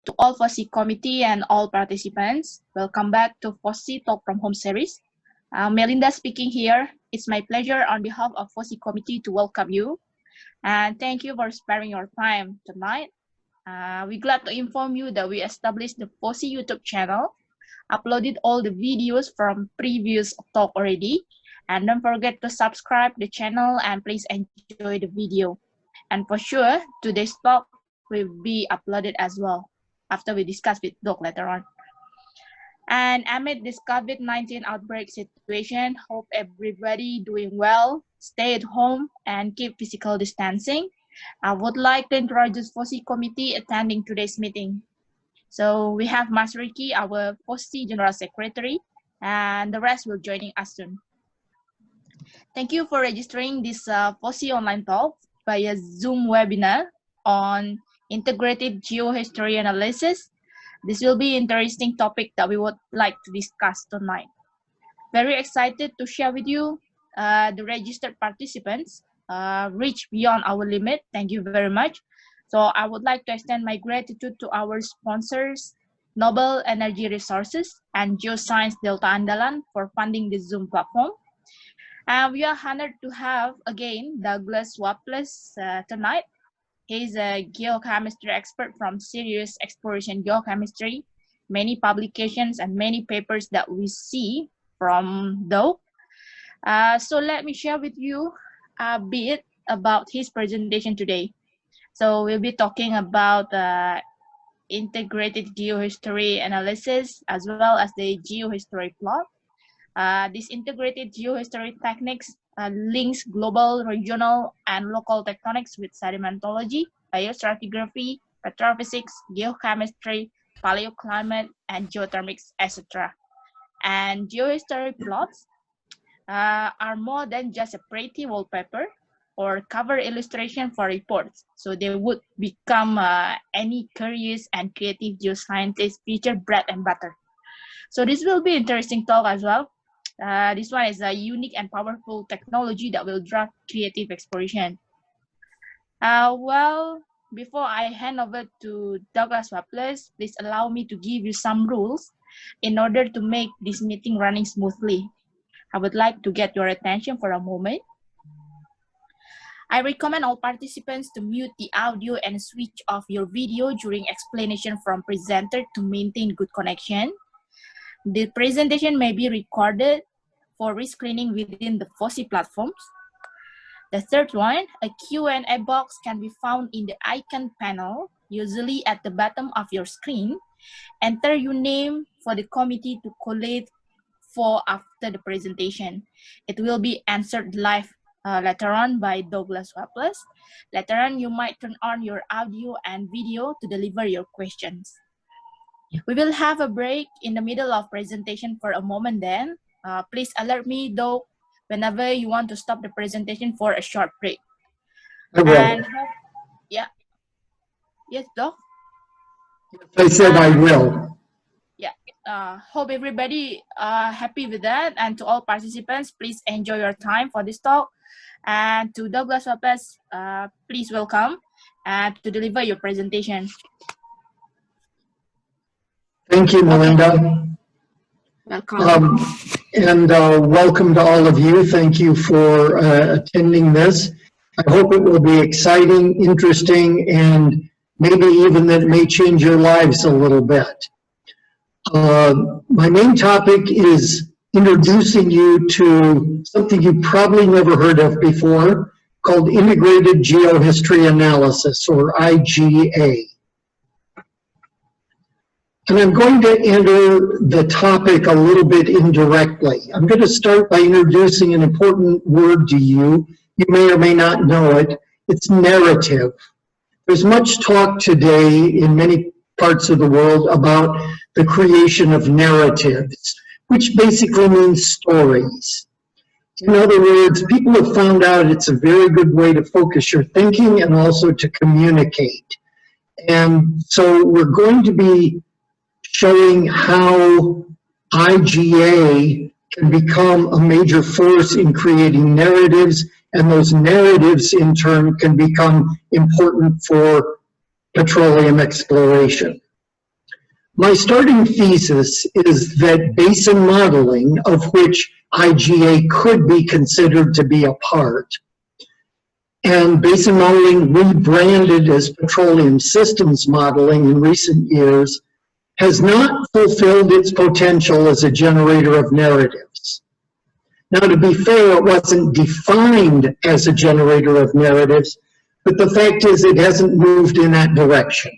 To all FOSI committee and all participants, welcome back to FOSI Talk from Home series. Melinda speaking here. It's my pleasure on behalf of FOSI committee to welcome you. And thank you for sparing your time tonight. We're glad to inform you that we established the FOSI YouTube channel, uploaded all the videos from previous talk already. And don't forget to subscribe the channel and please enjoy the video. And for sure, today's talk will be uploaded as well after we discuss with Doc later on. And amid this COVID-19 outbreak situation, hope everybody doing well, stay at home and keep physical distancing. I would like to introduce FOSI committee attending today's meeting. So we have Mas Ricky, our FOSI General Secretary, and the rest will joining us soon. Thank you for registering this FOSI online talk via Zoom webinar on integrated geohistory analysis. This will be an interesting topic that we would like to discuss tonight. Very excited to share with you the registered participants reach beyond our limit. Thank you very much. So I would like to extend my gratitude to our sponsors, Noble Energy Resources and Geoscience Delta Andalan for funding this Zoom platform. We are honored to have again Douglas Waples tonight. He's a geochemistry expert from Serious Exploration Geochemistry, many publications and many papers that we see from Doug. So let me share with you a bit about his presentation today. So we'll be talking about integrated geohistory analysis as well as the geohistory plot. This integrated geohistory techniques links global, regional, and local tectonics with sedimentology, biostratigraphy, petrophysics, geochemistry, paleoclimate, and geothermics, etc. And geohistory plots are more than just a pretty wallpaper or cover illustration for reports. So they would become any curious and creative geoscientist future bread and butter. So this will be interesting talk as well. This one is a unique and powerful technology that will drive creative exploration. Well, before I hand over to Douglas Waples, please allow me to give you some rules in order to make this meeting running smoothly. I would like to get your attention for a moment. I recommend all participants to mute the audio and switch off your video during explanation from presenter to maintain good connection. The presentation may be recorded for rescreening within the FOSI platforms. The third one, a Q&A box can be found in the icon panel, usually at the bottom of your screen. Enter your name for the committee to collate for after the presentation. It will be answered live later on by Douglas Waples. Later on, you might turn on your audio and video to deliver your questions. We will have a break in the middle of presentation for a moment then. Please alert me though whenever you want to stop the presentation for a short break. I will. And, yeah. Yes, Doc? I said I will. Yeah. Hope everybody happy with that. And to all participants, please enjoy your time for this talk. And to Douglas Waples, please welcome and to deliver your presentation. Thank you, Melinda. Welcome. And welcome to all of you. Thank you for attending this. I hope it will be exciting, interesting, and maybe even that may change your lives a little bit. My main topic is introducing you to something you probably never heard of before called Integrated Geohistory Analysis, or IGA. And I'm going to enter the topic a little bit indirectly. I'm going to start by introducing an important word to you. You may or may not know it. It's narrative. There's much talk today in many parts of the world about the creation of narratives, which basically means stories. In other words, people have found out it's a very good way to focus your thinking and also to communicate. And so we're going to be showing how IGA can become a major force in creating narratives, and those narratives in turn can become important for petroleum exploration. My starting thesis is that basin modeling, of which IGA could be considered to be a part, and basin modeling rebranded as petroleum systems modeling in recent years, has not fulfilled its potential as a generator of narratives. Now, to be fair, it wasn't defined as a generator of narratives, but the fact is it hasn't moved in that direction.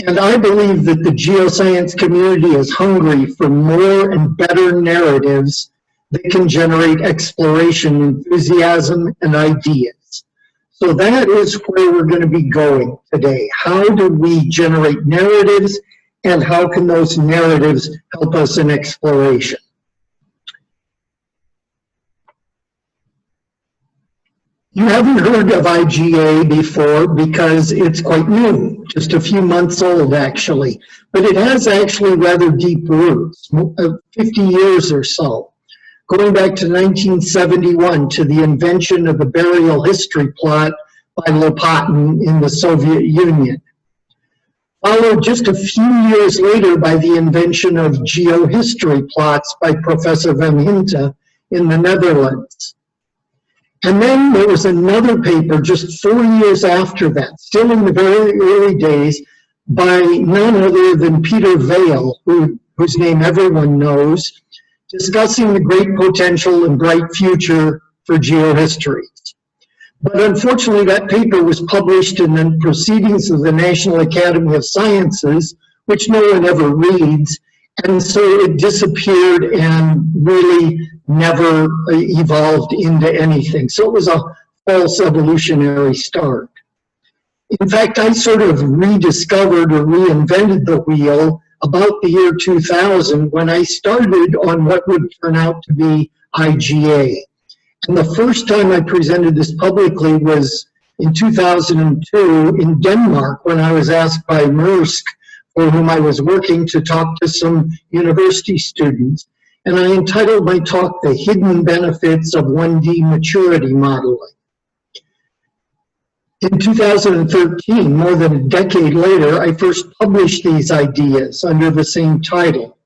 And I believe that the geoscience community is hungry for more and better narratives that can generate exploration, enthusiasm, and ideas. So that is where we're going to be going today. How do we generate narratives, and how can those narratives help us in exploration? You haven't heard of IGA before because it's quite new, just a few months old actually, but it has actually rather deep roots, 50 years or so, going back to 1971 to the invention of the burial history plot by Lopatin in the Soviet Union. Followed just a few years later by the invention of geohistory plots by Professor Van Hinta in the Netherlands. And then there was another paper just 4 years after that, still in the very early days, by none other than Peter Vail, whose name everyone knows, discussing the great potential and bright future for geohistory. But unfortunately, that paper was published in the Proceedings of the National Academy of Sciences, which no one ever reads, and so it disappeared and really never evolved into anything. So it was a false evolutionary start. In fact, I sort of rediscovered or reinvented the wheel about the year 2000 when I started on what would turn out to be IGA. And the first time I presented this publicly was in 2002 in Denmark, when I was asked by Maersk, for whom I was working, to talk to some university students. And I entitled my talk, The Hidden Benefits of 1D Maturity Modeling. In 2013, more than a decade later, I first published these ideas under the same title.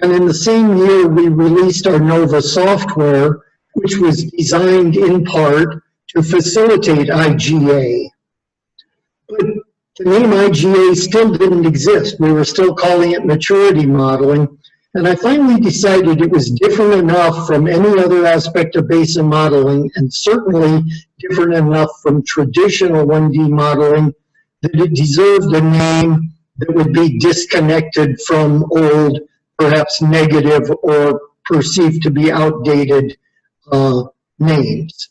And in the same year, we released our NOVA software, which was designed in part to facilitate IGA. But the name IGA still didn't exist. We were still calling it maturity modeling. And I finally decided it was different enough from any other aspect of basin modeling, and certainly different enough from traditional 1D modeling, that it deserved a name that would be disconnected from old, perhaps negative or perceived to be outdated names.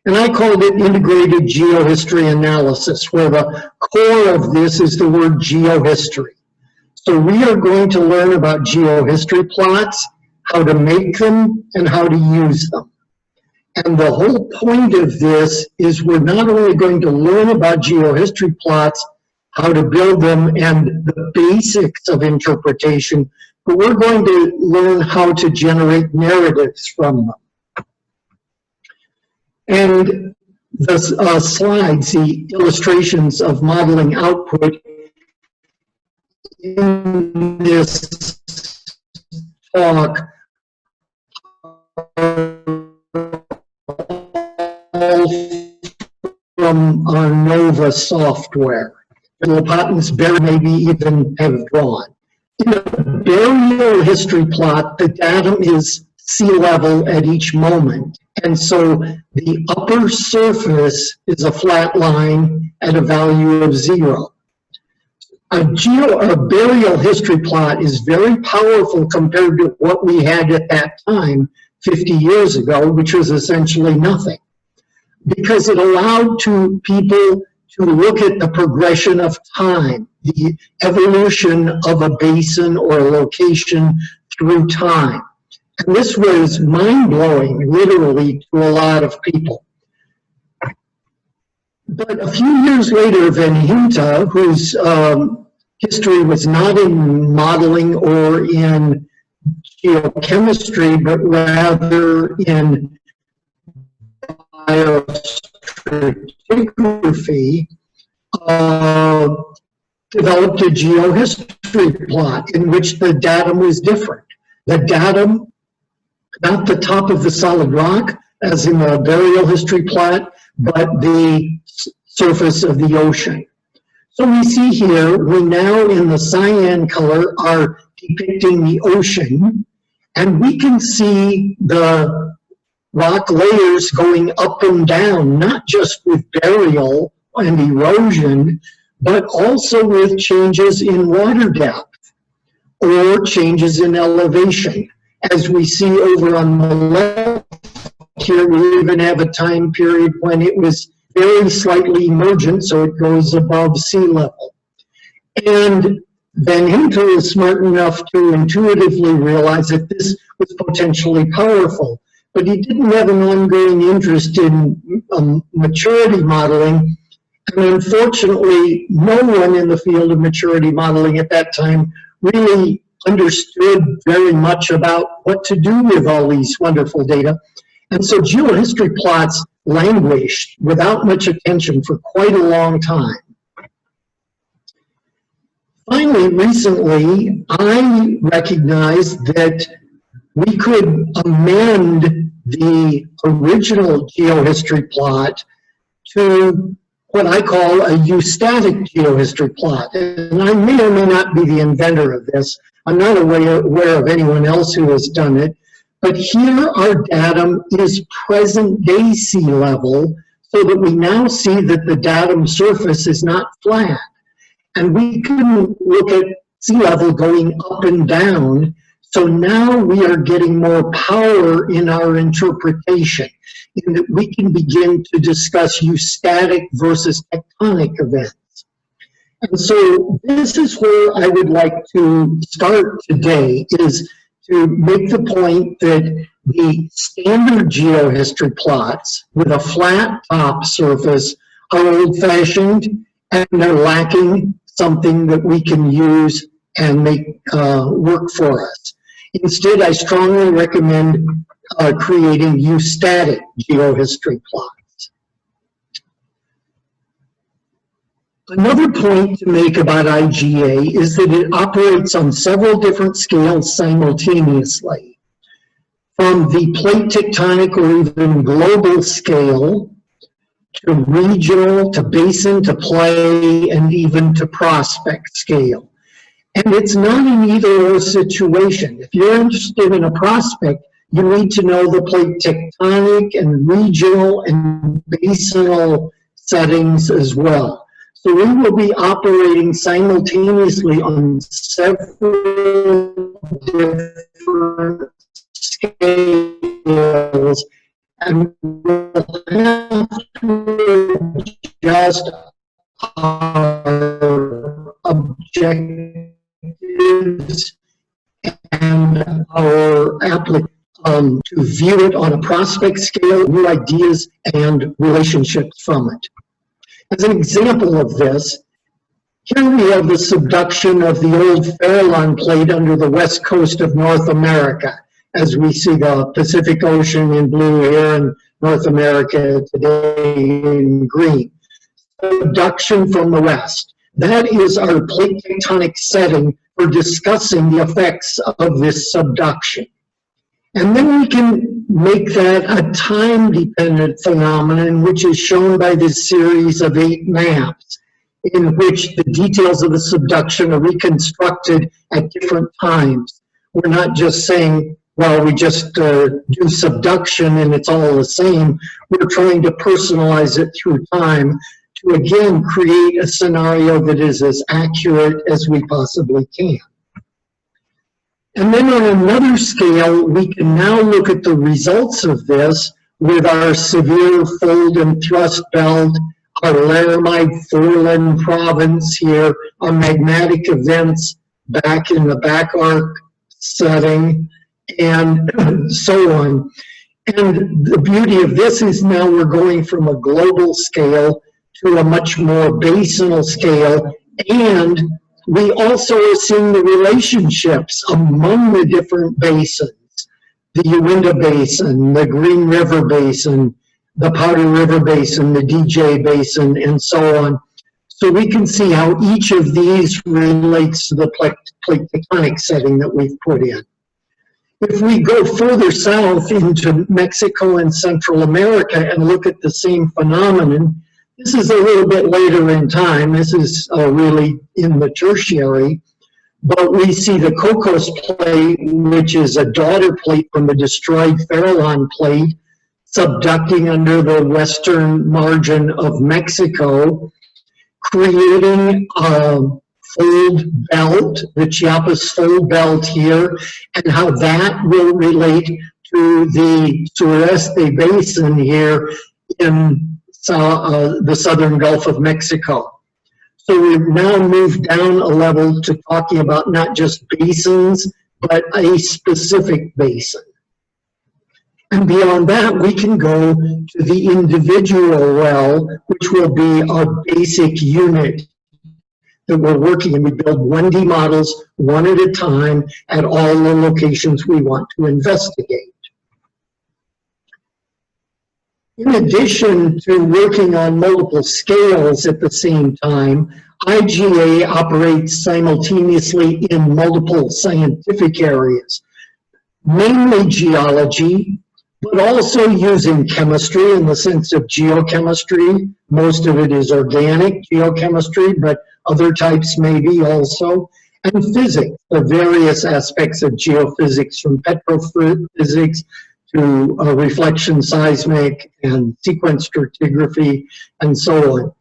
And I called it integrated geohistory analysis, where the core of this is the word geohistory. So we are going to learn about geohistory plots, how to make them, and how to use them. And the whole point of this is we're not only going to learn about geohistory plots, how to build them, and the basics of interpretation, but we're going to learn how to generate narratives from them. And the slides, the illustrations of modeling output in this talk all from our NOVA software. Lopatin's burial maybe even have drawn. In a burial history plot, the datum is sea level at each moment. And so the upper surface is a flat line at a value of 0. A burial history plot is very powerful compared to what we had at that time 50 years ago, which was essentially nothing. Because it allowed people to look at the progression of time, the evolution of a basin or a location through time. And this was mind-blowing, literally, to a lot of people. But a few years later, Van Hinta, whose history was not in modeling or in geochemistry, but rather in biostratigraphy, developed a geohistory plot in which the datum was different. The datum, not the top of the solid rock, as in the burial history plot, but the surface of the ocean. So we see here, we now in the cyan color are depicting the ocean, and we can see the rock layers going up and down, not just with burial and erosion, but also with changes in water depth or changes in elevation. As we see over on the left here, we even have a time period when it was very slightly emergent, so it goes above sea level. And Van Hinkel was smart enough to intuitively realize that this was potentially powerful, but he didn't have an ongoing interest in maturity modeling. And unfortunately, no one in the field of maturity modeling at that time really understood very much about what to do with all these wonderful data. And so geohistory plots languished without much attention for quite a long time. Finally, recently, I recognized that we could amend the original geohistory plot to what I call a eustatic geohistory plot. And I may or may not be the inventor of this. I'm not aware of anyone else who has done it. But here our datum is present day sea level, so that we now see that the datum surface is not flat. And we can look at sea level going up and down. So now we are getting more power in our interpretation, in that we can begin to discuss eustatic versus tectonic events. And so this is where I would like to start today, is to make the point that the standard geohistory plots with a flat top surface are old-fashioned and they're lacking something that we can use and make work for us. Instead, I strongly recommend creating eustatic geohistory plots. Another point to make about IGA is that it operates on several different scales simultaneously, from the plate tectonic or even global scale, to regional, to basin, to play, and even to prospect scale. And it's not an either-or situation. If you're interested in a prospect, you need to know the plate tectonic and regional and basinal settings as well. So we will be operating simultaneously on several different scales, and we'll have to adjust our objectives and our application to view it on a prospect scale, new ideas and relationships from it. As an example of this, here we have the subduction of the old Farallon plate under the west coast of North America, as we see the Pacific Ocean in blue here and North America today in green. Subduction from the west. That is our plate tectonic setting for discussing the effects of this subduction. And then we can make that a time-dependent phenomenon, which is shown by this series of 8 maps, in which the details of the subduction are reconstructed at different times. We're not just saying, well, we just do subduction and it's all the same. We're trying to personalize it through time to, again, create a scenario that is as accurate as we possibly can. And then on another scale, we can now look at the results of this with our severe fold and thrust belt, our Laramide foreland province here, our magmatic events back in the back arc setting, and so on. And the beauty of this is now we're going from a global scale to a much more basinal scale, and we also are seeing the relationships among the different basins, the Uinta Basin, the Green River Basin, the Powder River Basin, the DJ Basin, and so on. So we can see how each of these relates to the plate tectonic setting that we've put in. If we go further south into Mexico and Central America and look at the same phenomenon, this is a little bit later in time. This is really in the tertiary. But we see the Cocos plate, which is a daughter plate from the destroyed Farallon plate, subducting under the western margin of Mexico, creating a fold belt, the Chiapas fold belt here, and how that will relate to the Sureste Basin here in the southern Gulf of Mexico. So we've now moved down a level to talking about not just basins, but a specific basin. And beyond that, we can go to the individual well, which will be our basic unit that we're working in. We build 1D models one at a time at all the locations we want to investigate. In addition to working on multiple scales at the same time, IGA operates simultaneously in multiple scientific areas, mainly geology, but also using chemistry in the sense of geochemistry. Most of it is organic geochemistry, but other types maybe also, and physics, the various aspects of geophysics from petrophysics to reflection seismic and sequence stratigraphy and so on.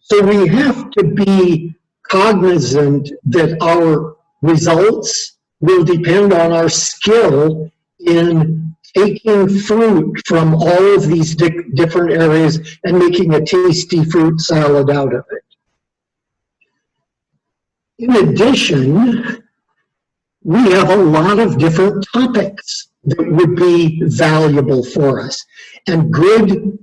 So we have to be cognizant that our results will depend on our skill in taking fruit from all of these different areas and making a tasty fruit salad out of it. In addition, we have a lot of different topics that would be valuable for us. And good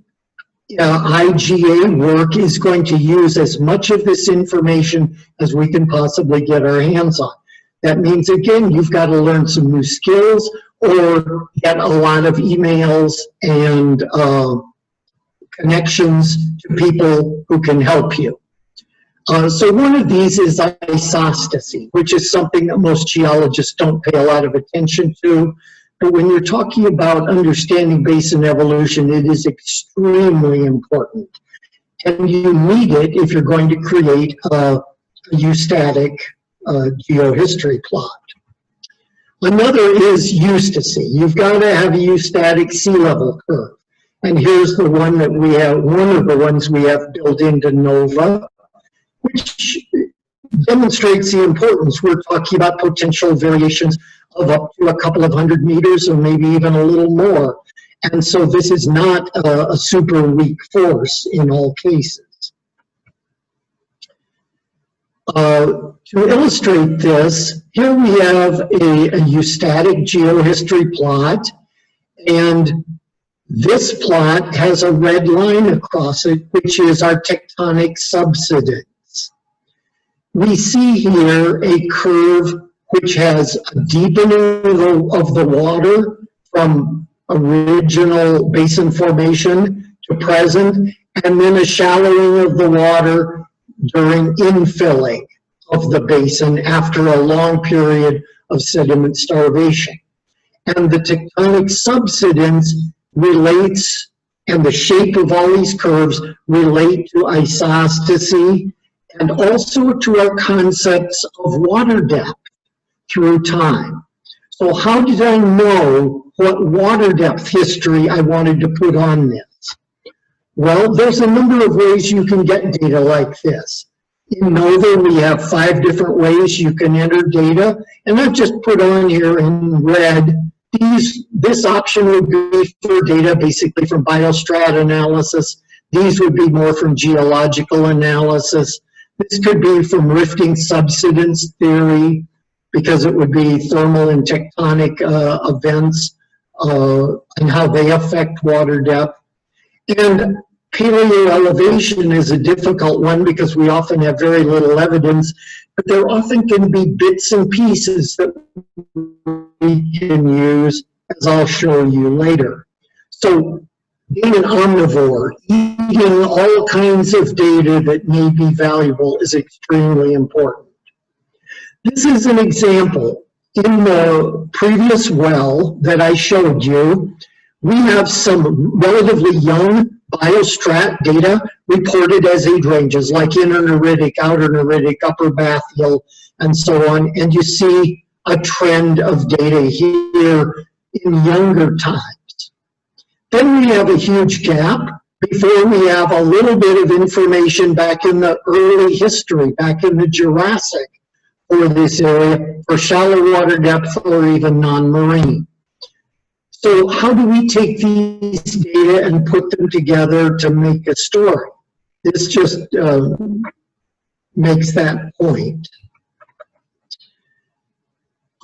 IGA work is going to use as much of this information as we can possibly get our hands on. That means, again, you've got to learn some new skills or get a lot of emails and connections to people who can help you. So one of these is isostasy, which is something that most geologists don't pay a lot of attention to. But when you're talking about understanding basin evolution, it is extremely important. And you need it if you're going to create a eustatic geohistory plot. Another is eustasy. You've got to have a eustatic sea level curve. And here's the one that we have, one of the ones we have built into NOVA, which demonstrates the importance. We're talking about potential variations of up to a couple of 100 meters or maybe even a little more. And so this is not a super weak force in all cases. To illustrate this, here we have a eustatic geohistory plot, and this plot has a red line across it, which is our tectonic subsidence. We see here a curve which has a deepening of the water from original basin formation to present, and then a shallowing of the water during infilling of the basin after a long period of sediment starvation. And the tectonic subsidence relates, and the shape of all these curves relate to isostasy and also to our concepts of water depth through time. So how did I know what water depth history I wanted to put on this? Well, there's a number of ways you can get data like this. In NOVA, we have 5 different ways you can enter data, and I've just put on here in red. This option would be for data basically from biostrat analysis. These would be more from geological analysis. This could be from rifting subsidence theory, because it would be thermal and tectonic events and how they affect water depth. And paleoelevation is a difficult one because we often have very little evidence, but there often can be bits and pieces that we can use, as I'll show you later. So being an omnivore, eating all kinds of data that may be valuable is extremely important. This is an example. In the previous well that I showed you, we have some relatively young biostrat data reported as age ranges, like interneritic, outerneritic, upper bathyal, and so on. And you see a trend of data here in younger times. Then we have a huge gap before we have a little bit of information back in the early history, back in the Jurassic for this area, for shallow water depth or even non-marine. So how do we take these data and put them together to make a story? This just makes that point.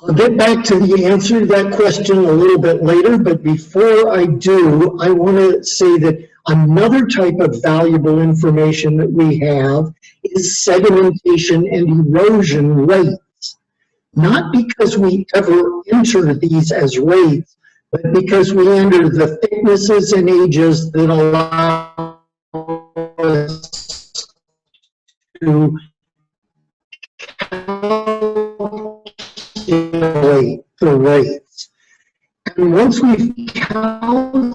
I'll get back to the answer to that question a little bit later, but before I do, I want to say that another type of valuable information that we have is sedimentation and erosion rates. Not because we ever enter these as rates, but because we enter the thicknesses and ages that allow us to calculate the rates. And once we've calculated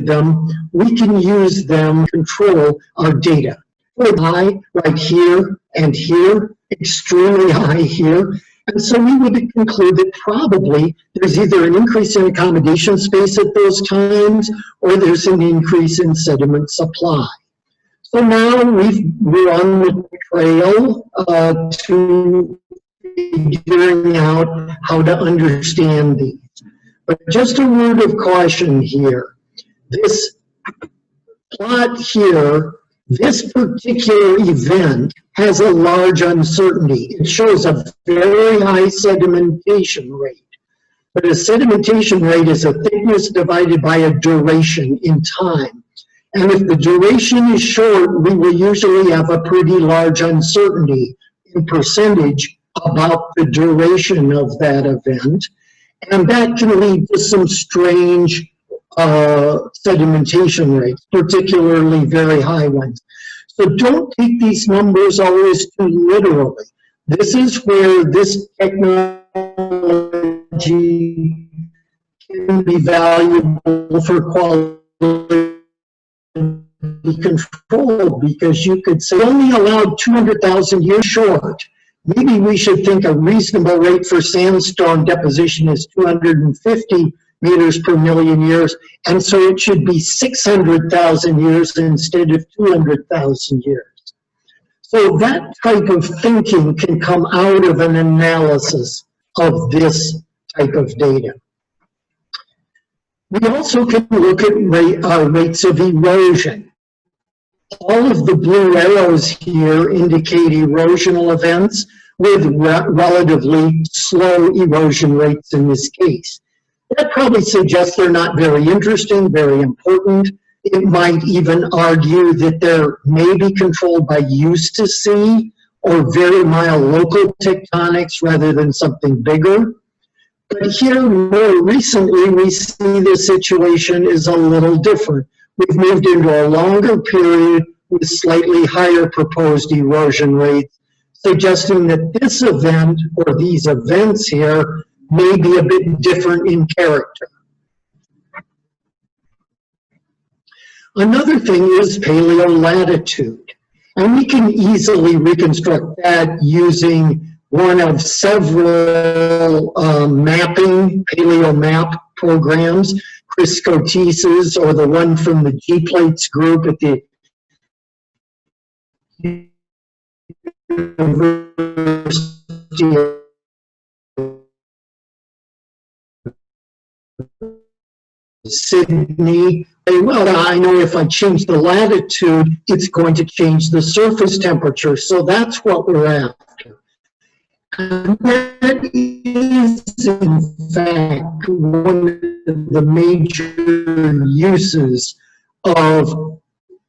them, we can use them to control our data. Really high right here and here, extremely high here. And so we would conclude that probably there's either an increase in accommodation space at those times or there's an increase in sediment supply. So now we're on the trail to figuring out how to understand these. But just a word of caution here. This plot here, this particular event has a large uncertainty. It shows a very high sedimentation rate. But a sedimentation rate is a thickness divided by a duration in time. And if the duration is short, we will usually have a pretty large uncertainty in percentage about the duration of that event. And that can lead to some strange sedimentation rates, particularly very high ones. So don't take these numbers always too literally. This is where this technology can be valuable for quality control, because you could say only allowed 200,000 years short. Maybe we should think a reasonable rate for sandstone deposition is 250 meters per million years, and so it should be 600,000 years instead of 200,000 years. So that type of thinking can come out of an analysis of this type of data. We also can look at rates of erosion. All of the blue arrows here indicate erosional events with relatively slow erosion rates in this case. That probably suggests they're not very interesting, very important. It might even argue that they're maybe controlled by use to sea or very mild local tectonics rather than something bigger. But here, more recently, we see the situation is a little different. We've moved into a longer period with slightly higher proposed erosion rates, suggesting that this event, or these events here, may be a bit different in character. Another thing is paleolatitude, and we can easily reconstruct that using one of several mapping, paleomap programs, Chris Cotise's, or the one from the G-Plates group at the University of Sydney. Well, I know if I change the latitude, it's going to change the surface temperature. So that's what we're after. And that is, in fact, one of the major uses of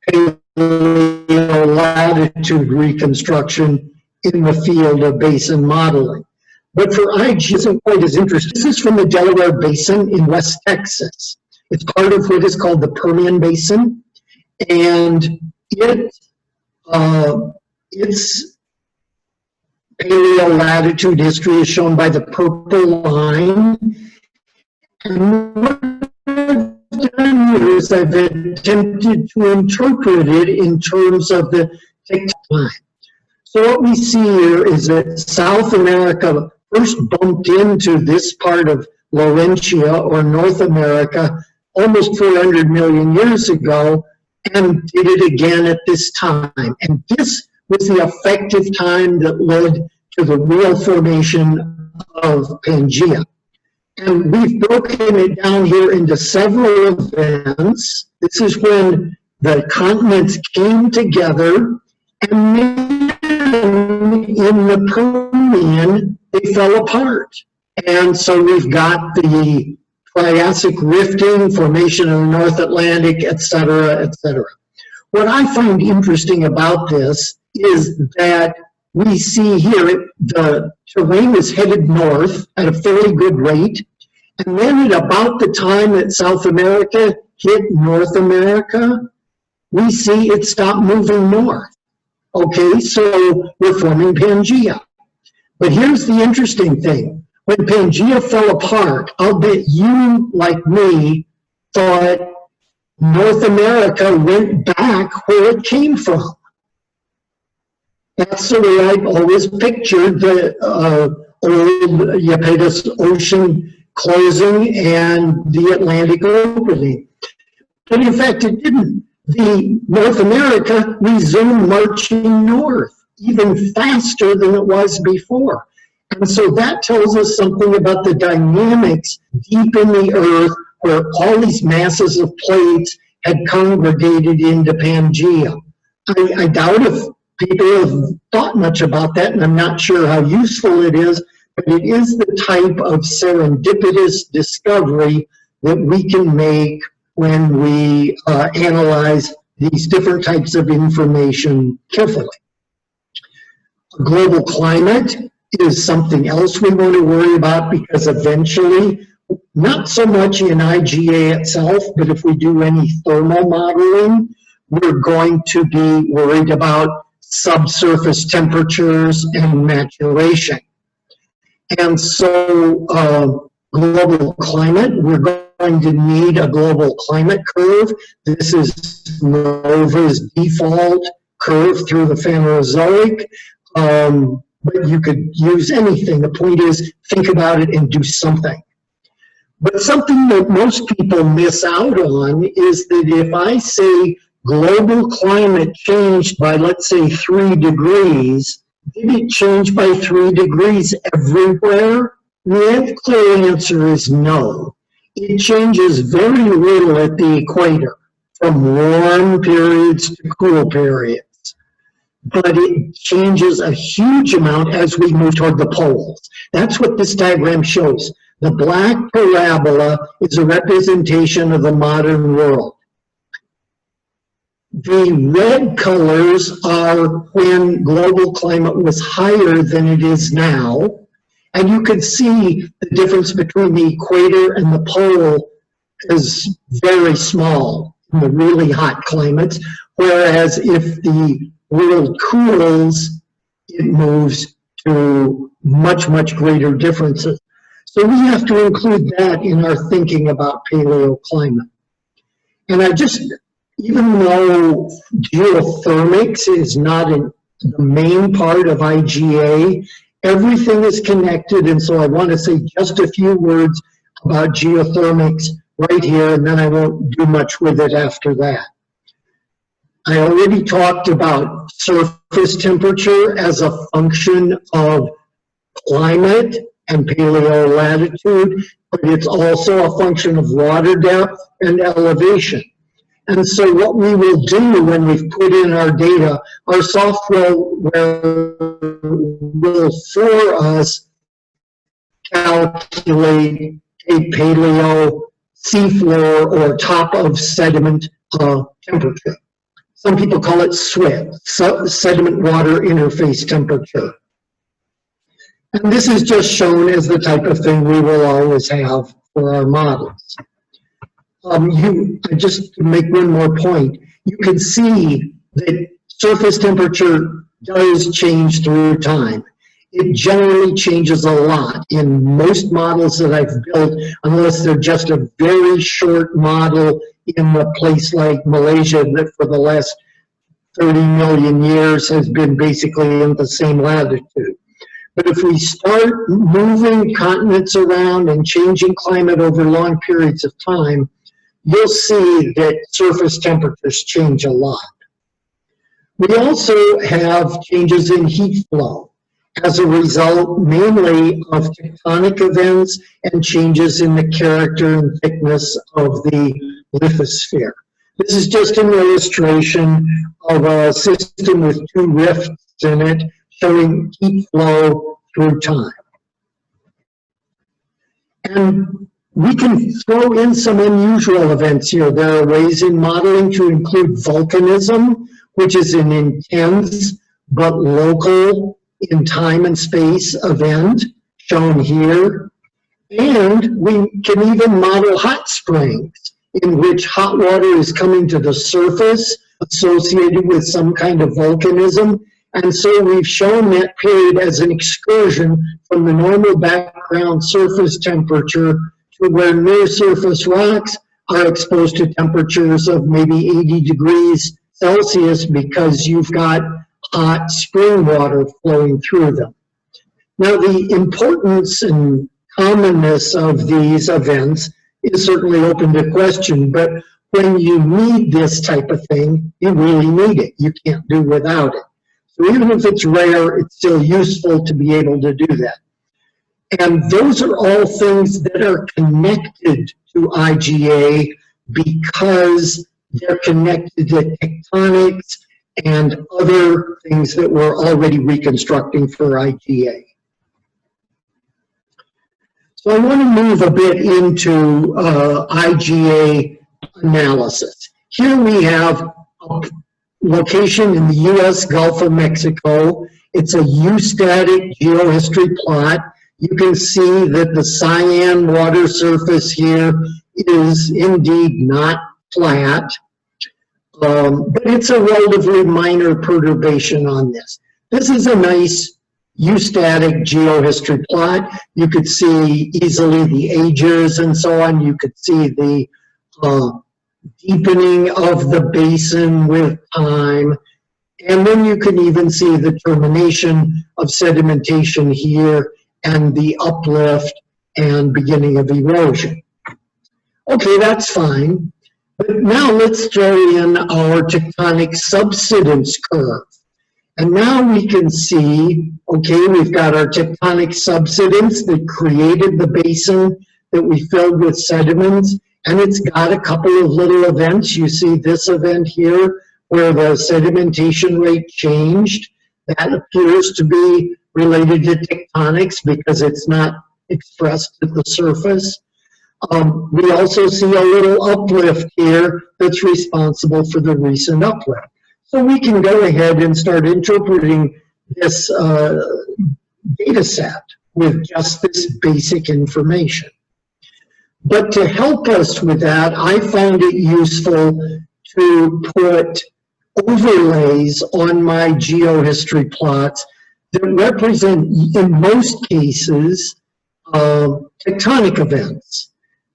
paleolatitude reconstruction in the field of basin modeling. But for IAGI, isn't quite as interesting. This is from the Delaware Basin in West Texas. It's part of what is called the Permian Basin, and its paleo-latitude history is shown by the purple line. And what I've done here is I've attempted to interpret it in terms of the tectonic. So what we see here is that South America first bumped into this part of Laurentia, or North America, almost 400 million years ago, and did it again at this time. And this was the effective time that led to the real formation of Pangaea. And we've broken it down here into several events. This is when the continents came together, and then in the Permian, they fell apart. And so we've got the Triassic rifting, formation of the North Atlantic, et cetera, et cetera. What I find interesting about this is that we see here the terrain is headed north at a fairly good rate, and then at about the time that South America hit North America, we see it stopped moving north. Okay, so we're forming Pangaea. But here's the interesting thing. When Pangaea fell apart, I'll bet you, like me, thought North America went back where it came from. That's the way I've always pictured the old Iapetus Ocean closing and the Atlantic opening. But in fact, it didn't. The North America resumed marching north even faster than it was before. And so that tells us something about the dynamics deep in the earth where all these masses of plates had congregated into Pangaea. I doubt if people have thought much about that, and I'm not sure how useful it is, but it is the type of serendipitous discovery that we can make when we analyze these different types of information carefully. Global climate is something else we want to worry about, because eventually, not so much in IGA itself, but if we do any thermal modeling, we're going to be worried about subsurface temperatures and maturation. And so global climate, we're going to need a global climate curve. This is NOVA's default curve through the Phanerozoic. But you could use anything. The point is, think about it and do something. But something that most people miss out on is that if I say global climate changed by, let's say, 3 degrees, did it change by 3 degrees everywhere? The clear answer is no. It changes very little at the equator, from warm periods to cool periods. But it changes a huge amount as we move toward the poles. That's what this diagram shows. The black parabola is a representation of the modern world. The red colors are when global climate was higher than it is now. And you can see the difference between the equator and the pole is very small in the really hot climates, whereas if the world cools, it moves to much, much greater differences. So we have to include that in our thinking about paleoclimate. And even though geothermics is not the main part of IGA, everything is connected, and so I want to say just a few words about geothermics right here, and then I won't do much with it after that. I already talked about surface temperature as a function of climate and paleolatitude, but it's also a function of water depth and elevation. And so what we will do when we've put in our data, our software will for us calculate a paleo seafloor or top of sediment temperature. Some people call it SWIT, sediment water interface temperature. And this is just shown as the type of thing we will always have for our models. Just to make one more point, you can see that surface temperature does change through time. It generally changes a lot in most models that I've built, unless they're just a very short model in a place like Malaysia that for the last 30 million years has been basically in the same latitude. But if we start moving continents around and changing climate over long periods of time, you'll see that surface temperatures change a lot. We also have changes in heat flow as a result mainly of tectonic events and changes in the character and thickness of the lithosphere. This is just an illustration of a system with two rifts in it showing heat flow through time. And we can throw in some unusual events here. There are ways in modeling to include volcanism, which is an intense but local in time and space event shown here. And we can even model hot springs in which hot water is coming to the surface associated with some kind of volcanism. And so we've shown that period as an excursion from the normal background surface temperature to where near surface rocks are exposed to temperatures of maybe 80 degrees Celsius because you've got hot spring water flowing through them. Now, the importance and commonness of these events is certainly open to question, but when you need this type of thing, you really need it. You can't do without it. So even if it's rare, it's still useful to be able to do that. And those are all things that are connected to IGA because they're connected to tectonics and other things that we're already reconstructing for IGA. So I want to move a bit into IGA analysis. Here we have a location in the US Gulf of Mexico. It's a eustatic geohistory plot. You can see that the cyan water surface here is indeed not flat, but it's a relatively minor perturbation on this. This is a nice eustatic geohistory plot. You could see easily the ages and so on. You could see the deepening of the basin with time. And then you can even see the termination of sedimentation here and the uplift and beginning of erosion. Okay, that's fine. But now let's throw in our tectonic subsidence curve. And now we can see, okay, we've got our tectonic subsidence that created the basin that we filled with sediments, and it's got a couple of little events. You see this event here where the sedimentation rate changed. That appears to be related to tectonics because it's not expressed at the surface. We also see a little uplift here that's responsible for the recent uplift. So we can go ahead and start interpreting this data set with just this basic information. But to help us with that, I found it useful to put overlays on my geohistory plots that represent, in most cases, tectonic events,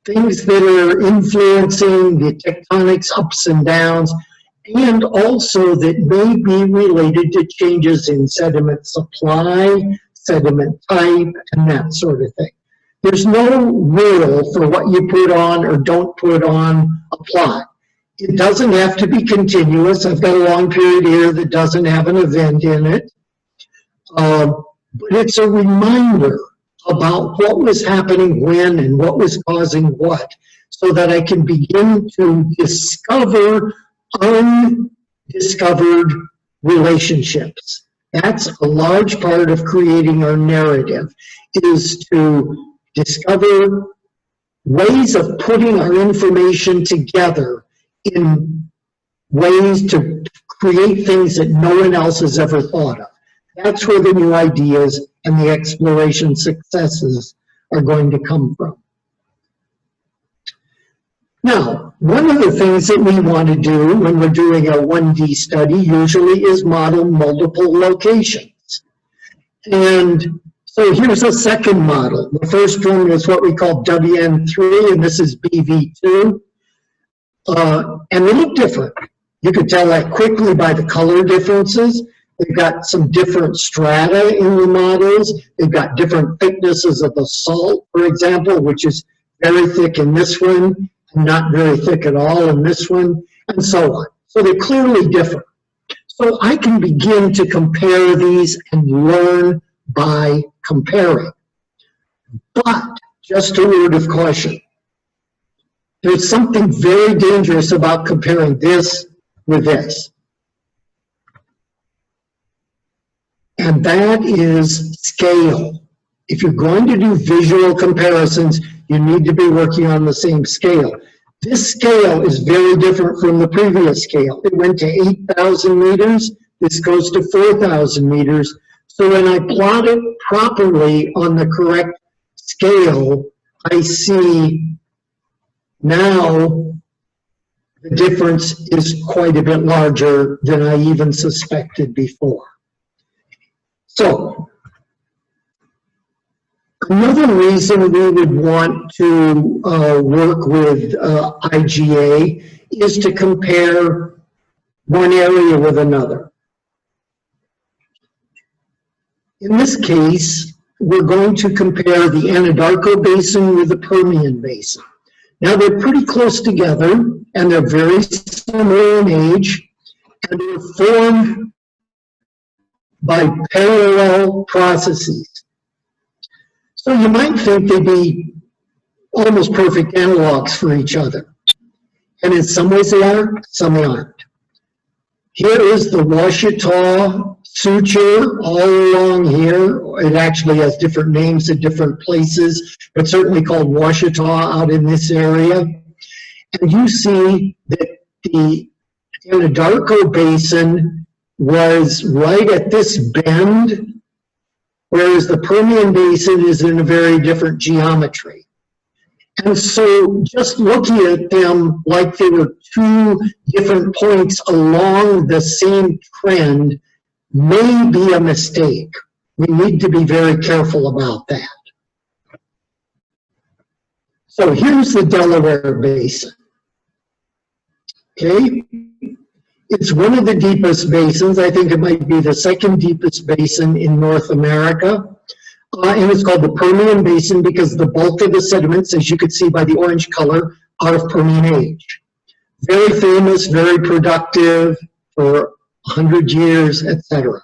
things that are influencing the tectonics ups and downs, and also that may be related to changes in sediment supply, sediment type, and that sort of thing. There's no rule for what you put on or don't put on a plot. It doesn't have to be continuous. I've got a long period here that doesn't have an event in it. But it's a reminder about what was happening when and what was causing what, so that I can begin to discover undiscovered relationships. That's a large part of creating our narrative, is to discover ways of putting our information together in ways to create things that no one else has ever thought of. That's where the new ideas and the exploration successes are going to come from. Now, one of the things that we want to do when we're doing a 1D study usually is model multiple locations. And so here's a second model. The first one is what we call WN3, and this is BV2. And they look different. You could tell that quickly by the color differences. They've got some different strata in the models. They've got different thicknesses of the salt, for example, which is very thick in this one, and not very thick at all in this one, and so on. So they're clearly different. So I can begin to compare these and learn by comparing. But just a word of caution. There's something very dangerous about comparing this with this. And that is scale. If you're going to do visual comparisons, you need to be working on the same scale. This scale is very different from the previous scale. It went to 8,000 meters. This goes to 4,000 meters. So when I plot it properly on the correct scale, I see now the difference is quite a bit larger than I even suspected before. So, another reason we would want to work with IGA is to compare one area with another. In this case, we're going to compare the Anadarko Basin with the Permian Basin. Now, they're pretty close together, and they're very similar in age, and they're formed by parallel processes. So you might think they'd be almost perfect analogs for each other. And in some ways they are, some they aren't. Here is the Ouachita suture all along here. It actually has different names at different places, but certainly called Ouachita out in this area. And you see that the Anadarko Basin was right at this bend, whereas the Permian Basin is in a very different geometry. And so just looking at them like they were two different points along the same trend may be a mistake. We need to be very careful about that. So here's the Delaware Basin. Okay? It's one of the deepest basins. I think it might be the second deepest basin in North America. And it's called the Permian Basin because the bulk of the sediments, as you can see by the orange color, are of Permian age. Very famous, very productive for 100 years, etc.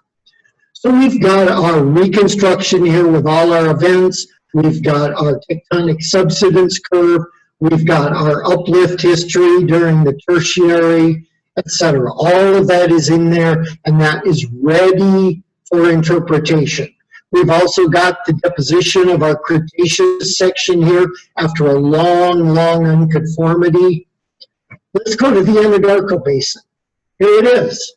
So we've got our reconstruction here with all our events. We've got our tectonic subsidence curve. We've got our uplift history during the tertiary, etc. All of that is in there, and that is ready for interpretation. We've also got the deposition of our Cretaceous section here after a long, long unconformity. Let's go to the Anadarko Basin. Here it is.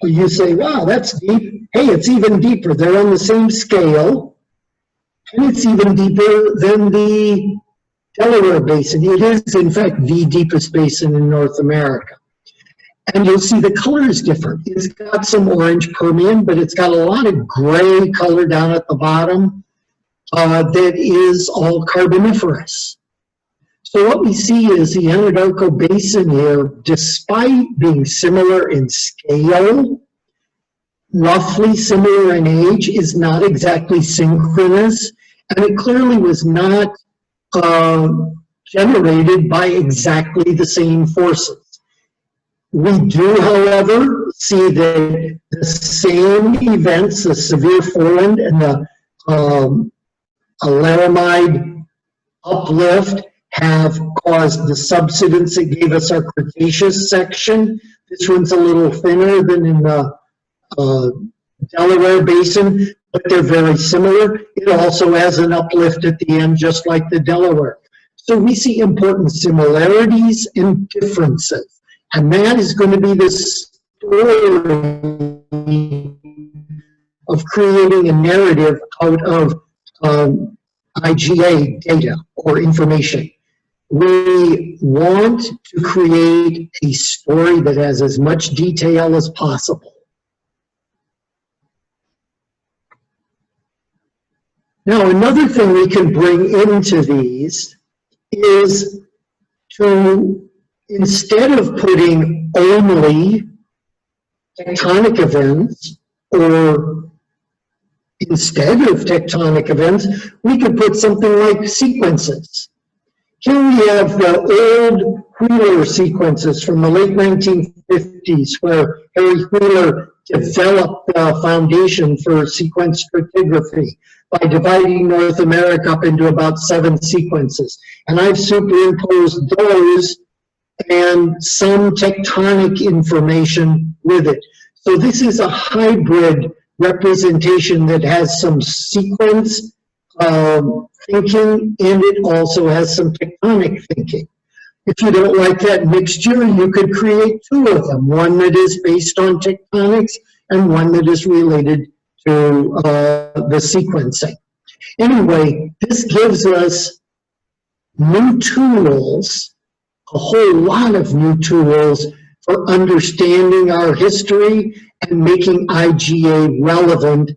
You say, wow, that's deep. Hey, it's even deeper. They're on the same scale, and it's even deeper than the Delaware Basin. It is, in fact, the deepest basin in North America. And you'll see the color is different. It's got some orange Permian, but it's got a lot of gray color down at the bottom that is all Carboniferous. So what we see is the Anadarko Basin here, despite being similar in scale, roughly similar in age, is not exactly synchronous, and it clearly was not generated by exactly the same forces. We do, however, see that the same events, the severe foreland and the laramide uplift, have caused the subsidence that gave us our Cretaceous section. This one's a little thinner than in the Delaware Basin, but they're very similar. It also has an uplift at the end, just like the Delaware. So we see important similarities and differences. And that is going to be the story of creating a narrative out of IGA data or information. We want to create a story that has as much detail as possible. Now, another thing we can bring into these is to, instead of putting only tectonic events, or instead of tectonic events, we could put something like sequences. Here we have the old Wheeler sequences from the late 1950s, where Harry Wheeler developed the foundation for sequence stratigraphy by dividing North America up into about 7 sequences. And I've superimposed those and some tectonic information with it. So this is a hybrid representation that has some sequence thinking, and it also has some tectonic thinking. If you don't like that mixture, you could create 2 of them, one that is based on tectonics and one that is related to the sequencing. Anyway, this gives us new tools, a whole lot of new tools for understanding our history and making IGA relevant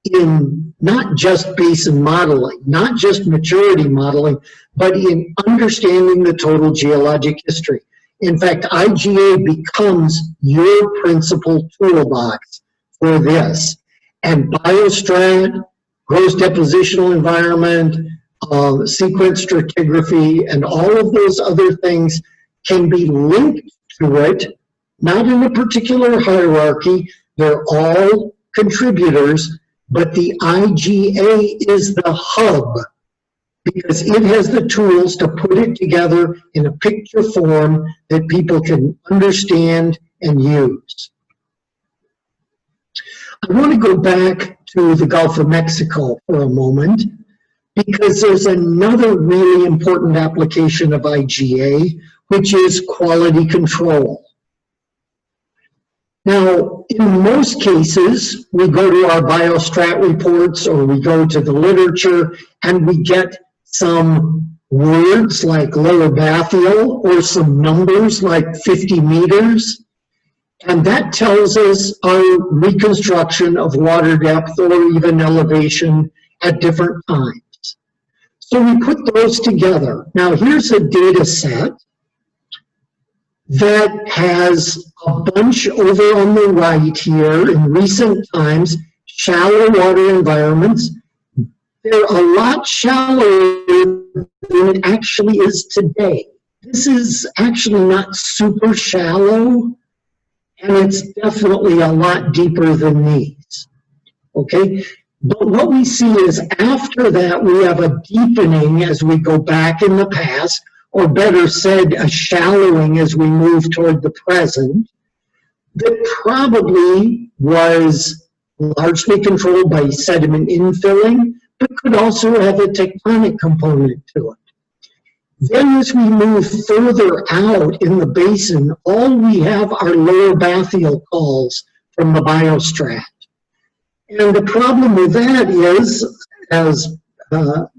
in not just basin modeling, not just maturity modeling, but in understanding the total geologic history. In fact, IGA becomes your principal toolbox for this. And biostrat, gross depositional environment, sequence stratigraphy, and all of those other things can be linked to it, not in a particular hierarchy. They're all contributors, but the IGA is the hub because it has the tools to put it together in a picture form that people can understand and use. I want to go back to the Gulf of Mexico for a moment because there's another really important application of IGA, which is quality control. Now, in most cases, we go to our biostrat reports or we go to the literature and we get some words like lower bathyal or some numbers like 50 meters. And that tells us our reconstruction of water depth or even elevation at different times. So we put those together. Now here's a data set that has a bunch over on the right here in recent times, shallow water environments. They're a lot shallower than it actually is today. This is actually not super shallow, and it's definitely a lot deeper than these, okay? But what we see is after that, we have a deepening as we go back in the past, or better said, a shallowing as we move toward the present, that probably was largely controlled by sediment infilling, but could also have a tectonic component to it. Then as we move further out in the basin, all we have are lower bathyal calls from the biostrat. And the problem with that is, as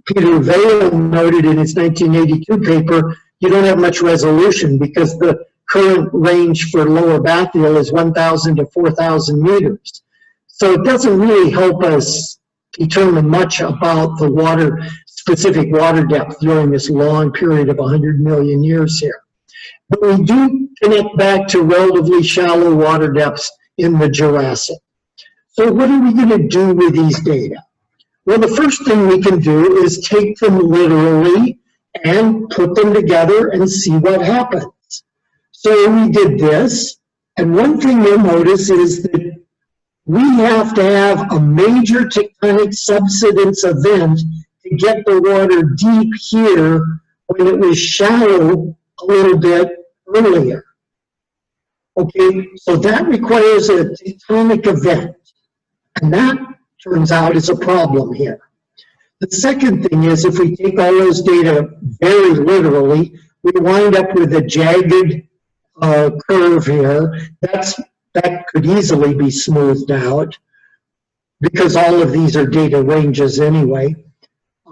Peter Vail noted in his 1982 paper, you don't have much resolution because the current range for lower bathyal is 1,000 to 4,000 meters. So it doesn't really help us determine much about the water, specific water depth during this long period of 100 million years here. But we do connect back to relatively shallow water depths in the Jurassic. So what are we going to do with these data? Well, the first thing we can do is take them literally and put them together and see what happens. So we did this, and one thing you'll notice is that we have to have a major tectonic subsidence event to get the water deep here when it was shallow a little bit earlier. Okay, so that requires a tectonic event, and that turns out is a problem here. The second thing is if we take all those data very literally, we wind up with a jagged curve here. That could easily be smoothed out because all of these are data ranges anyway.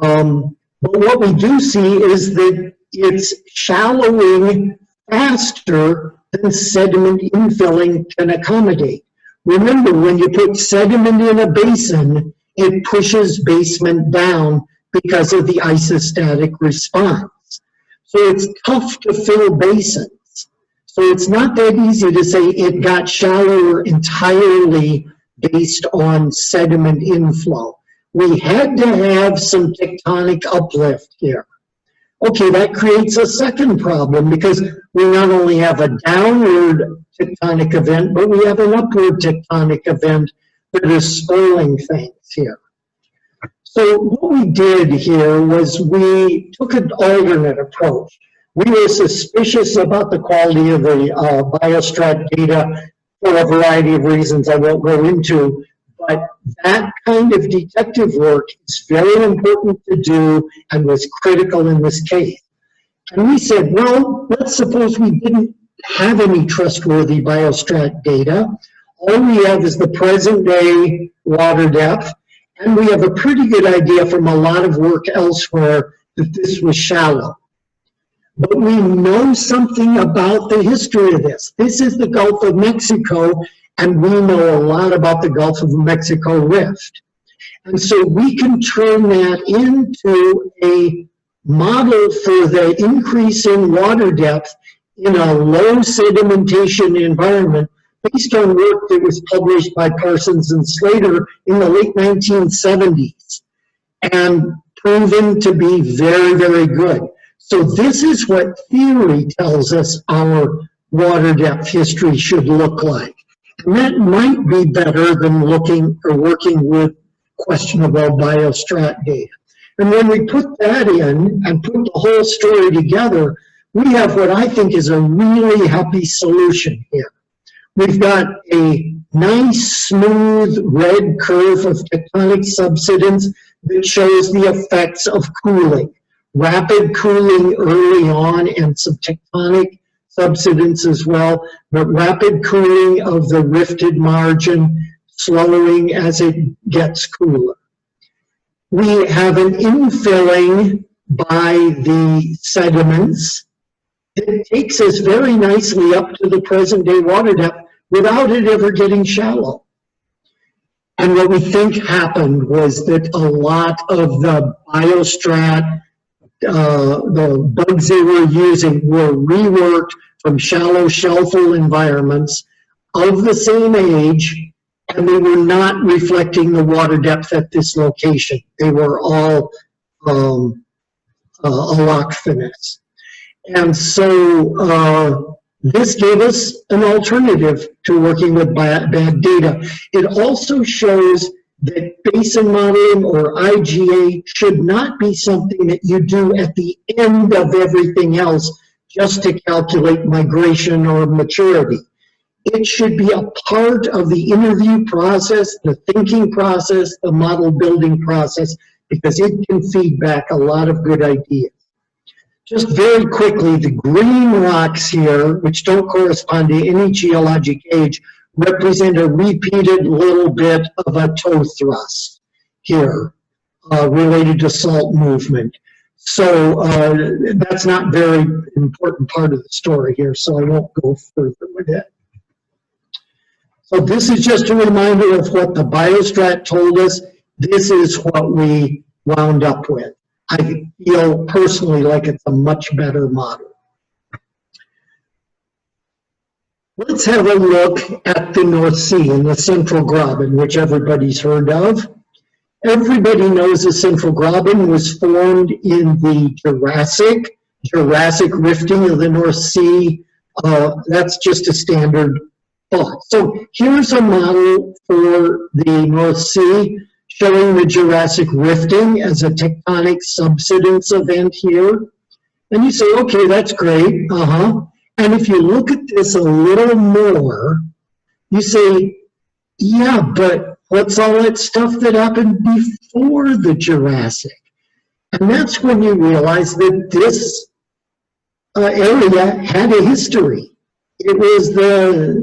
But what we do see is that it's shallowing faster than sediment infilling can accommodate. Remember, when you put sediment in a basin, it pushes basement down because of the isostatic response. So it's tough to fill basins. So it's not that easy to say it got shallower entirely based on sediment inflow. We had to have some tectonic uplift here. Okay, that creates a second problem because we not only have a downward tectonic event, but we have an upward tectonic event that is spoiling things here. So what we did here was we took an alternate approach. We were suspicious about the quality of the biostrat data for a variety of reasons I won't go into, but that kind of detective work is very important to do and was critical in this case. And we said, well, let's suppose we didn't have any trustworthy biostrat data. All we have is the present day water depth, and we have a pretty good idea from a lot of work elsewhere that this was shallow. But we know something about the history of this. This is the Gulf of Mexico, and we know a lot about the Gulf of Mexico rift. And so we can turn that into a model for the increase in water depth in a low sedimentation environment based on work that was published by Parsons and Slater in the late 1970s and proven to be very, very good. So this is what theory tells us our water depth history should look like. And that might be better than looking or working with questionable biostrat data. And when we put that in and put the whole story together, we have what I think is a really happy solution here. We've got a nice, smooth red curve of tectonic subsidence that shows the effects of cooling. Rapid cooling early on and some tectonic subsidence as well, but rapid cooling of the rifted margin, slowing as it gets cooler. We have an infilling by the sediments that takes us very nicely up to the present day water depth without it ever getting shallow. And what we think happened was that a lot of the biostrat, the bugs they were using were reworked from shallow shelfal environments of the same age, and they were not reflecting the water depth at this location. They were all allochthonous. And so this gave us an alternative to working with bad data. It also shows that basin modeling or IGA should not be something that you do at the end of everything else just to calculate migration or maturity. It should be a part of the interview process, the thinking process, the model building process, because it can feed back a lot of good ideas. Just very quickly, the green rocks here, which don't correspond to any geologic age, represent a repeated little bit of a toe thrust here related to salt movement. So that's not very important part of the story here, so I won't go further with it. So this is just a reminder of what the biostrat told us. This is what we wound up with. I feel personally like it's a much better model. Let's have a look at the North Sea and the Central Graben, which everybody's heard of. Everybody knows the Central Graben was formed in the Jurassic rifting of the North Sea. That's just a standard thought. So here's a model for the North Sea showing the Jurassic rifting as a tectonic subsidence event here. And you say, okay, that's great. And if you look at this a little more, you say, yeah, but what's all that stuff that happened before the Jurassic? And that's when you realize that this area had a history. It was the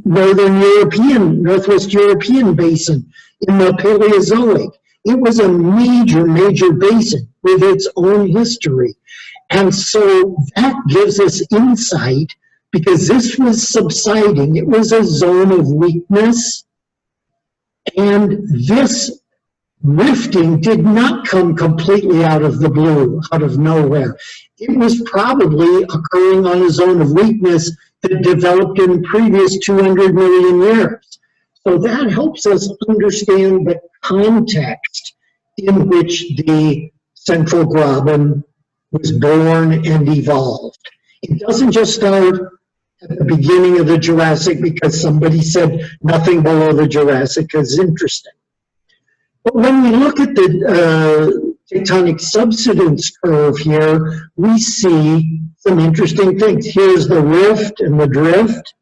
Northwest European basin in the Paleozoic. It was a major basin with its own history. And so that gives us insight because this was subsiding. It was a zone of weakness. And this rifting did not come completely out of the blue, out of nowhere. It was probably occurring on a zone of weakness that developed in the previous 200 million years. So that helps us understand the context in which the Central Graben was born and evolved. It doesn't just start at the beginning of the Jurassic because somebody said nothing below the Jurassic is interesting. But when we look at the tectonic subsidence curve here, we see some interesting things. Here's the rift and the drift.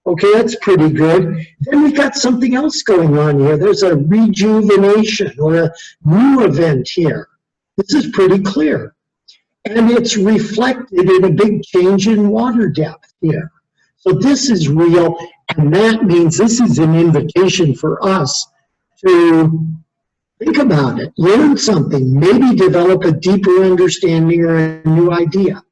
Okay, that's pretty good. Then we've got something else going on here. There's a rejuvenation or a new event here. This is pretty clear. And it's reflected in a big change in water depth here. So this is real, and that means this is an invitation for us to think about it, learn something, maybe develop a deeper understanding or a new idea.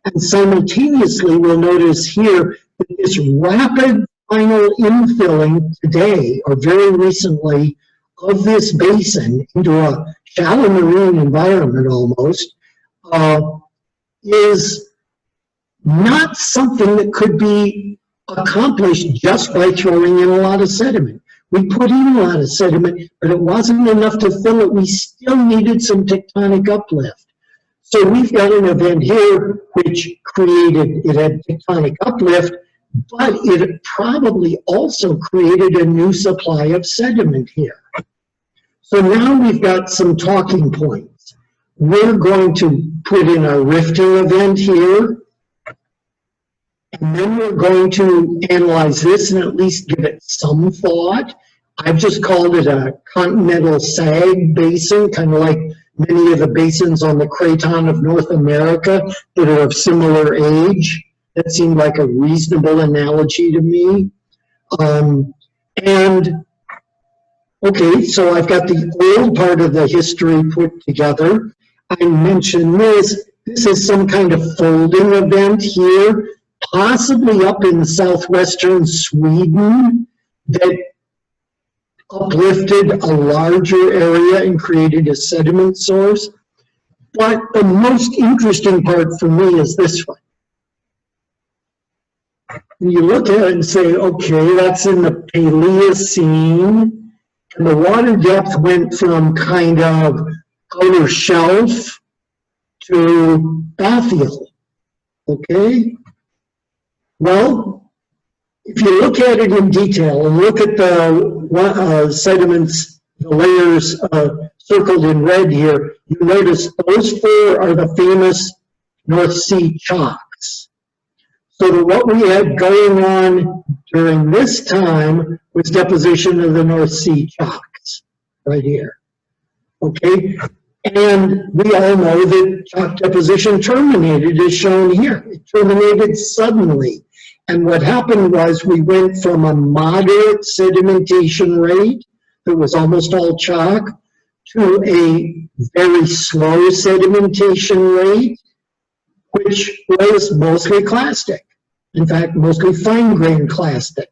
And simultaneously, we'll notice here that this rapid final infilling today, or very recently, of this basin into a shallow marine environment almost, is not something that could be accomplished just by throwing in a lot of sediment. We put in a lot of sediment, but it wasn't enough to fill it. We still needed some tectonic uplift. So we've got an event here which created, it had tectonic uplift, but it probably also created a new supply of sediment here. So now we've got some talking points. We're going to put in a rifting event here, and then we're going to analyze this and at least give it some thought. I've just called it a continental sag basin, kind of like many of the basins on the craton of North America that are of similar age. That seemed like a reasonable analogy to me. Okay, so I've got the old part of the history put together. I mentioned this. This is some kind of folding event here, possibly up in southwestern Sweden, that uplifted a larger area and created a sediment source. But the most interesting part for me is this one. And you look at it and say, okay, that's in the Paleocene, and the water depth went from kind of outer shelf to bathyal, okay? Well, if you look at it in detail and look at the sediments, the layers circled in red here, you notice those four are the famous North Sea chalks. So what we had going on during this time was deposition of the North Sea chalks, right here, okay? And we all know that chalk deposition terminated as shown here. It terminated suddenly. And what happened was we went from a moderate sedimentation rate that was almost all chalk to a very slow sedimentation rate, which was mostly clastic. In fact, mostly fine-grained clastic.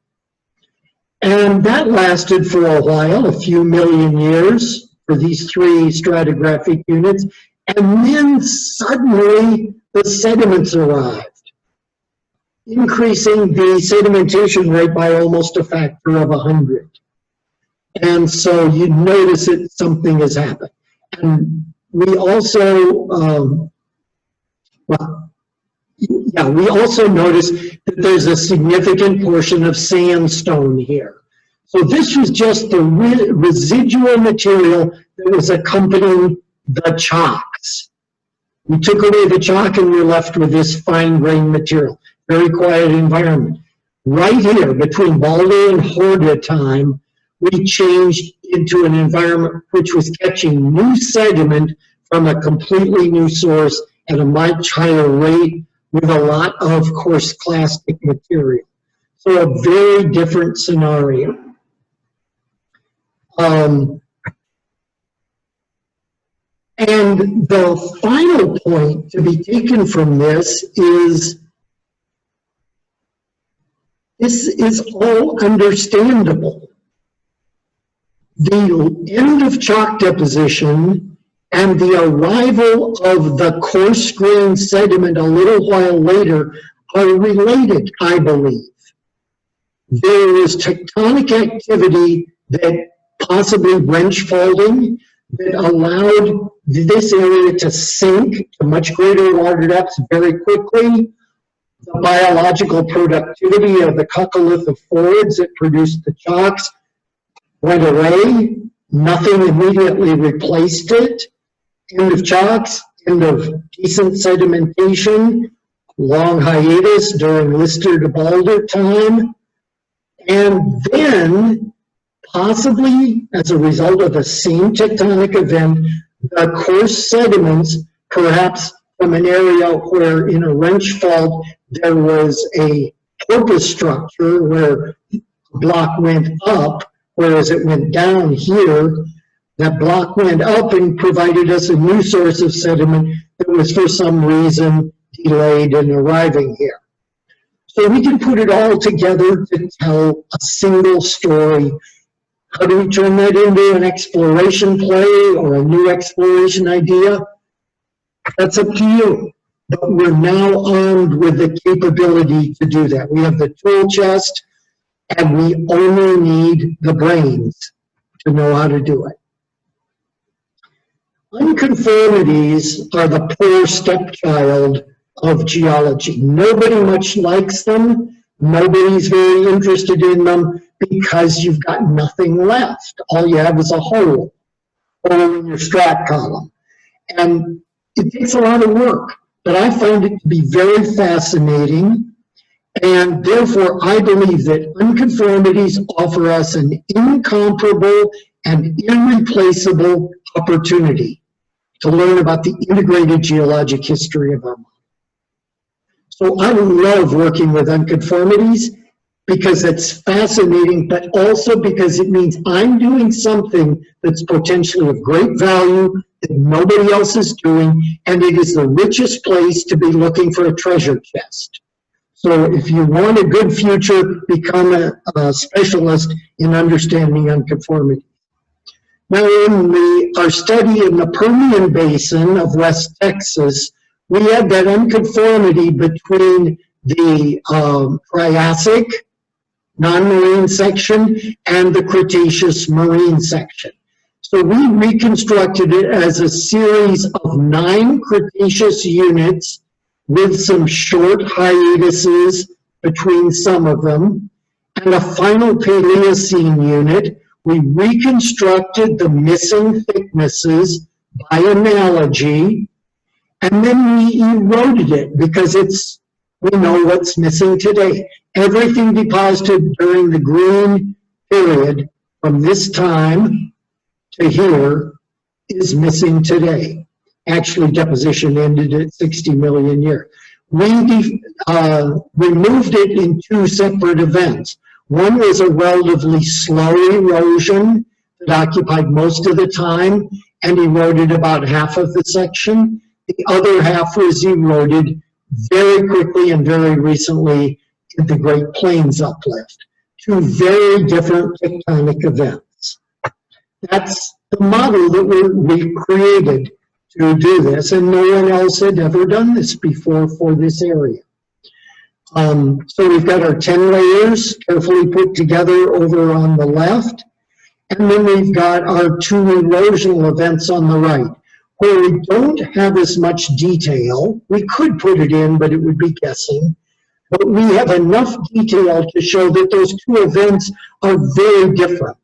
And that lasted for a while, a few million years for these three stratigraphic units. And then suddenly the sediments arrived, increasing the sedimentation rate by almost a factor of 100. And so you notice that something has happened. And we also, we also notice that there's a significant portion of sandstone here. So this was just the residual material that was accompanying the chalks. We took away the chalk and we're left with this fine-grained material, very quiet environment. Right here, between Balder and Horda time, we changed into an environment which was catching new sediment from a completely new source at a much higher rate with a lot of coarse clastic material. So a very different scenario. And the final point to be taken from this is all understandable. The end of chalk deposition and the arrival of the coarse-grained sediment a little while later are related, I believe. There was tectonic activity that possibly wrench faulting that allowed this area to sink to much greater water depths very quickly. The biological productivity of the coccolithophorids that produced the chalks went away. Nothing immediately replaced it. End of chalks, end of decent sedimentation, long hiatus during Lister to Balder time. And then, possibly as a result of the same tectonic event, the coarse sediments, perhaps from an area where in a wrench fault there was a porpoise structure where the block went up, whereas it went down here, that block went up and provided us a new source of sediment that was for some reason delayed in arriving here. So we can put it all together to tell a single story. How do we turn that into an exploration play or a new exploration idea? That's up to you. But we're now armed with the capability to do that. We have the tool chest, and we only need the brains to know how to do it. Unconformities are the poor stepchild of geology. Nobody much likes them. Nobody's very interested in them because you've got nothing left. All you have is a hole in your strat column. And it takes a lot of work, but I find it to be very fascinating. And therefore, I believe that unconformities offer us an incomparable and irreplaceable opportunity to learn about the integrated geologic history of our model. So I love working with unconformities because it's fascinating, but also because it means I'm doing something that's potentially of great value that nobody else is doing, and it is the richest place to be looking for a treasure chest. So if you want a good future, become a specialist in understanding unconformity. Now, in our study in the Permian Basin of West Texas, we had that unconformity between the Triassic non-marine section and the Cretaceous marine section. So we reconstructed it as a series of 9 Cretaceous units with some short hiatuses between some of them, and a final Paleocene unit. We reconstructed the missing thicknesses by analogy, and then we eroded it because we know what's missing today. Everything deposited during the green period from this time to here is missing today. Actually, deposition ended at 60 million years. We removed it in 2 separate events. One was a relatively slow erosion that occupied most of the time and eroded about half of the section. The other half was eroded very quickly and very recently in the Great Plains uplift. 2 very different tectonic events. That's the model that we created to do this, and no one else had ever done this before for this area. So we've got our 10 layers carefully put together over on the left, and then we've got our 2 erosional events on the right, where we don't have as much detail. We could put it in, but it would be guessing. But we have enough detail to show that those 2 events are very different.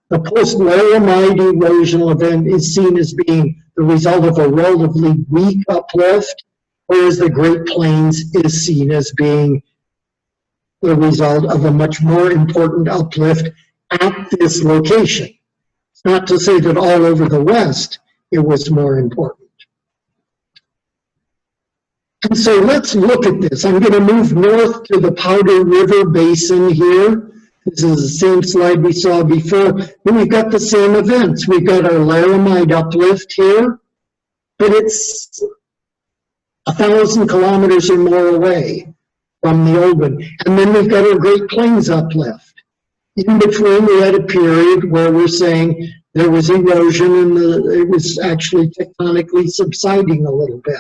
The post-Laramide erosional event is seen as being the result of a relatively weak uplift, whereas the Great Plains is seen as being the result of a much more important uplift at this location. It's not to say that all over the West it was more important. And so let's look at this. I'm going to move north to the Powder River Basin here. This is the same slide we saw before. Then we've got the same events. We've got our Laramide uplift here. but it's 1,000 kilometers or more away from the old one. And then we've got our Great Plains uplift. In between, we had a period where we're saying there was erosion and it was actually tectonically subsiding a little bit.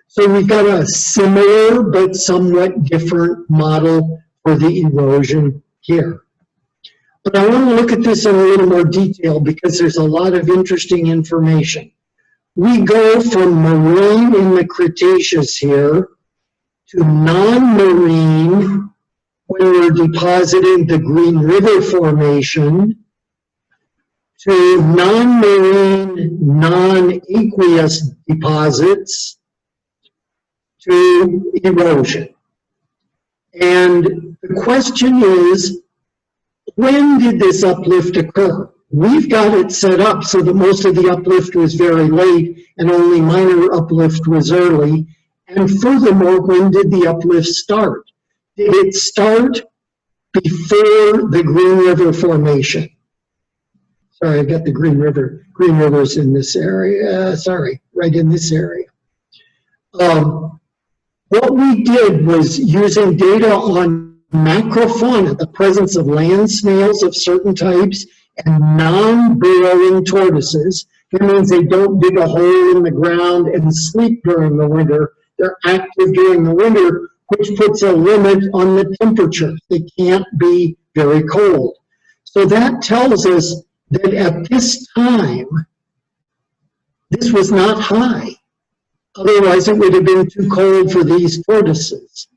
So we've got a similar but somewhat different model for the erosion here. But I want to look at this in a little more detail because there's a lot of interesting information. We go from marine in the Cretaceous here to non-marine when we're depositing the Green River Formation, to non-marine, non-aqueous deposits, to erosion. And the question is, when did this uplift occur? We've got it set up so that most of the uplift was very late and only minor uplift was early. And furthermore, when did the uplift start? Did it start before the Green River Formation? Sorry, I've got the Green River's in this area. Sorry, right in this area. What we did was using data on macrofauna, the presence of land snails of certain types, and non-burrowing tortoises. That means they don't dig a hole in the ground and sleep during the winter. They're active during the winter, which puts a limit on the temperature. They can't be very cold. So that tells us that at this time, this was not high. Otherwise, it would have been too cold for these tortoises.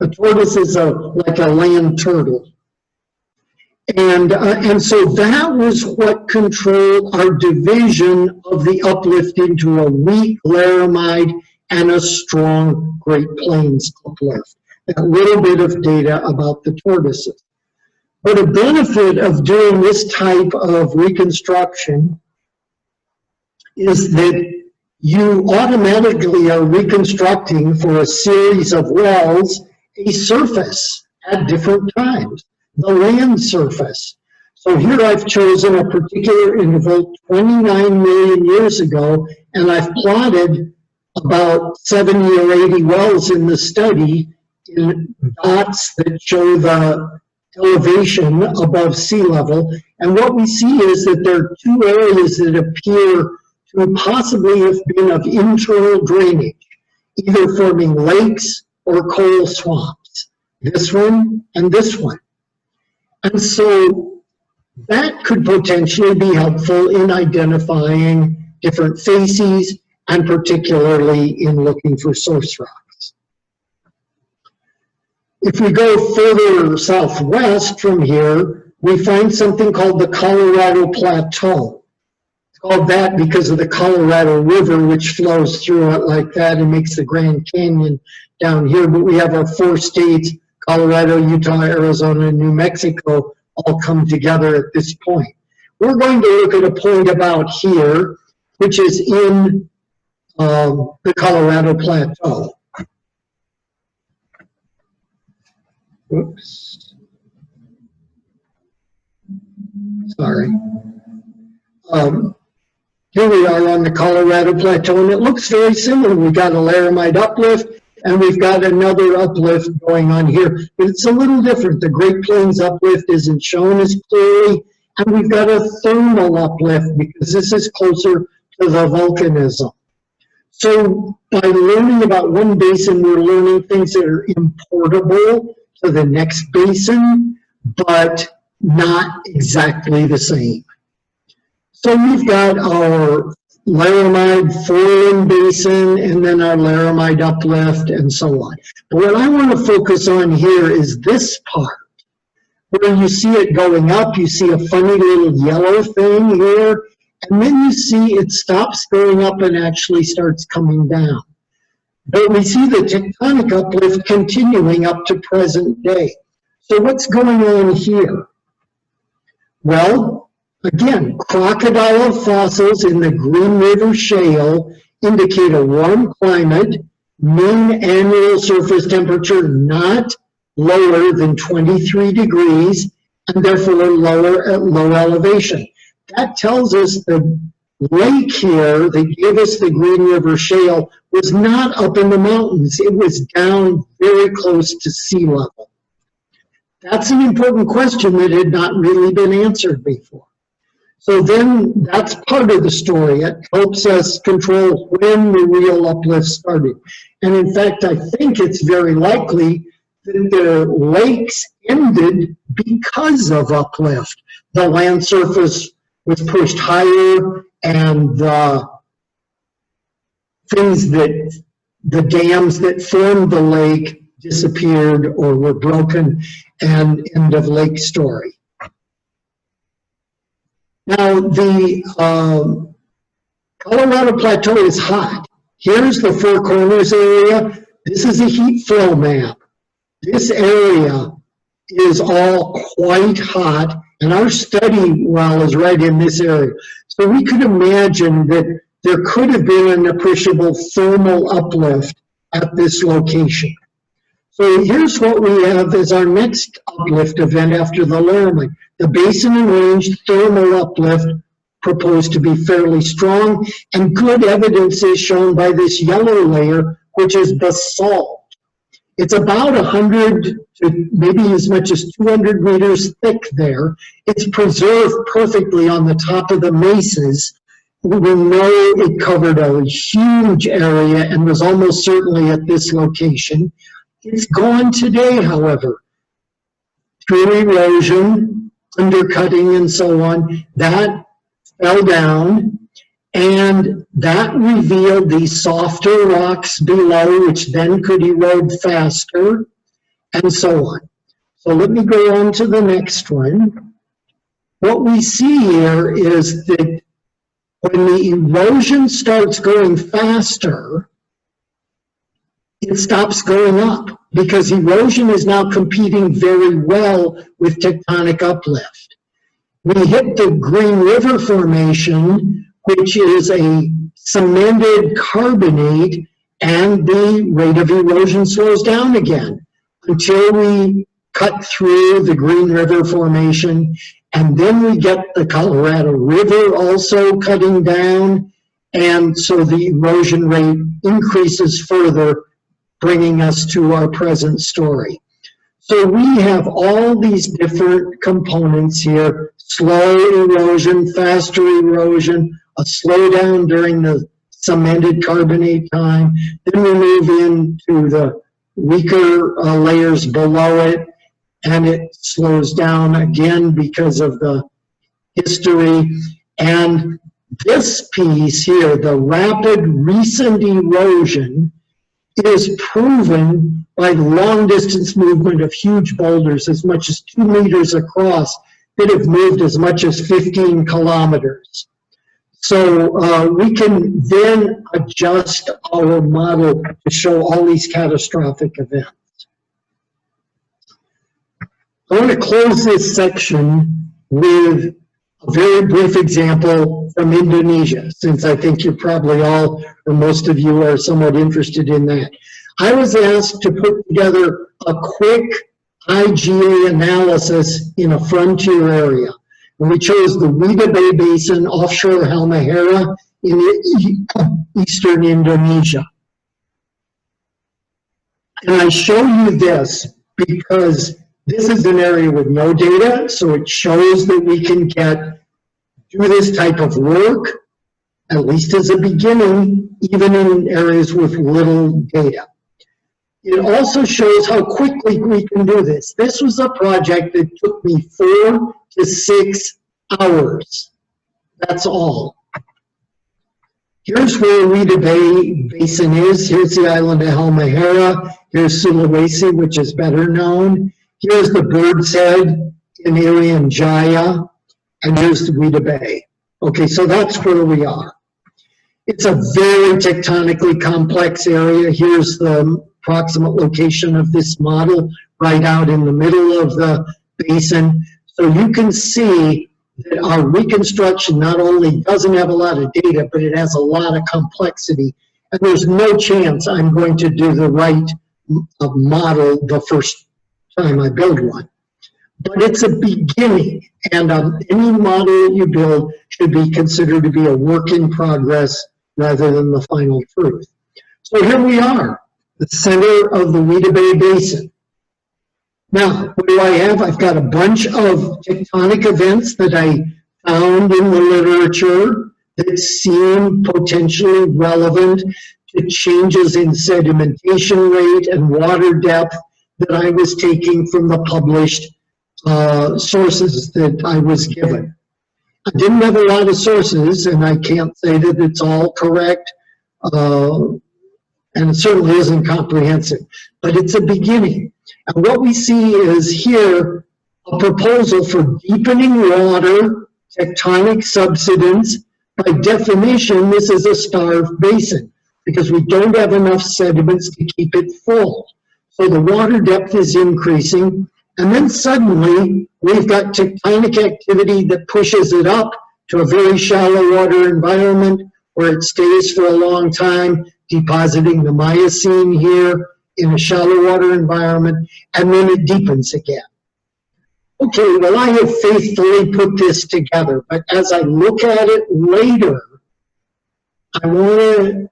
A tortoise is like a land turtle. And so that was what controlled our division of the uplift into a weak laramide and a strong Great Plains uplift. That little bit of data about the tortoises. But a benefit of doing this type of reconstruction is that you automatically are reconstructing for a series of wells a surface at different times, the land surface. So here I've chosen a particular interval 29 million years ago, and I've plotted about 70 or 80 wells in the study in dots that show the elevation above sea level. And what we see is that there are two areas that appear to possibly have been of internal drainage, either forming lakes or coal swamps, this one and this one. And so that could potentially be helpful in identifying different facies and particularly in looking for source rocks. If we go further southwest from here, we find something called the Colorado Plateau. It's called that because of the Colorado River, which flows through it like that and makes the Grand Canyon down here. But we have our four states, Colorado, Utah, Arizona, and New Mexico, all come together at this point. We're going to look at a point about here, which is in the Colorado Plateau. Oops. Sorry. Here we are on the Colorado Plateau, and it looks very similar. We've got a laramide uplift, and we've got another uplift going on here. But it's a little different. The Great Plains uplift isn't shown as clearly, and we've got a thermal uplift because this is closer to the volcanism. So by learning about one basin, we're learning things that are importable to the next basin, but not exactly the same. So we've got our laramide foreland basin and then our laramide uplift and so on. But what I want to focus on here is this part, where you see it going up, you see a funny little yellow thing here, and then you see it stops going up and actually starts coming down. But we see the tectonic uplift continuing up to present day. So what's going on here? Well, again, crocodile fossils in the Green River Shale indicate a warm climate, mean annual surface temperature not lower than 23 degrees, and therefore lower at low elevation. That tells us that lake here that gave us the Green River Shale was not up in the mountains. It was down very close to sea level. That's an important question that had not really been answered before. So then that's part of the story. It helps us control when the real uplift started. And in fact, I think it's very likely that the lakes ended because of uplift. The land surface was pushed higher, and the things that, the dams that formed the lake disappeared or were broken, and end of lake story. Now, the Colorado Plateau is hot. Here's the Four Corners area. This is a heat flow map. This area is all quite hot, and our study well is right in this area. So we could imagine that there could have been an appreciable thermal uplift at this location. So here's what we have as our next uplift event after the Laramie. The basin and range thermal uplift proposed to be fairly strong, and good evidence is shown by this yellow layer, which is basalt. It's about 100 to maybe as much as 200 meters thick there. It's preserved perfectly on the top of the mesas. We know it covered a huge area and was almost certainly at this location. It's gone today, however, through erosion, undercutting, and so on. That fell down, and that revealed these softer rocks below, which then could erode faster, and so on. So let me go on to the next one. What we see here is that when the erosion starts going faster, it stops going up, because erosion is now competing very well with tectonic uplift. We hit the Green River Formation, which is a cemented carbonate, and the rate of erosion slows down again until we cut through the Green River Formation, and then we get the Colorado River also cutting down, and so the erosion rate increases further, bringing us to our present story. So we have all these different components here: slow erosion, faster erosion, a slowdown during the cemented carbonate time. Then we move into the weaker layers below it, and it slows down again because of the history. And this piece here, the rapid recent erosion, is proven by long distance movement of huge boulders as much as 2 meters across that have moved as much as 15 kilometers. So we can then adjust our model to show all these catastrophic events. I want to close this section with a very brief example from Indonesia, since I think you probably all, or most of you, are somewhat interested in that. I was asked to put together a quick IAGI analysis in a frontier area. And we chose the Wida Bay Basin offshore Halmahera in eastern Indonesia. And I show you this because this is an area with no data, so it shows that we can do this type of work, at least as a beginning, even in areas with little data. It also shows how quickly we can do this. This was a project that took me 4 to 6 hours. That's all. Here's where Wida Bay Basin is. Here's the island of Halmahera. Here's Sulawesi, which is better known. Here's the Bird's Head in Irian Jaya, and here's the Wida Bay. Okay, so that's where we are. It's a very tectonically complex area. Here's the approximate location of this model right out in the middle of the basin. So you can see that our reconstruction not only doesn't have a lot of data, but it has a lot of complexity. And there's no chance I'm going to do the right model the first time I build one. but it's a beginning, and any model you build should be considered to be a work in progress rather than the final truth. So here we are, the center of the Wida Bay Basin. Now, what do I have? I've got a bunch of tectonic events that I found in the literature that seem potentially relevant to changes in sedimentation rate and water depth that I was taking from the published sources that I was given. I didn't have a lot of sources, and I can't say that it's all correct, and it certainly isn't comprehensive, but it's a beginning. And what we see is here a proposal for deepening water, tectonic subsidence. By definition, this is a starved basin because we don't have enough sediments to keep it full. So the water depth is increasing, and then suddenly we've got tectonic activity that pushes it up to a very shallow water environment where it stays for a long time, depositing the Miocene here in a shallow water environment, and then it deepens again. Okay, well, I have faithfully put this together, but as I look at it later, I want to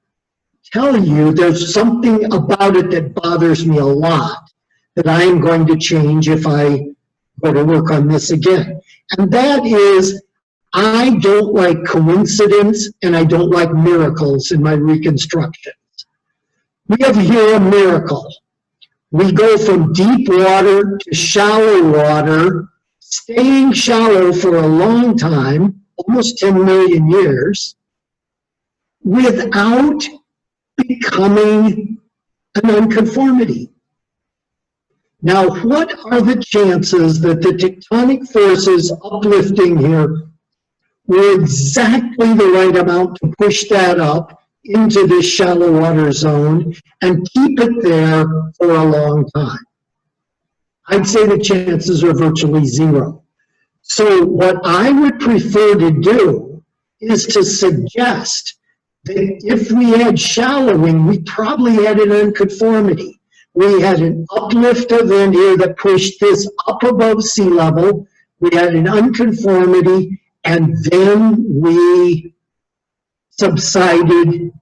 tell you there's something about it that bothers me a lot that I am going to change if I go to work on this again. And that is, I don't like coincidence and I don't like miracles in my reconstructions. We have here a miracle. We go from deep water to shallow water, staying shallow for a long time, almost 10 million years, without becoming a nonconformity. Now, what are the chances that the tectonic forces uplifting here were exactly the right amount to push that up into this shallow water zone and keep it there for a long time? I'd say the chances are virtually zero. So what I would prefer to do is to suggest that if we had shallowing, we probably had an unconformity. We had an uplift event here that pushed this up above sea level. We had an unconformity, and then we subsided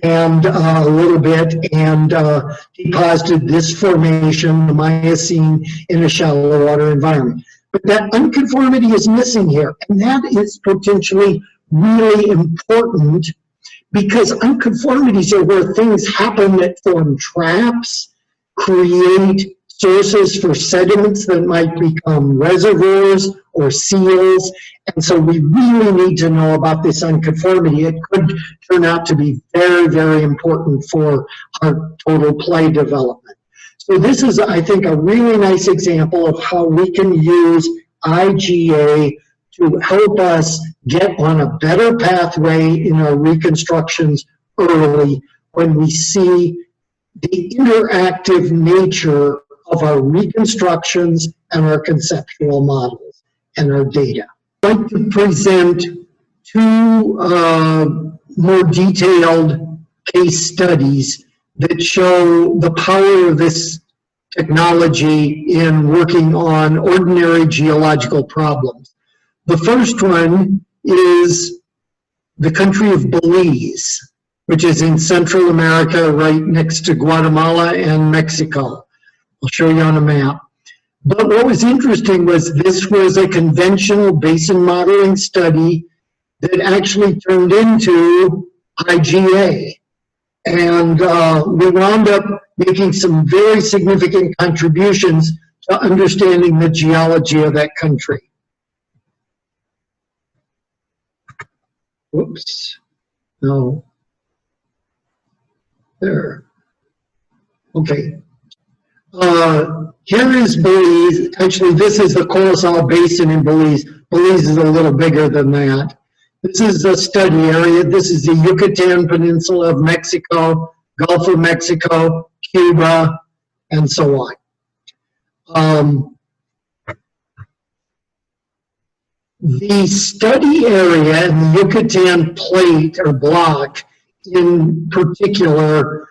and a little bit and deposited this formation, the Miocene, in a shallow water environment. But that unconformity is missing here, and that is potentially really important because unconformities are where things happen that form traps, create sources for sediments that might become reservoirs or seals. And so we really need to know about this unconformity. It could turn out to be very, very important for our total play development. So this is, I think, a really nice example of how we can use IGA to help us get on a better pathway in our reconstructions early when we see the interactive nature of our reconstructions and our conceptual models and our data. I'd like to present two more detailed case studies that show the power of this technology in working on ordinary geological problems. The first one is the country of Belize, which is in Central America, right next to Guatemala and Mexico. I'll show you on a map. But what was interesting was this was a conventional basin modeling study that actually turned into IGA. And we wound up making some very significant contributions to understanding the geology of that country. Whoops, no, there, okay. Here is Belize. Actually, this is the Corozal Basin in Belize. Belize is a little bigger than that. This is the study area. This is the Yucatan Peninsula of Mexico, Gulf of Mexico, Cuba, and so on. The study area in the Yucatan plate or block in particular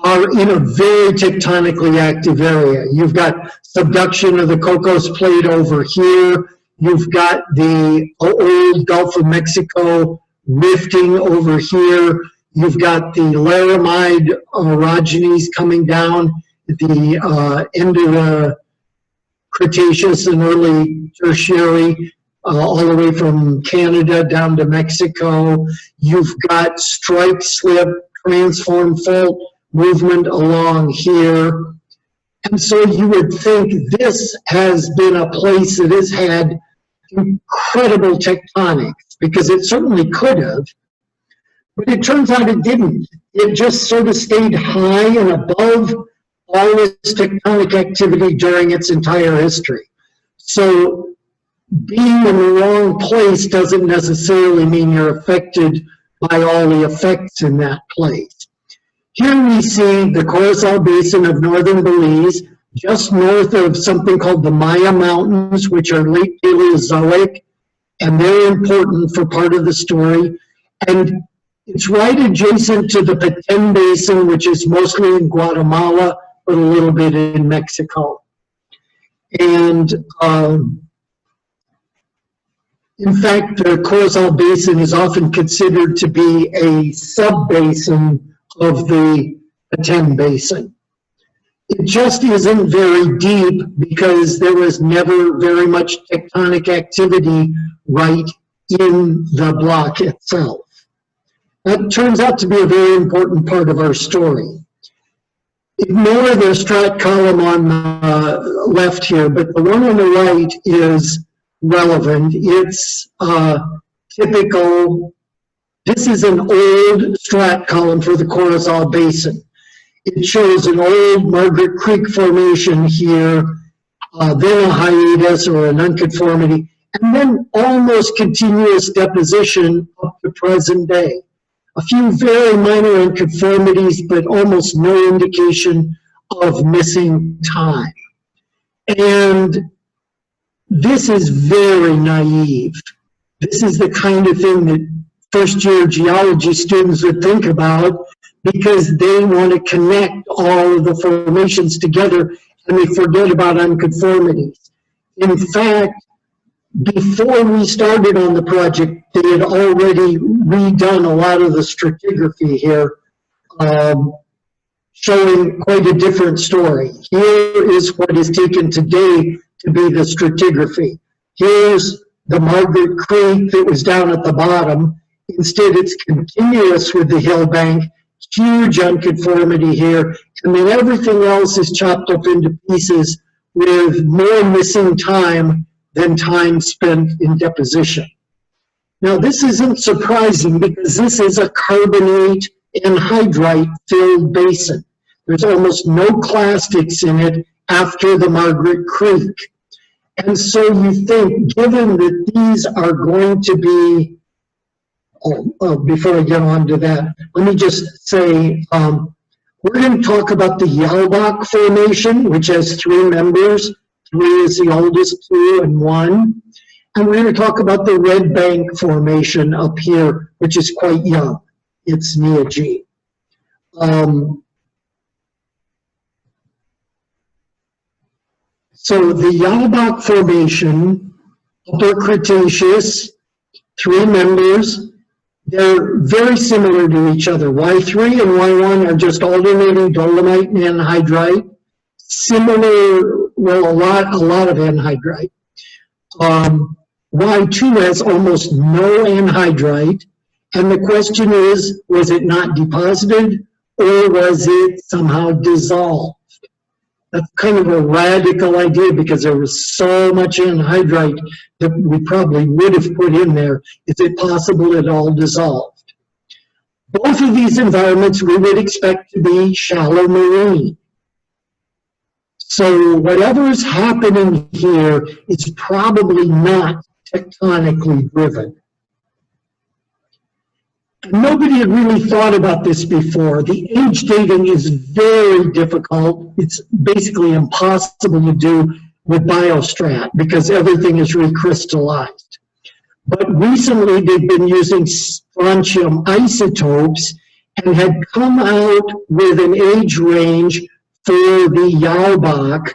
are in a very tectonically active area. You've got subduction of the Cocos Plate over here. You've got the old Gulf of Mexico rifting over here. You've got the Laramide orogenies coming down at the end of the Cretaceous and early Tertiary, all the way from Canada down to Mexico. You've got strike slip, transform fault movement along here. And so you would think this has been a place that has had incredible tectonics, because it certainly could have, but it turns out it didn't. It just sort of stayed high and above all this tectonic activity during its entire history. So being in the wrong place doesn't necessarily mean you're affected by all the effects in that place. Here we see the Corozal Basin of northern Belize, just north of something called the Maya Mountains, which are late Paleozoic, and they're important for part of the story. And it's right adjacent to the Petén Basin, which is mostly in Guatemala, but a little bit in Mexico. And in fact, the Corozal Basin is often considered to be a sub-basin of the Petén Basin. It just isn't very deep because there was never very much tectonic activity right in the block itself. That turns out to be a very important part of our story. Ignore the strat column on the left here, but the one on the right is relevant. It's typical. This is an old strat column for the Corozal Basin. It shows an old Margaret Creek formation here, then a hiatus or a nonconformity, and then almost continuous deposition up to present day. A few very minor unconformities, but almost no indication of missing time. And this is very naive. This is the kind of thing that first-year geology students would think about, because they want to connect all of the formations together and they forget about unconformities. In fact, before we started on the project, they had already redone a lot of the stratigraphy here, showing quite a different story. Here is what is taken today to be the stratigraphy. Here's the Margaret Creek that was down at the bottom. Instead, it's continuous with the hill bank, huge unconformity here, and then everything else is chopped up into pieces with more missing time than time spent in deposition. Now, this isn't surprising because this is a carbonate anhydrite filled basin. There's almost no clastics in it after the Margaret Creek. And so you think, given that these are going to be, before I get on to that, let me just say, we're going to talk about the Yalbach Formation, which has 3 members. 3 is the oldest, 2 and 1. And we're going to talk about the Red Bank Formation up here, which is quite young. It's IAGI. So the Yalbach Formation, Upper Cretaceous, 3 members. They're very similar to each other. Y3 and Y1 are just alternating dolomite and anhydrite. Similar, well, a lot of anhydrite. Y2 has almost no anhydrite. And the question is, was it not deposited or was it somehow dissolved? That's kind of a radical idea because there was so much anhydrite that we probably would have put in there. Is it possible it all dissolved? Both of these environments we would expect to be shallow marine. So whatever is happening here is probably not tectonically driven. Nobody had really thought about this before. The age dating is very difficult. It's basically impossible to do with biostrat because everything is recrystallized. But recently they've been using strontium isotopes and had come out with an age range for the Jalbach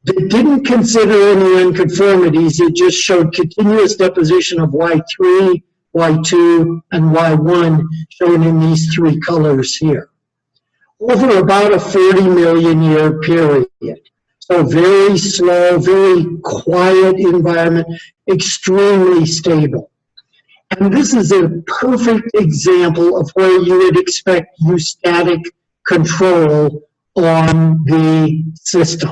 that didn't consider any unconformities. It just showed continuous deposition of Y3, Y2, and Y1, shown in these three colors here, over about a 40 million year period. So very slow, very quiet environment, extremely stable. And this is a perfect example of where you would expect eustatic control on the system.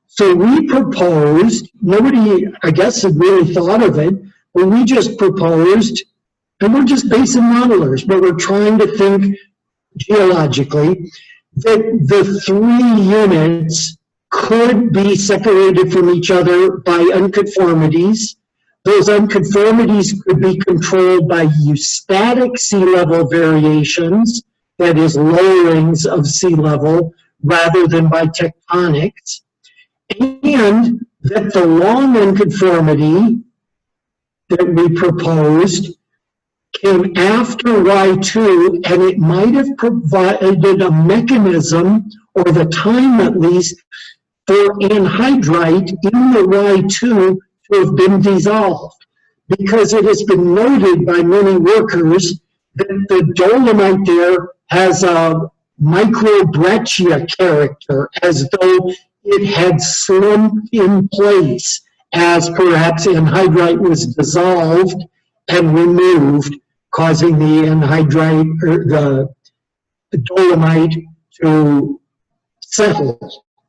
So we proposed, nobody, I guess, had really thought of it, but we just proposed, and we're just basin modelers, but we're trying to think geologically, that the three units could be separated from each other by unconformities. Those unconformities could be controlled by eustatic sea level variations, that is, lowerings of sea level, rather than by tectonics, and that the long unconformity that we proposed came after Y2, and it might have provided a mechanism, or the time at least, for anhydrite in the Y2 to have been dissolved, because it has been noted by many workers that the dolomite there has a microbreccia character, as though it had slumped in place as perhaps anhydrite was dissolved and removed, causing the anhydrite, or the dolomite, to settle,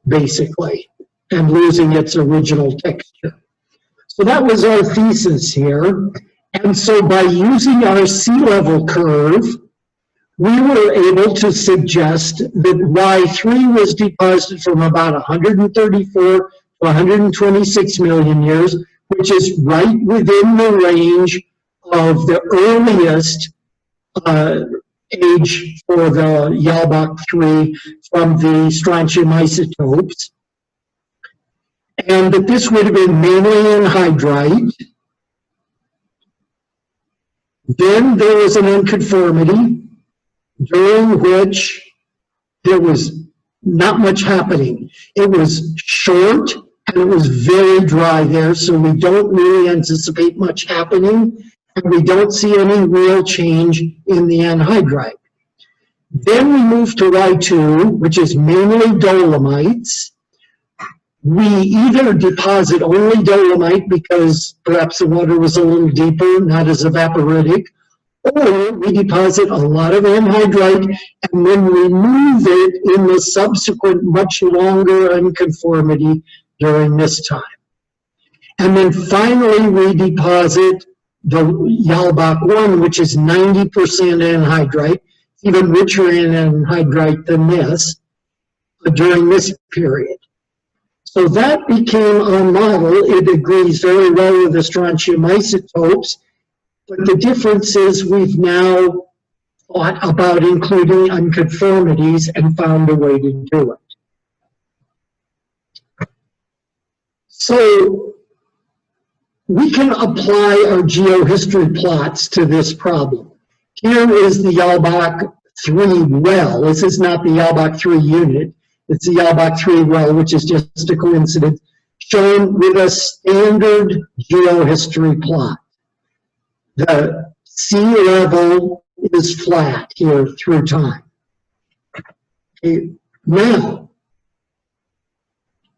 basically, and losing its original texture. So that was our thesis here. And so by using our sea level curve, we were able to suggest that Y3 was deposited from about 134 to 126 million years, which is right within the range of the earliest age for the Jalbach 3 from the strontium isotopes. And that this would have been mainly anhydrite. Then there was an unconformity during which there was not much happening. It was short and it was very dry there, so we don't really anticipate much happening, and we don't see any real change in the anhydrite. Then we move to Y2, which is mainly dolomites. We either deposit only dolomite because perhaps the water was a little deeper, not as evaporitic, or we deposit a lot of anhydrite and then remove it in the subsequent much longer unconformity during this time. And then finally we deposit the Jalbach 1, which is 90% anhydrite, even richer in anhydrite than this, during this period. So that became our model. It agrees very well with the strontium isotopes, but the difference is we've now thought about including unconformities and found a way to do it. So we can apply our geohistory plots to this problem. Here is the Jalbach 3 well. This is not the Jalbach 3 unit. It's the Jalbach 3 well, which is just a coincidence, shown with a standard geohistory plot. The sea level is flat here through time. Okay. Now,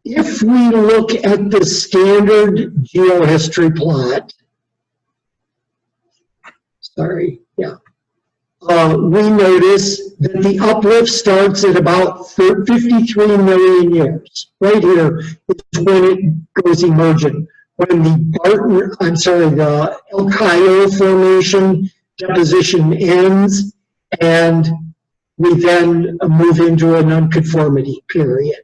if we look at the standard geohistory plot, we notice that the uplift starts at about 53 million years. Right here is when it goes emergent. When the El Cayo formation deposition ends, and we then move into a nonconformity period.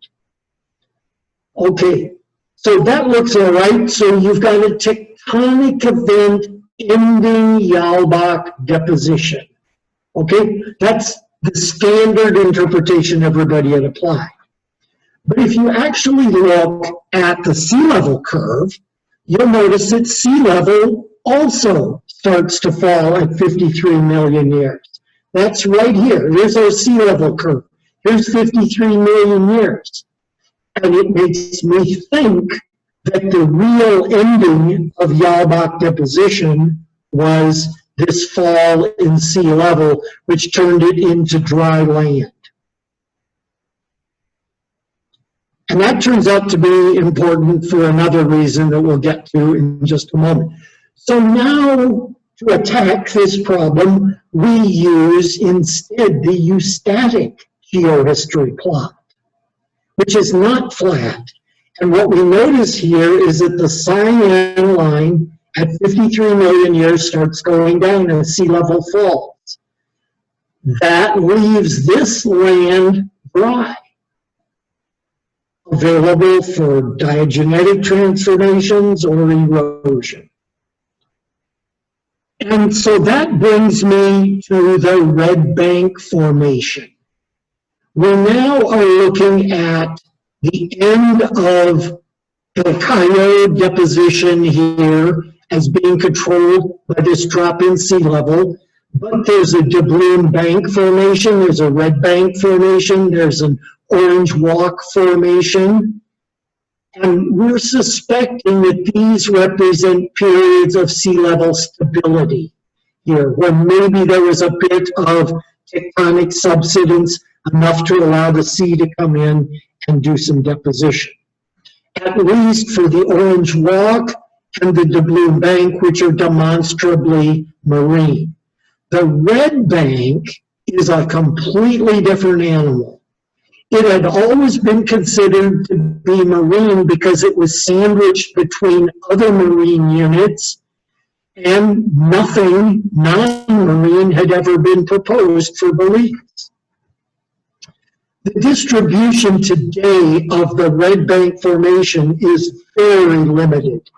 Okay, so that looks all right. So you've got a tectonic event ending Jalbach deposition. Okay, that's the standard interpretation everybody had applied. But if you actually look at the sea level curve, you'll notice that sea level also starts to fall at 53 million years. That's right here. Here's our sea level curve. Here's 53 million years. And it makes me think that the real ending of Jalbach deposition was this fall in sea level, which turned it into dry land. And that turns out to be important for another reason that we'll get to in just a moment. So now, to attack this problem, we use instead the eustatic geohistory plot, which is not flat. And what we notice here is that the cyan line at 53 million years starts going down as sea level falls. That leaves this land dry, available for diagenetic transformations or erosion. And so that brings me to the Red Bank Formation. We now are looking at the end of El Cayo deposition here as being controlled by this drop in sea level, but there's a doubloon bank formation, there's a red bank formation, there's an orange walk formation, and we're suspecting that these represent periods of sea level stability here, where maybe there was a bit of tectonic subsidence, enough to allow the sea to come in and do some deposition. At least for the orange walk and the doubloon bank, which are demonstrably marine. The red bank is a completely different animal. It had always been considered to be marine because it was sandwiched between other marine units, and nothing non-marine had ever been proposed for beliefs. The distribution today of the Red Bank Formation is very limited.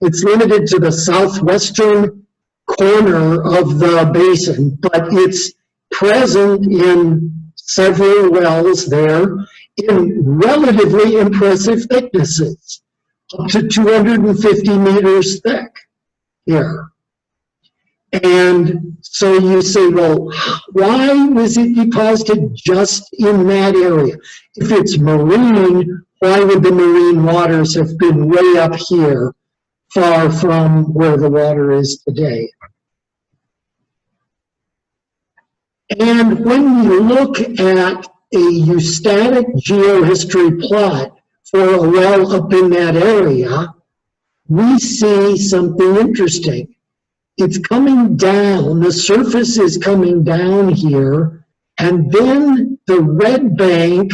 It's limited to the southwestern corner of the basin, but it's present in several wells there in relatively impressive thicknesses, up to 250 meters thick here. And so you say, well, why was it deposited just in that area? If it's marine, why would the marine waters have been way up here, far from where the water is today? And when we look at a eustatic geohistory plot for a well up in that area, we see something interesting. It's coming down, the surface is coming down here, and then the red bank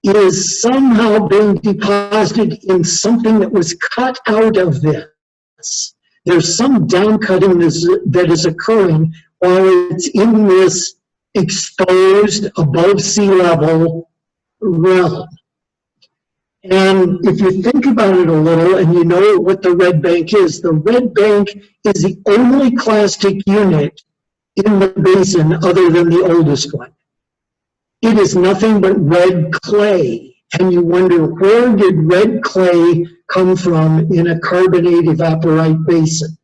is somehow being deposited in something that was cut out of this. There's some downcutting that is occurring while it's in this exposed above sea level realm. And if you think about it a little and you know what the red bank is, the red bank is the only clastic unit in the basin other than the oldest one. It is nothing but red clay. And you wonder, where did red clay come from in a carbonate evaporite basin?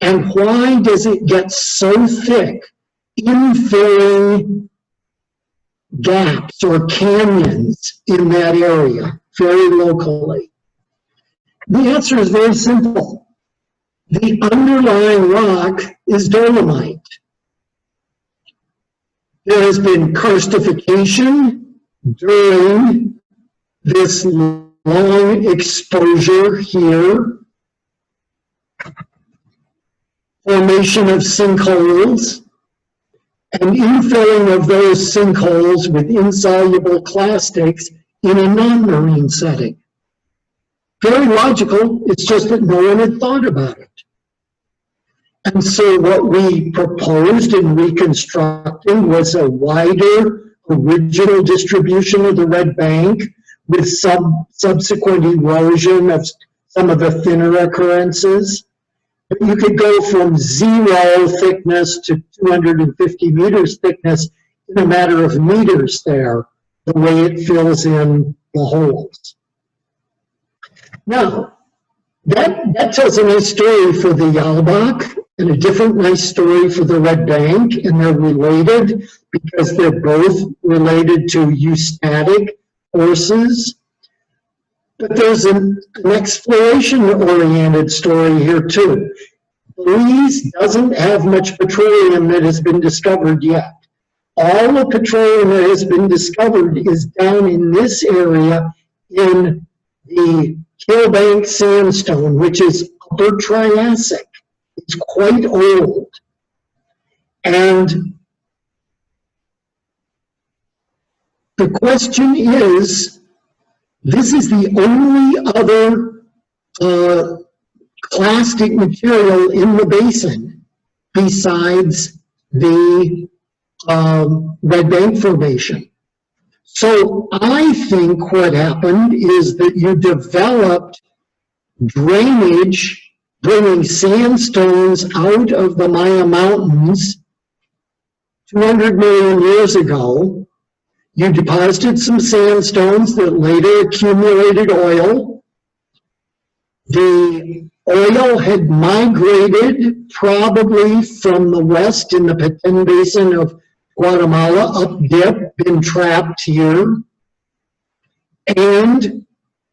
And why does it get so thick, infilling gaps or canyons in that area, very locally? The answer is very simple. The underlying rock is dolomite. There has been karstification during this long exposure here, formation of sinkholes, and infilling of those sinkholes with insoluble plastics in a non-marine setting. Very logical, it's just that no one had thought about it. And so what we proposed in reconstructing was a wider original distribution of the red bank with some subsequent erosion of some of the thinner occurrences. But you could go from 0 thickness to 250 meters thickness in a matter of meters there, the way it fills in the holes. Now, that tells a nice story for the Jalbach and a different nice story for the Red Bank, and they're related because they're both related to eustatic forces. But there's an exploration-oriented story here too. Belize doesn't have much petroleum that has been discovered yet. All the petroleum that has been discovered is down in this area in the Killbank sandstone, which is Upper Triassic. It's quite old. And the question is, this is the only other clastic material in the basin besides the Red Bank Formation. So I think what happened is that you developed drainage bringing sandstones out of the Maya Mountains 200 million years ago. You deposited some sandstones that later accumulated oil. The oil had migrated probably from the west in the Petén Basin of Guatemala up dip, been trapped here, and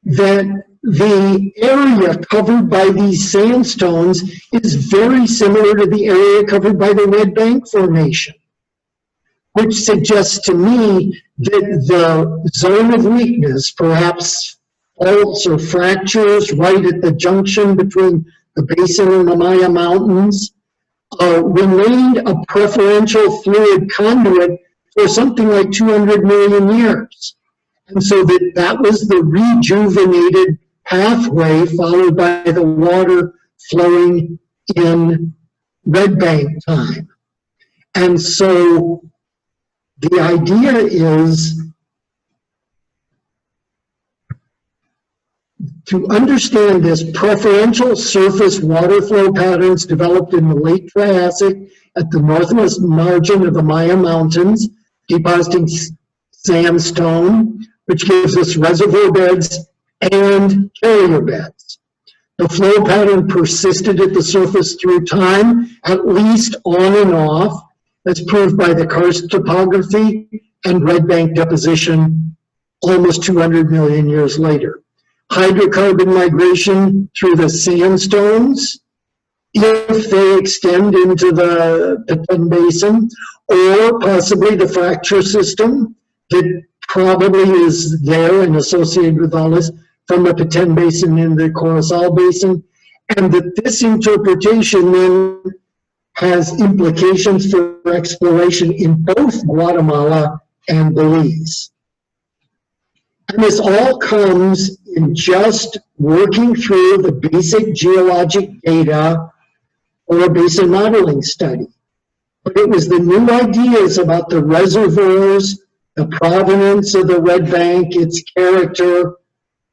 that the area covered by these sandstones is very similar to the area covered by the Red Bank Formation, which suggests to me that the zone of weakness, perhaps faults or fractures right at the junction between the basin and the Maya Mountains, remained a preferential fluid conduit for something like 200 million years. And so that was the rejuvenated pathway followed by the water flowing in Red Bank time. And so the idea is to understand this, preferential surface water flow patterns developed in the late Triassic at the northwest margin of the Maya Mountains, depositing sandstone, which gives us reservoir beds and carrier beds. The flow pattern persisted at the surface through time, at least on and off, as proved by the karst topography and Red Bank deposition almost 200 million years later. Hydrocarbon migration through the sandstones, if they extend into the Petén Basin, or possibly the fracture system that probably is there and associated with all this from the Petén Basin in the Corozal Basin, and that this interpretation then has implications for exploration in both Guatemala and Belize. And this all comes in just working through the basic geologic data or a basin modeling study. But it was the new ideas about the reservoirs, the provenance of the Red Bank, its character,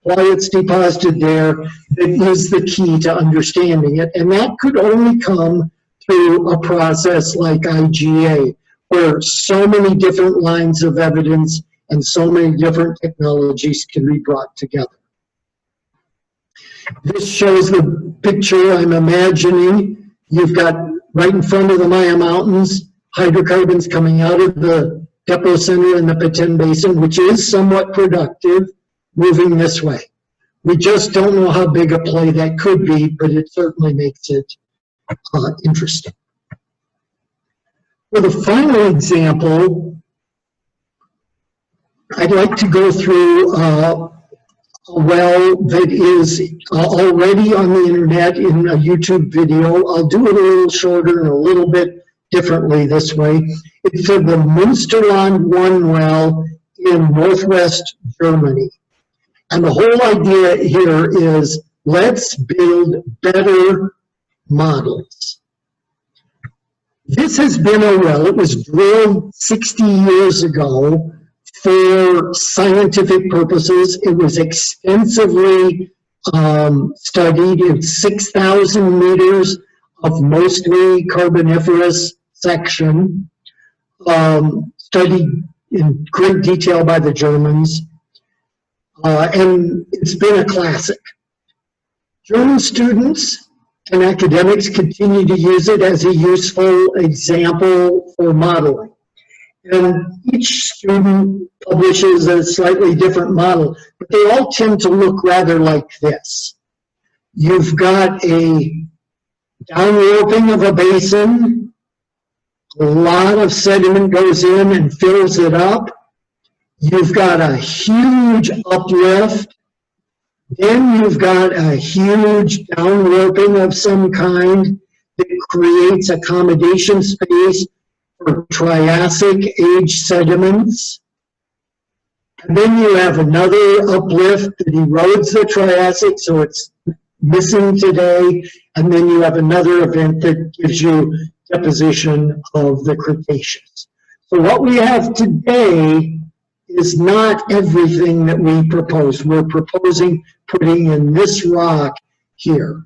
why it's deposited there, that is the key to understanding it. And that could only come through a process like IGA, where so many different lines of evidence and so many different technologies can be brought together. This shows the picture I'm imagining. You've got right in front of the Maya Mountains, hydrocarbons coming out of the depot center in the Petén Basin, which is somewhat productive, moving this way. We just don't know how big a play that could be, but it certainly makes it interesting. For the final example, I'd like to go through a well that is already on the internet in a YouTube video. I'll do it a little shorter and a little bit differently this way. It's for the Münsterland 1 well in northwest Germany. And the whole idea here is let's build better models. This has been a well, it was drilled 60 years ago for scientific purposes. It was extensively studied. It's 6,000 meters of mostly carboniferous section, studied in great detail by the Germans, and it's been a classic. German students and academics continue to use it as a useful example for modeling. And each student publishes a slightly different model, but they all tend to look rather like this. You've got a downwarping of a basin, a lot of sediment goes in and fills it up. You've got a huge uplift. Then you've got a huge downwarping of some kind that creates accommodation space for Triassic age sediments. And then you have another uplift that erodes the Triassic, so it's missing today. And then you have another event that gives you deposition of the Cretaceous. So what we have today is not everything that we propose. We're proposing putting in this rock here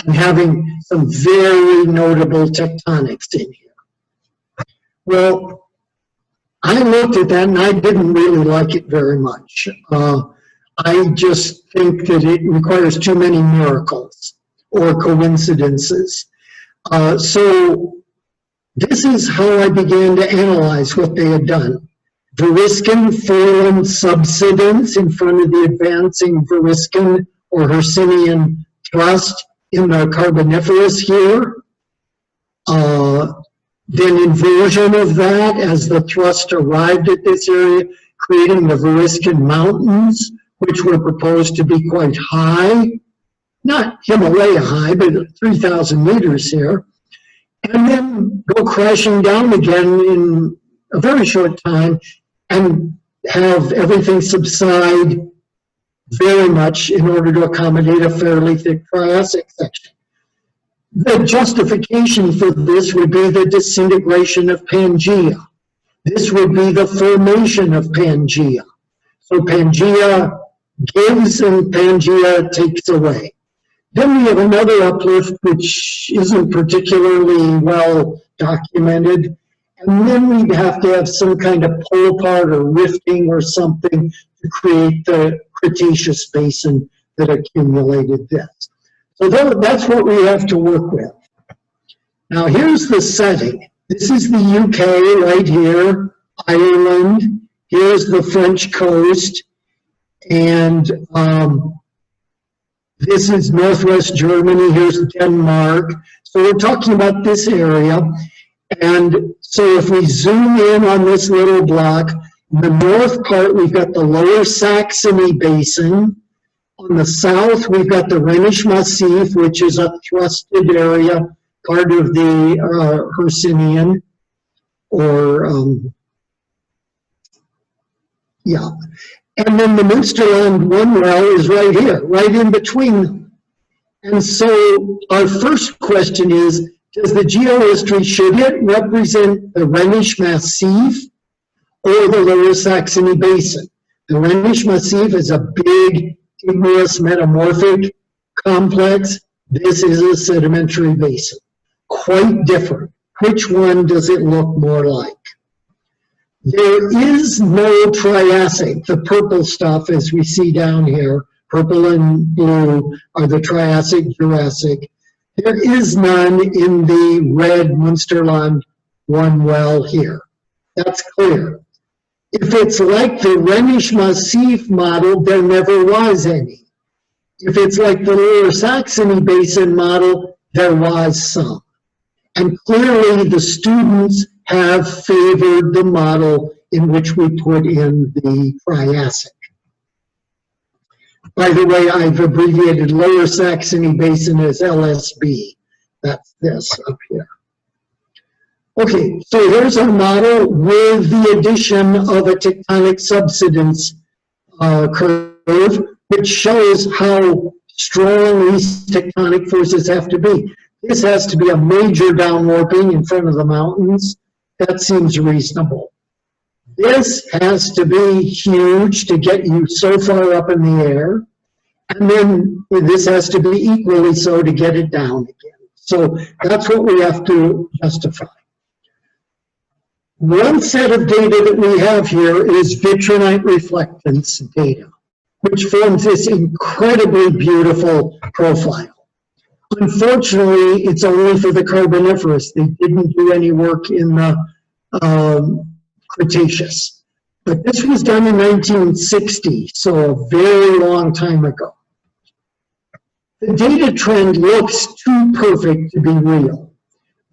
and having some very notable tectonics in here. Well, I looked at that and I didn't really like it very much. I just think that it requires too many miracles or coincidences. So this is how I began to analyze what they had done. Variscan foreland subsidence in front of the advancing Variscan or Hercynian thrust in the Carboniferous here. Then inversion of that as the thrust arrived at this area, creating the Variscan Mountains, which were proposed to be quite high, not Himalaya high, but 3,000 meters here, and then go crashing down again in a very short time and have everything subside very much in order to accommodate a fairly thick Triassic section. The justification for this would be the disintegration of Pangaea. This would be the formation of Pangaea. So Pangaea gives and Pangaea takes away. Then we have another uplift which isn't particularly well documented. And then we'd have to have some kind of pull apart or rifting or something to create the Cretaceous basin that accumulated this. So that's what we have to work with. Now here's the setting. This is the UK right here, Ireland. Here's the French coast. And this is northwest Germany. Here's Denmark. So we're talking about this area. And so if we zoom in on this little block, in the north part, we've got the Lower Saxony Basin. On the south, we've got the Rhenish Massif, which is a thrusted area, part of the Hercynian, yeah. And then the Münsterland one well is right here, right in between them. And so our first question is, does the geohistory, should it represent the Rhenish Massif or the Lower Saxony Basin? The Rhenish Massif is a big, igneous metamorphic complex. This is a sedimentary basin. Quite different. Which one does it look more like? There is no Triassic. The purple stuff, as we see down here, purple and blue are the Triassic, Jurassic. There is none in the red Münsterland one well here. That's clear. If it's like the Rhenish Massif model, there never was any. If it's like the Lower Saxony Basin model, there was some. And clearly the students have favored the model in which we put in the Triassic. By the way, I've abbreviated Lower Saxony Basin as LSB. That's this up here. Okay, so here's our model with the addition of a tectonic subsidence curve, which shows how strong these tectonic forces have to be. This has to be a major downwarping in front of the mountains. That seems reasonable. This has to be huge to get you so far up in the air. And then this has to be equally so to get it down again. So that's what we have to justify. One set of data that we have here is vitrinite reflectance data, which forms this incredibly beautiful profile. Unfortunately, it's only for the Carboniferous. They didn't do any work in the Cretaceous. But this was done in 1960, so a very long time ago. The data trend looks too perfect to be real,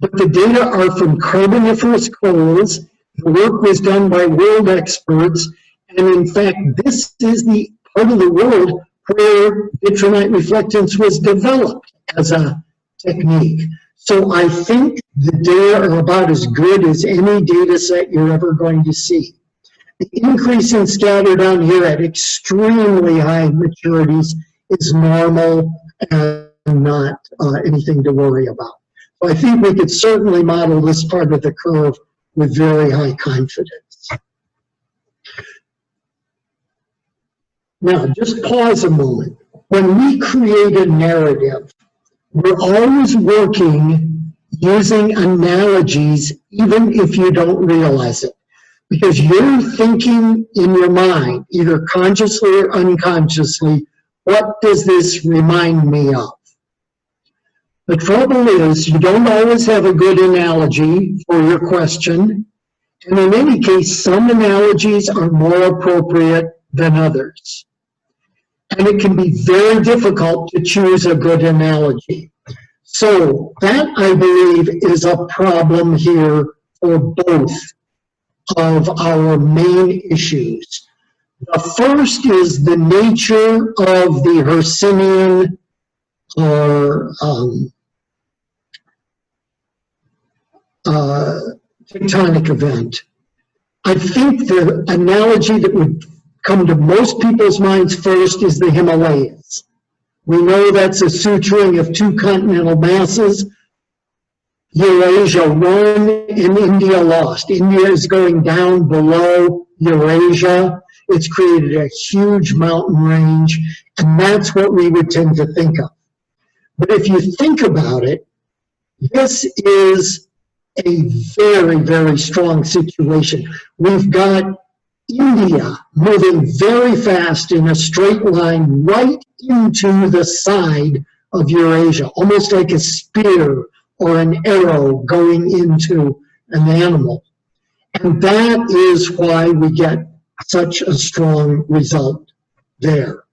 but the data are from Carboniferous coals. The work was done by world experts, and in fact, this is the part of the world where vitrinite reflectance was developed as a technique. So I think the data are about as good as any data set you're ever going to see. The increase in scatter down here at extremely high maturities is normal and not anything to worry about. So I think we could certainly model this part of the curve with very high confidence. Now, just pause a moment. When we create a narrative, we're always working using analogies, even if you don't realize it. Because you're thinking in your mind, either consciously or unconsciously, what does this remind me of? The trouble is, you don't always have a good analogy for your question. And in any case, some analogies are more appropriate than others. And it can be very difficult to choose a good analogy. So that, I believe, is a problem here for both of our main issues. The first is the nature of the Hercynian or tectonic event. I think the analogy that would come to most people's minds first is the Himalayas. We know that's a suturing of two continental masses. Eurasia won and India lost. India is going down below Eurasia. It's created a huge mountain range, and that's what we would tend to think of. But if you think about it, this is a very, very strong situation. We've got India moving very fast in a straight line right into the side of Eurasia, almost like a spear or an arrow going into an animal. And that is why we get such a strong result there.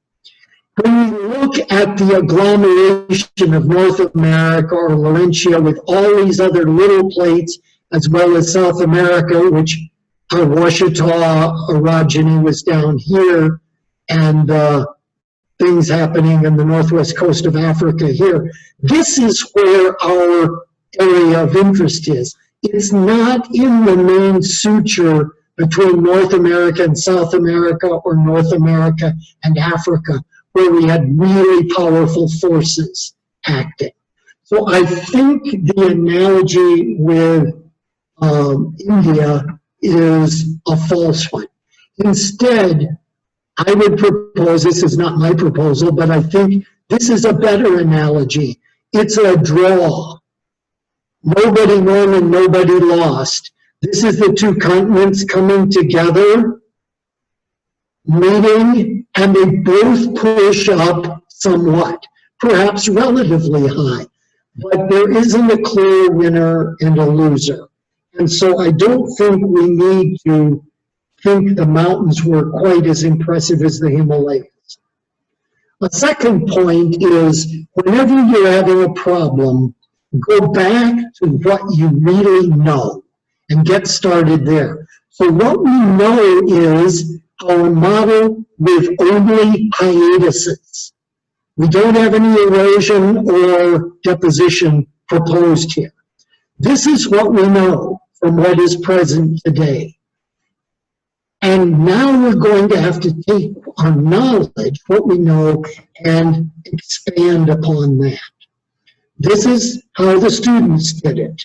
When we look at the agglomeration of North America or Laurentia with all these other little plates, as well as South America, which our Washita orogeny was down here, and things happening in the northwest coast of Africa here. This is where our area of interest is. It's not in the main suture between North America and South America or North America and Africa, where we had really powerful forces acting. So I think the analogy with India is a false one. Instead, I would propose, this is not my proposal, but I think this is a better analogy. It's a draw. Nobody won and nobody lost. This is the two continents coming together, meeting, and they both push up somewhat, perhaps relatively high. But there isn't a clear winner and a loser. And so I don't think we need to think the mountains were quite as impressive as the Himalayas. A second point is, whenever you're having a problem, go back to what you really know and get started there. So what we know is our model with only hiatuses. We don't have any erosion or deposition proposed here. This is what we know from what is present today. And now we're going to have to take our knowledge, what we know, and expand upon that. This is how the students did it.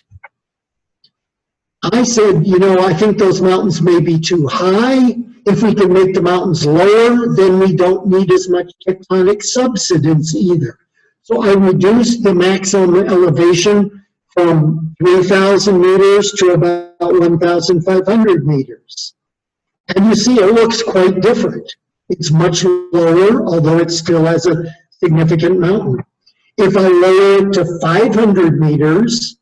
I said, you know, I think those mountains may be too high. If we can make the mountains lower, then we don't need as much tectonic subsidence either. So I reduced the maximum elevation from 3,000 meters to about 1,500 meters. And you see it looks quite different. It's much lower, although it still has a significant mountain. If I lower it to 500 meters,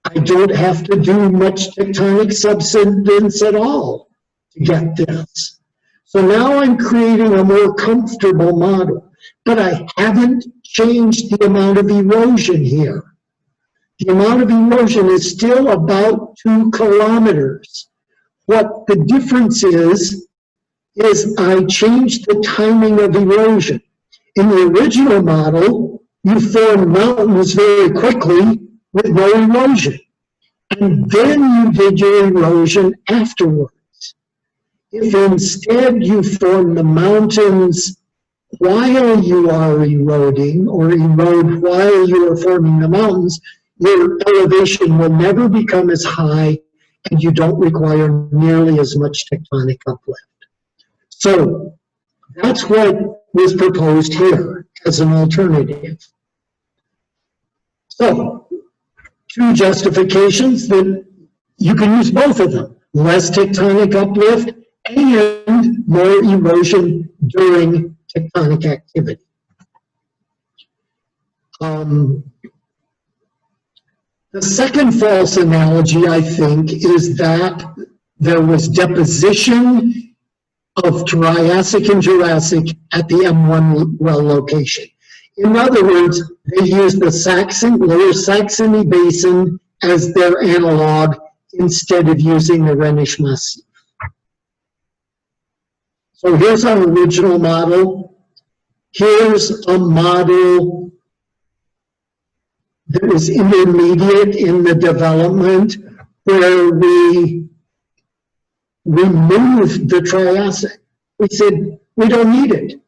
I don't have to do much tectonic subsidence at all to get this. So now I'm creating a more comfortable model, but I haven't changed the amount of erosion here. The amount of erosion is still about 2 kilometers. What the difference is I changed the timing of erosion. In the original model, you formed mountains very quickly with no erosion. And then you did your erosion afterwards. If instead you form the mountains while you are eroding, or erode while you are forming the mountains, your elevation will never become as high and you don't require nearly as much tectonic uplift. So that's what was proposed here as an alternative. So 2 justifications that you can use both of them: less tectonic uplift and more erosion during tectonic activity. The second false analogy, I think, is that there was deposition of Triassic and Jurassic at the M1 well location. In other words, they used the Lower Saxony Basin as their analog instead of using the Rhenish Massif. So here's our original model. Here's a model that was intermediate in the development, where we removed the Triassic. We said, we don't need it.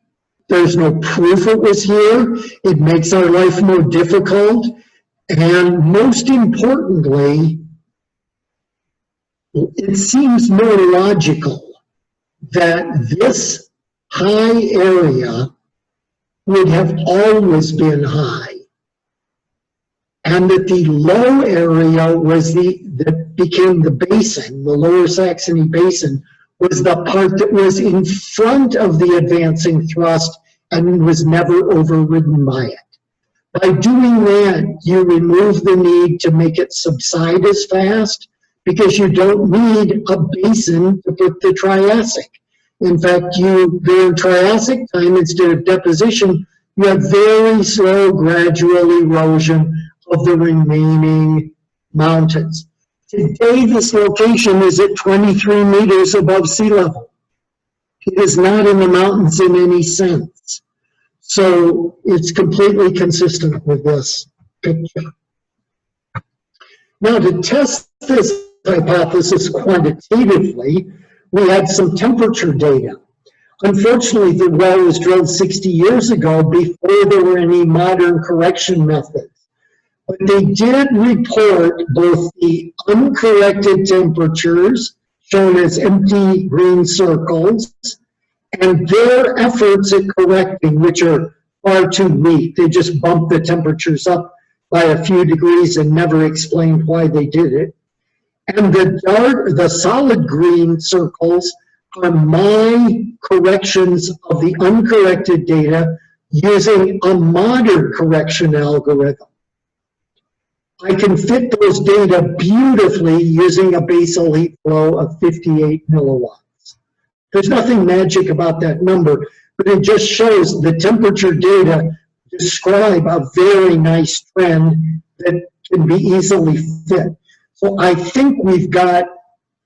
There's no proof it was here. It makes our life more difficult. And most importantly, it seems more logical that this high area would have always been high, and that the low area was that became the basin. The Lower Saxony Basin was the part that was in front of the advancing thrust and was never overridden by it. By doing that, you remove the need to make it subside as fast, because you don't need a basin to put the Triassic. In fact, during Triassic time, instead of deposition, you have very slow, gradual erosion of the remaining mountains. Today, this location is at 23 meters above sea level. It is not in the mountains in any sense. So it's completely consistent with this picture. Now, to test this hypothesis quantitatively, we had some temperature data. Unfortunately, the well was drilled 60 years ago before there were any modern correction methods. But they did report both the uncorrected temperatures, shown as empty green circles, and their efforts at correcting, which are far too weak. They just bumped the temperatures up by a few degrees and never explained why they did it. And the solid green circles are my corrections of the uncorrected data using a modern correction algorithm. I can fit those data beautifully using a basal heat flow of 58 milliwatts. There's nothing magic about that number, but it just shows the temperature data describe a very nice trend that can be easily fit. So I think we've got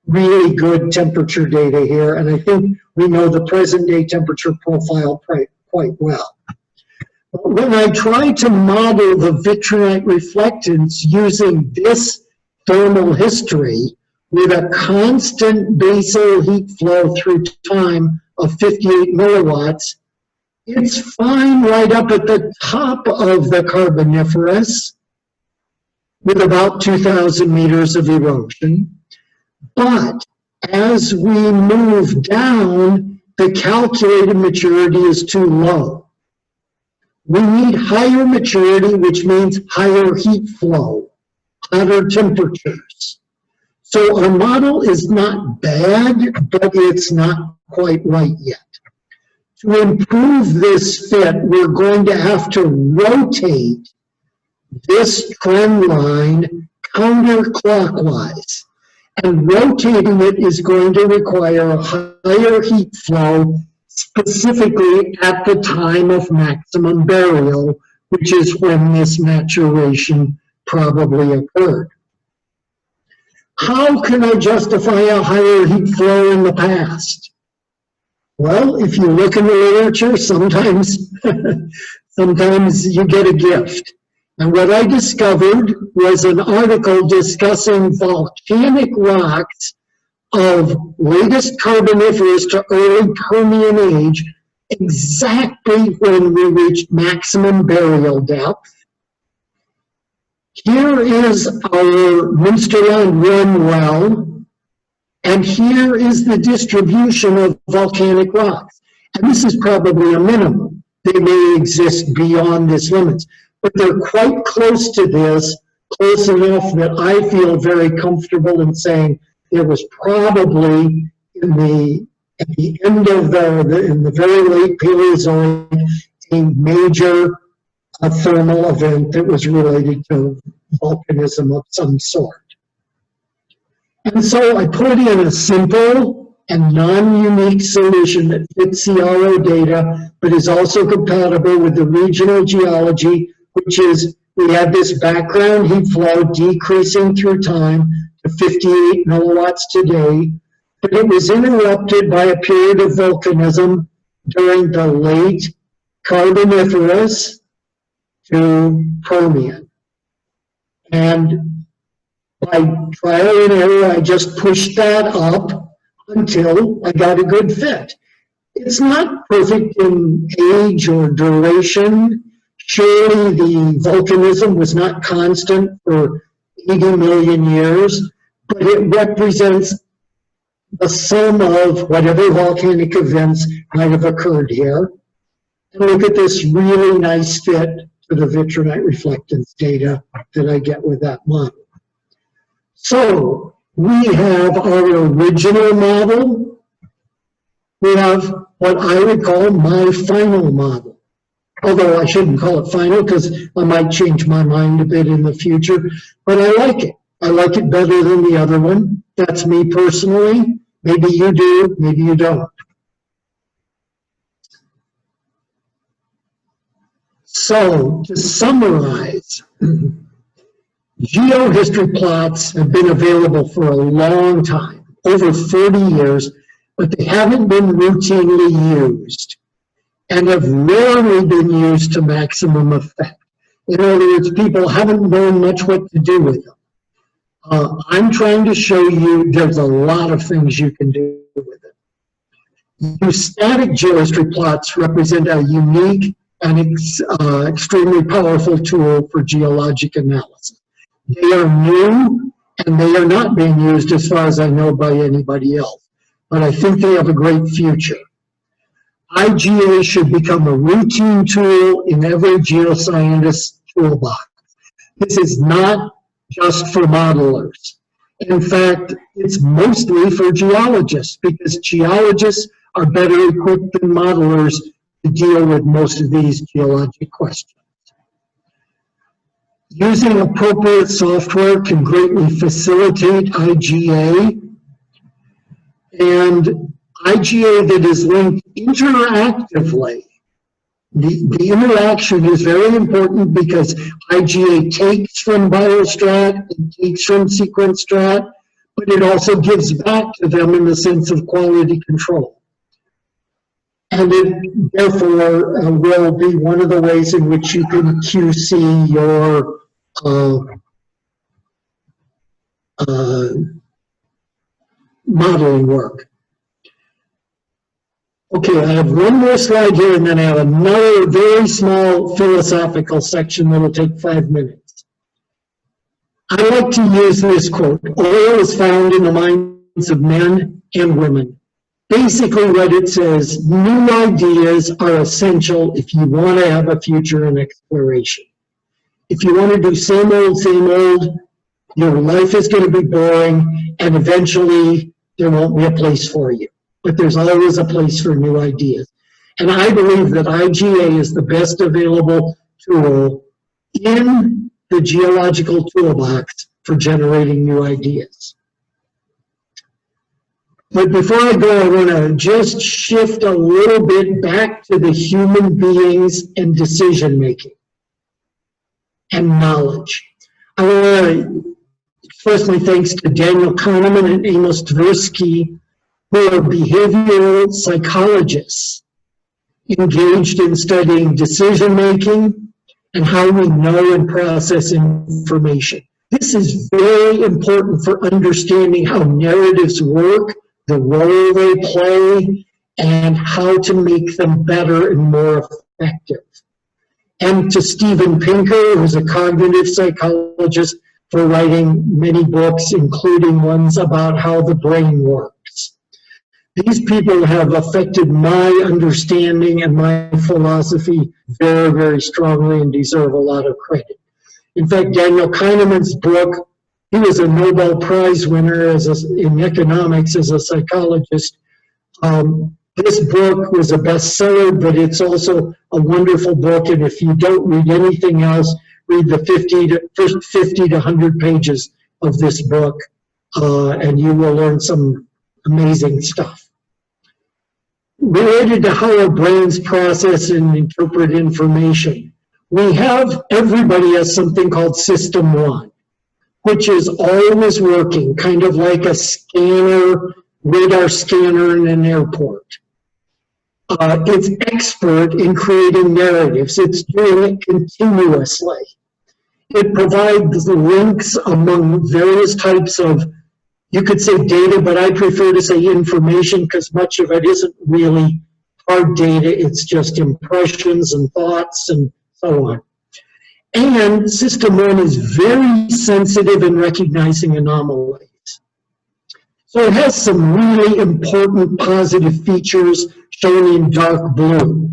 really good temperature data here, and I think we know the present day temperature profile quite well. When I try to model the vitrinite reflectance using this thermal history with a constant basal heat flow through time of 58 milliwatts, it's fine right up at the top of the Carboniferous with about 2,000 meters of erosion. But as we move down, the calculated maturity is too low. We need higher maturity, which means higher heat flow, hotter temperatures. So our model is not bad, but it's not quite right yet. To improve this fit, we're going to have to rotate this trend line counterclockwise. And rotating it is going to require a higher heat flow, specifically at the time of maximum burial, which is when this maturation probably occurred. How can I justify a higher heat flow in the past? Well, if you look in the literature, sometimes you get a gift. And what I discovered was an article discussing volcanic rocks of latest Carboniferous to early Permian age, exactly when we reached maximum burial depth. Here is our Münsterland 1 well, and here is the distribution of volcanic rocks. And this is probably a minimum. They may exist beyond this limit, but they're quite close to this, close enough that I feel very comfortable in saying there was probably at the end of in the very late Paleozoic, a major thermal event that was related to volcanism of some sort. And so I put in a simple and non-unique solution that fits CRO data, but is also compatible with the regional geology, which is we had this background heat flow decreasing through time to 58 milliwatts today, but it was interrupted by a period of volcanism during the late Carboniferous to Permian. And by trial and error, I just pushed that up until I got a good fit. It's not perfect in age or duration. Surely the volcanism was not constant for 80 million years, but it represents the sum of whatever volcanic events might have occurred here. And look at this really nice fit to the vitrinite reflectance data that I get with that model. So we have our original model. We have what I would call my final model. Although I shouldn't call it final because I might change my mind a bit in the future, but I like it. I like it better than the other one. That's me personally. Maybe you do, maybe you don't. So, to summarize, geohistory plots have been available for a long time, over 40 years, but they haven't been routinely used and have rarely been used to maximum effect. In other words, people haven't known much what to do with them. I'm trying to show you there's a lot of things you can do with it. Your static geohistory plots represent a unique and extremely powerful tool for geologic analysis. They are new and they are not being used, as far as I know, by anybody else. But I think they have a great future. IGA should become a routine tool in every geoscientist's toolbox. This is not just for modelers. In fact, it's mostly for geologists, because geologists are better equipped than modelers to deal with most of these geologic questions. Using appropriate software can greatly facilitate IGA, and IGA that is linked interactively. The interaction is very important because IGA takes from biostrat, it takes from sequence strat, but it also gives back to them in the sense of quality control. And it therefore will be one of the ways in which you can QC your modeling work. Okay, I have one more slide here, and then I have another very small philosophical section that will take 5 minutes. I like to use this quote: "Oil is found in the minds of men and women." Basically what it says, new ideas are essential if you want to have a future in exploration. If you want to do same old, your life is going to be boring, and eventually there won't be a place for you. But there's always a place for new ideas. And I believe that IGA is the best available tool in the geological toolbox for generating new ideas. But before I go, I want to just shift a little bit back to the human beings and decision making and knowledge. I want to express my thanks to Daniel Kahneman and Amos Tversky, who are behavioral psychologists engaged in studying decision making and how we know and process information. This is very important for understanding how narratives work, the role they play, and how to make them better and more effective. And to Steven Pinker, who's a cognitive psychologist, for writing many books, including ones about how the brain works. These people have affected my understanding and my philosophy very, very strongly and deserve a lot of credit. In fact, Daniel Kahneman's book, he was a Nobel Prize winner in economics as a psychologist. This book was a bestseller, but it's also a wonderful book, and if you don't read anything else, read the first 50 to 100 pages of this book, and you will learn some amazing stuff. Related to how our brains process and interpret information, everybody has something called System 1, which is always working, kind of like a scanner, radar scanner in an airport. It's expert in creating narratives. It's doing it continuously. It provides the links among various types of, you could say data, but I prefer to say information because much of it isn't really hard data. It's just impressions and thoughts and so on. And System 1 is very sensitive in recognizing anomalies. So it has some really important positive features shown in dark blue.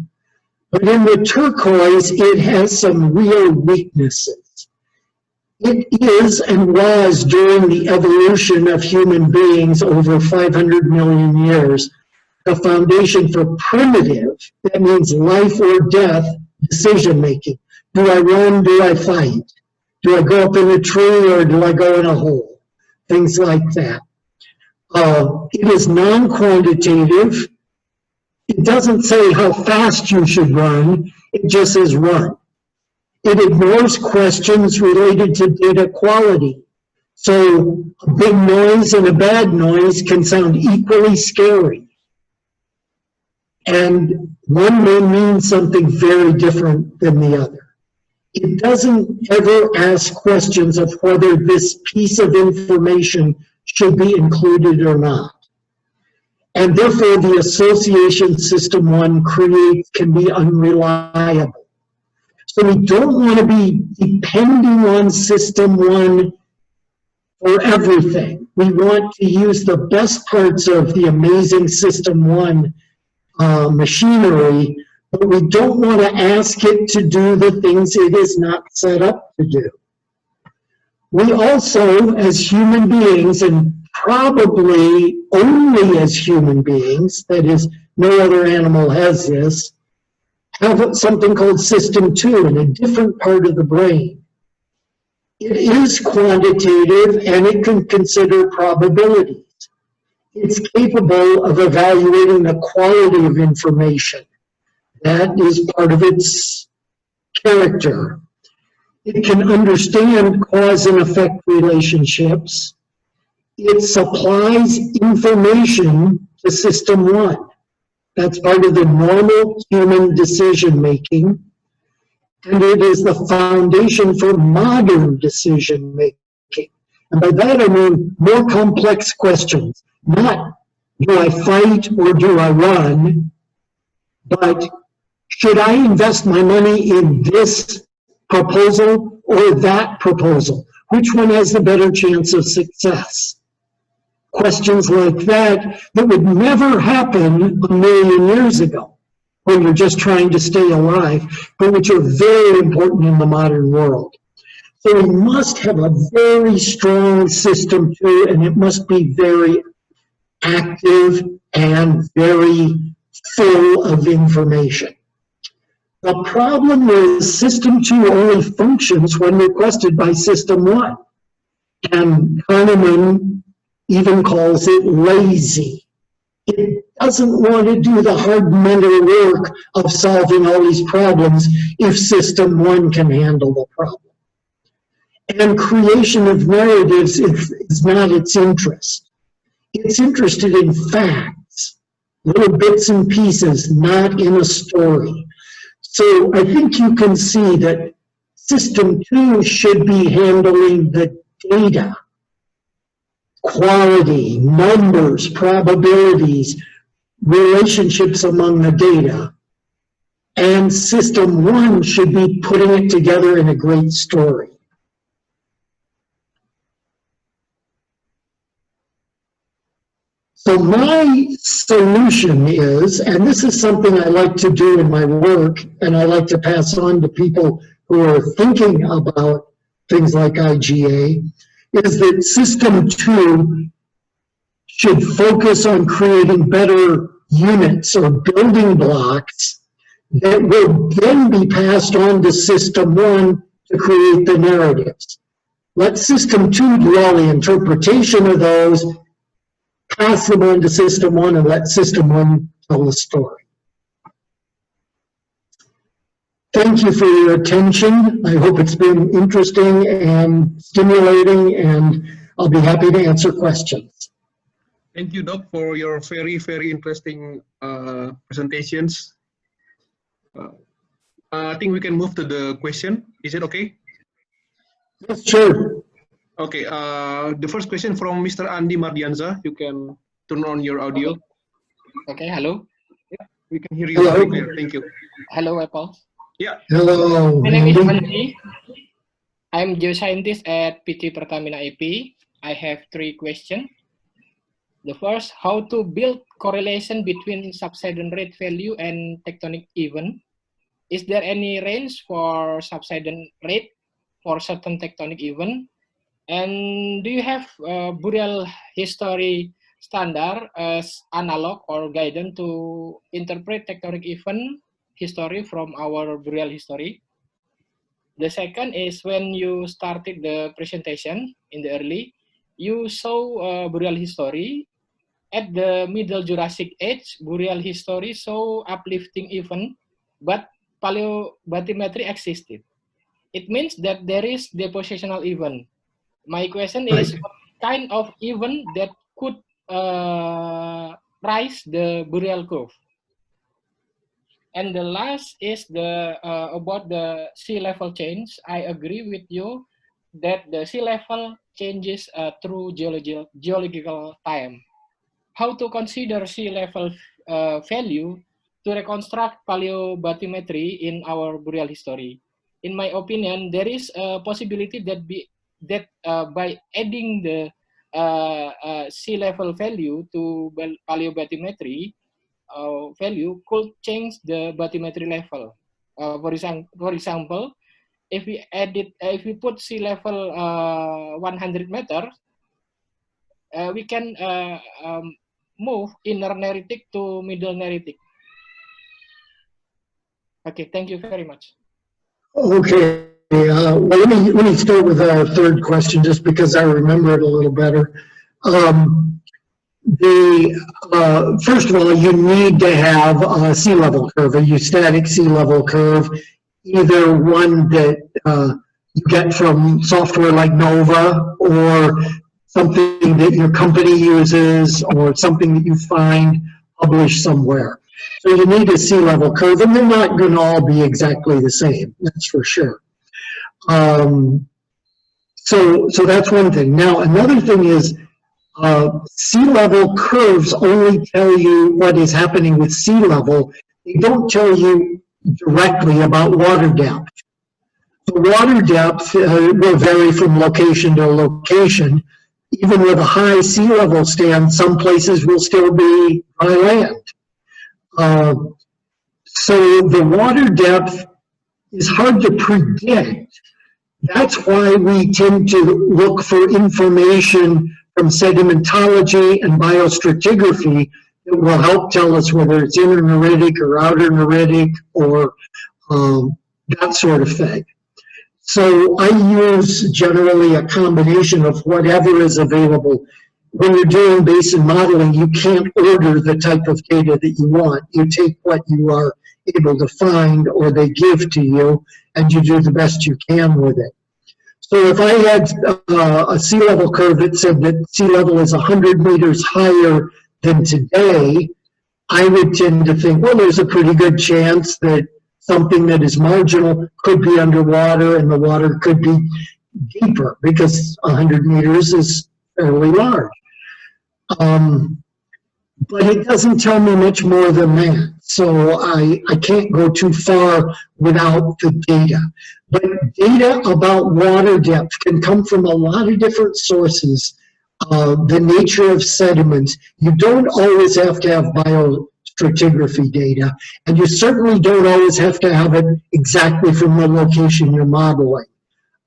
But in the turquoise, it has some real weaknesses. It is and was during the evolution of human beings over 500 million years, the foundation for primitive, that means life or death, decision making. Do I run? Do I fight? Do I go up in a tree or do I go in a hole? Things like that. It is non-quantitative. It doesn't say how fast you should run. It just says run. It ignores questions related to data quality. So a big noise and a bad noise can sound equally scary. And one may mean something very different than the other. It doesn't ever ask questions of whether this piece of information should be included or not. And therefore, the association System 1 creates can be unreliable. So we don't want to be depending on System 1 for everything. We want to use the best parts of the amazing System 1 machinery, but we don't want to ask it to do the things it is not set up to do. We also, as human beings, and probably only as human beings, that is, no other animal has this, have something called System 2 in a different part of the brain. It is quantitative and it can consider probabilities. It's capable of evaluating the quality of information. That is part of its character. It can understand cause and effect relationships. It supplies information to System 1. That's part of the normal human decision making. And it is the foundation for modern decision making. And by that I mean more complex questions. Not do I fight or do I run, but should I invest my money in this proposal or that proposal? Which one has the better chance of success? Questions like that would never happen a million years ago when you're just trying to stay alive, but which are very important in the modern world. So we must have a very strong System 2, and it must be very active and very full of information. The problem is System 2 only functions when requested by System 1. And Kahneman even calls it lazy. It doesn't want to do the hard mental work of solving all these problems if System 1 can handle the problem. And creation of narratives is not its interest. It's interested in facts, little bits and pieces, not in a story. So I think you can see that System 2 should be handling the data, quality, numbers, probabilities, relationships among the data. And System 1 should be putting it together in a great story. So my solution is, and this is something I like to do in my work, and I like to pass on to people who are thinking about things like IGA, is that System 2 should focus on creating better units or building blocks that will then be passed on to System 1 to create the narratives. Let System 2 do all the interpretation of those, pass them on to System 1, and let System 1 tell the story. Thank you for your attention. I hope it's been interesting and stimulating, and I'll be happy to answer questions. Thank you, Doc, for your very, very interesting presentations. I think we can move to the question. Is it okay? Yes, sure. Okay, the first question from Mr. Andi Mardianza. You can turn on your audio. Okay, hello. Yeah, we can hear you very clear. Thank you. Hello, Waples. Yeah. Hello. My name is Andi. I'm geoscientist at PT Pertamina IP. I have 3 questions. The first, how to build correlation between subsidence rate value and tectonic event? Is there any range for subsidence rate for certain tectonic event? And do you have burial history standard as analog or guidance to interpret tectonic event history from our burial history? The second is when you started the presentation in the early, you saw burial history. At the Middle Jurassic Age, burial history saw uplifting event, but paleobathymetry existed. It means that there is depositional event. My question is, what kind of event that could rise the burial curve? And the last is about the sea level change. I agree with you that the sea level changes through geological time. How to consider sea level value to reconstruct paleobathymetry in our burial history? In my opinion, there is a possibility that by adding the sea level value to paleobathymetry value could change the bathymetry level. For example, if we put sea level 100 meters, we can move inner neritic to middle neritic. Okay, thank you very much. Okay, well, let me start with our third question, just because I remember it a little better. First of all, you need to have a sea level curve, a eustatic sea level curve, either one that you get from software like NOVA, or something that your company uses, or something that you find published somewhere. So you need a sea level curve, and they're not going to all be exactly the same, that's for sure. So that's one thing. Now, another thing is sea level curves only tell you what is happening with sea level. They don't tell you directly about water depth. The water depth will vary from location to location. Even with a high sea level stand, some places will still be dry land. So the water depth is hard to predict. That's why we tend to look for information from sedimentology and biostratigraphy that will help tell us whether it's interneritic or outer-neritic or that sort of thing. So I use generally a combination of whatever is available. When you're doing basin modeling, you can't order the type of data that you want. You take what you are able to find or they give to you, and you do the best you can with it. So if I had a sea level curve that said that sea level is 100 meters higher than today, I would tend to think, well, there's a pretty good chance that something that is marginal could be underwater and the water could be deeper because 100 meters is fairly large. But it doesn't tell me much more than that. So I can't go too far without the data. But data about water depth can come from a lot of different sources. The nature of sediments. You don't always have to have biostratigraphy data, and you certainly don't always have to have it exactly from the location you're modeling.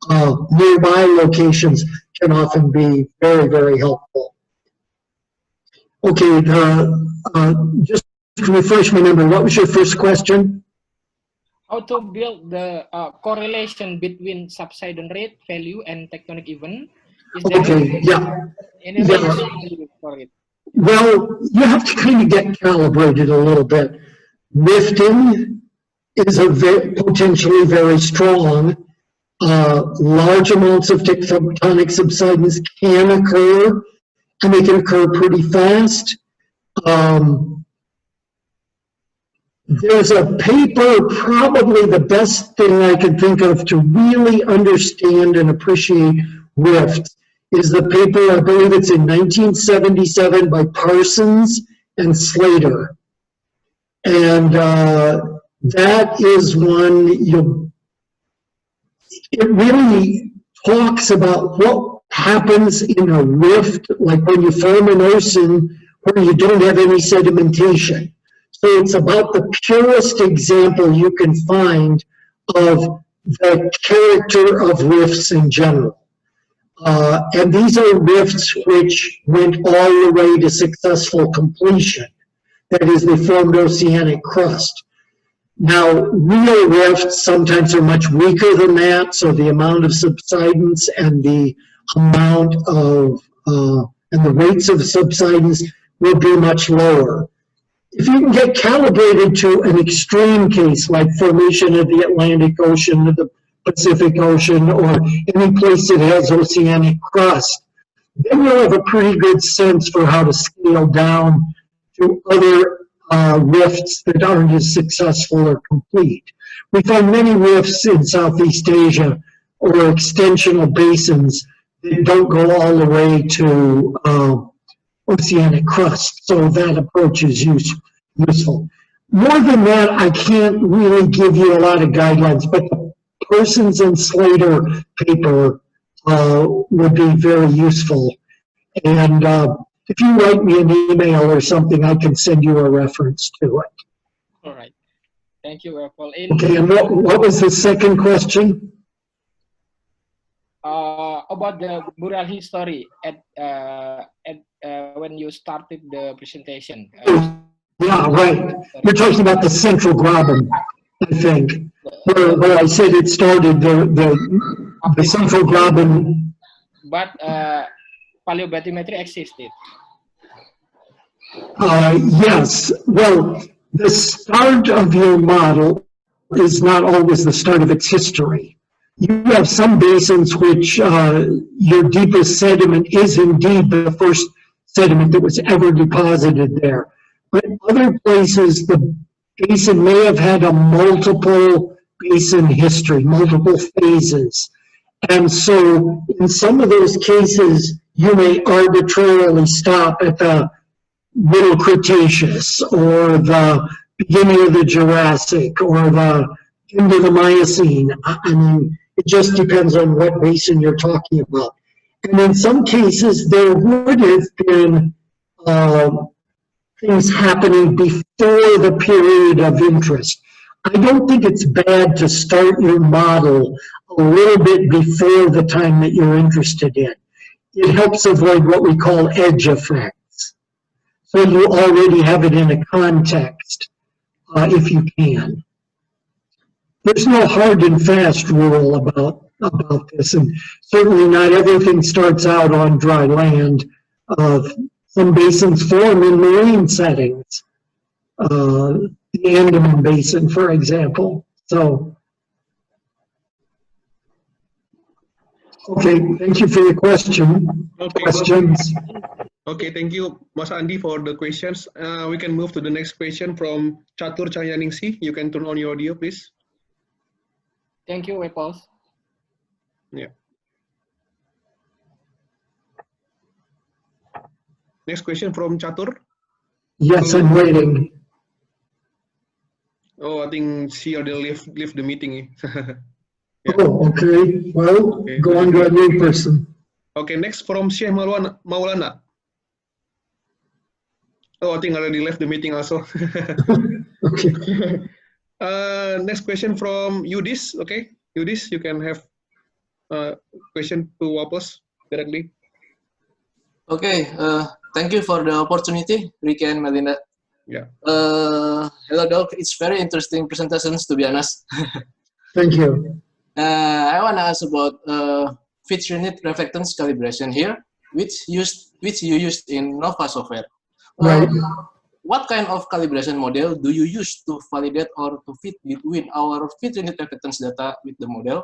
Nearby locations can often be very, very helpful. Okay, just to refresh my memory, what was your first question? How to build the correlation between subsidence rate value and tectonic event? Is there any range for it? Well, you have to kind of get calibrated a little bit. Rifting is potentially very strong. Large amounts of tectonic subsidence can occur, and they can occur pretty fast. There's a paper, probably the best thing I can think of to really understand and appreciate rifts is the paper, I believe it's in 1977 by Parsons and Slater. And that is one, it really talks about what happens in a rift, like when you form an ocean where you don't have any sedimentation. So it's about the purest example you can find of the character of rifts in general. And these are rifts which went all the way to successful completion. That is, they formed oceanic crust. Now, real rifts sometimes are much weaker than that, so the amount of subsidence and the amount of, and the rates of subsidence will be much lower. If you can get calibrated to an extreme case, like formation of the Atlantic Ocean, or the Pacific Ocean, or any place that has oceanic crust, then you'll have a pretty good sense for how to scale down to other rifts that aren't as successful or complete. We find many rifts in Southeast Asia or extensional basins that don't go all the way to oceanic crust, so that approach is useful. More than that, I can't really give you a lot of guidelines, but the Parsons and Slater paper would be very useful. And if you write me an email or something, I can send you a reference to it. All right. Thank you, Waples. Okay, and what was the second question? About the burial history at when you started the presentation. Yeah, right. You're talking about the central Graben, I think, where I said it started, the central Graben. But paleobathymetry existed. Yes. Well, the start of your model is not always the start of its history. You have some basins which your deepest sediment is indeed the first sediment that was ever deposited there. But other places, the basin may have had a multiple basin history, multiple phases. And so in some of those cases, you may arbitrarily stop at the Middle Cretaceous or the beginning of the Jurassic or the end of the Miocene. I mean, it just depends on what basin you're talking about. And in some cases, there would have been things happening before the period of interest. I don't think it's bad to start your model a little bit before the time that you're interested in. It helps avoid what we call edge effects. so you already have it in a context, if you can. There's no hard and fast rule about this, and certainly not everything starts out on dry land. Some basins form in marine settings. The Andaman Basin, for example. So, okay, thank you for your question. Okay. Questions? Okay, thank you, Mas Andi, for the questions. We can move to the next question from Catur Cahyaningsih. You can turn on your audio, please. Thank you, Waples. Yeah. Next question from Catur. Yes, I'm waiting. Oh, I think she already left the meeting. Yeah. Oh, okay. Well, Okay. go on to a new person. Okay, next from Syekh Maulana. Oh, I think already left the meeting also. Okay. Next question from Yudis. Okay, Yudis, you can have a question to Waples directly. Okay, thank you for the opportunity, Ricky and Melinda. Yeah. Hello, Doc. It's very interesting presentations, to be honest. Thank you. I want to ask about feature unit reflectance calibration here, which you used in Nova software. Right. What kind of calibration model do you use to validate or to fit between our feature unit reflectance data with the model?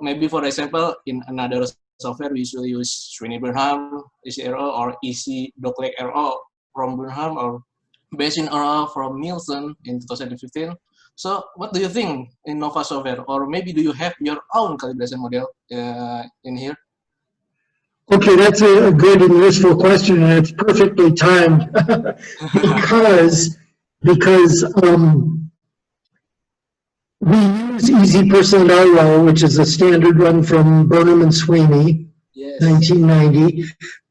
Maybe, for example, in another software, we usually use Sweeney-Burnham, ECRO, or EC-Docleg RO from Burnham, or Basin RO from Nielsen in 2015. So what do you think in Nova software? Or maybe do you have your own calibration model in here? Okay, that's a good and useful question, and it's perfectly timed because we use EZ% RO, which is a standard run from Burnham and Sweeney, Yes. 1990,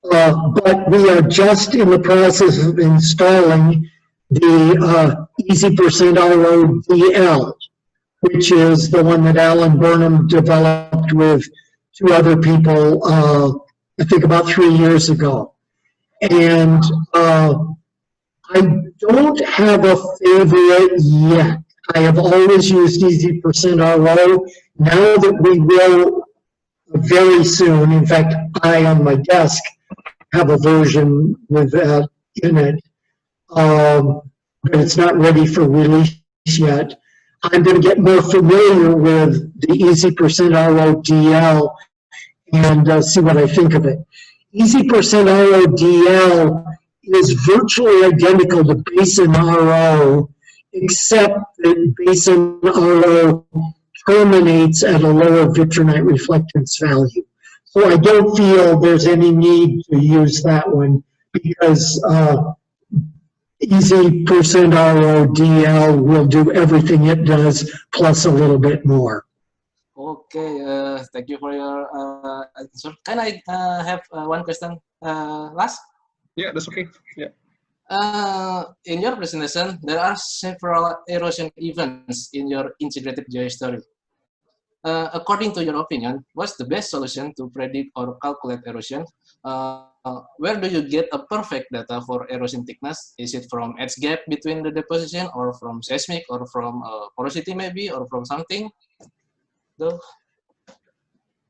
but we are just in the process of installing the EZ% RO DL, which is the one that Alan Burnham developed with two other people, I think about 3 years ago. And I don't have a favorite yet. I have always used EZ% RO. Now that we will very soon, in fact, I on my desk have a version with that in it, but it's not ready for release yet. I'm going to get more familiar with the EZ% RO DL and see what I think of it. EZ% RO DL is virtually identical to Basin RO, except that Basin RO terminates at a lower vitrinite reflectance value. So I don't feel there's any need to use that one because EZ% RO DL will do everything it does plus a little bit more. Okay, thank you for your answer. Can I have one question last? Yeah, that's okay. Yeah. In your presentation, there are several erosion events in your integrated geohistory. According to your opinion, what's the best solution to predict or calculate erosion? Where do you get a perfect data for erosion thickness? Is it from edge gap between the deposition, or from seismic, or from porosity maybe, or from something? So,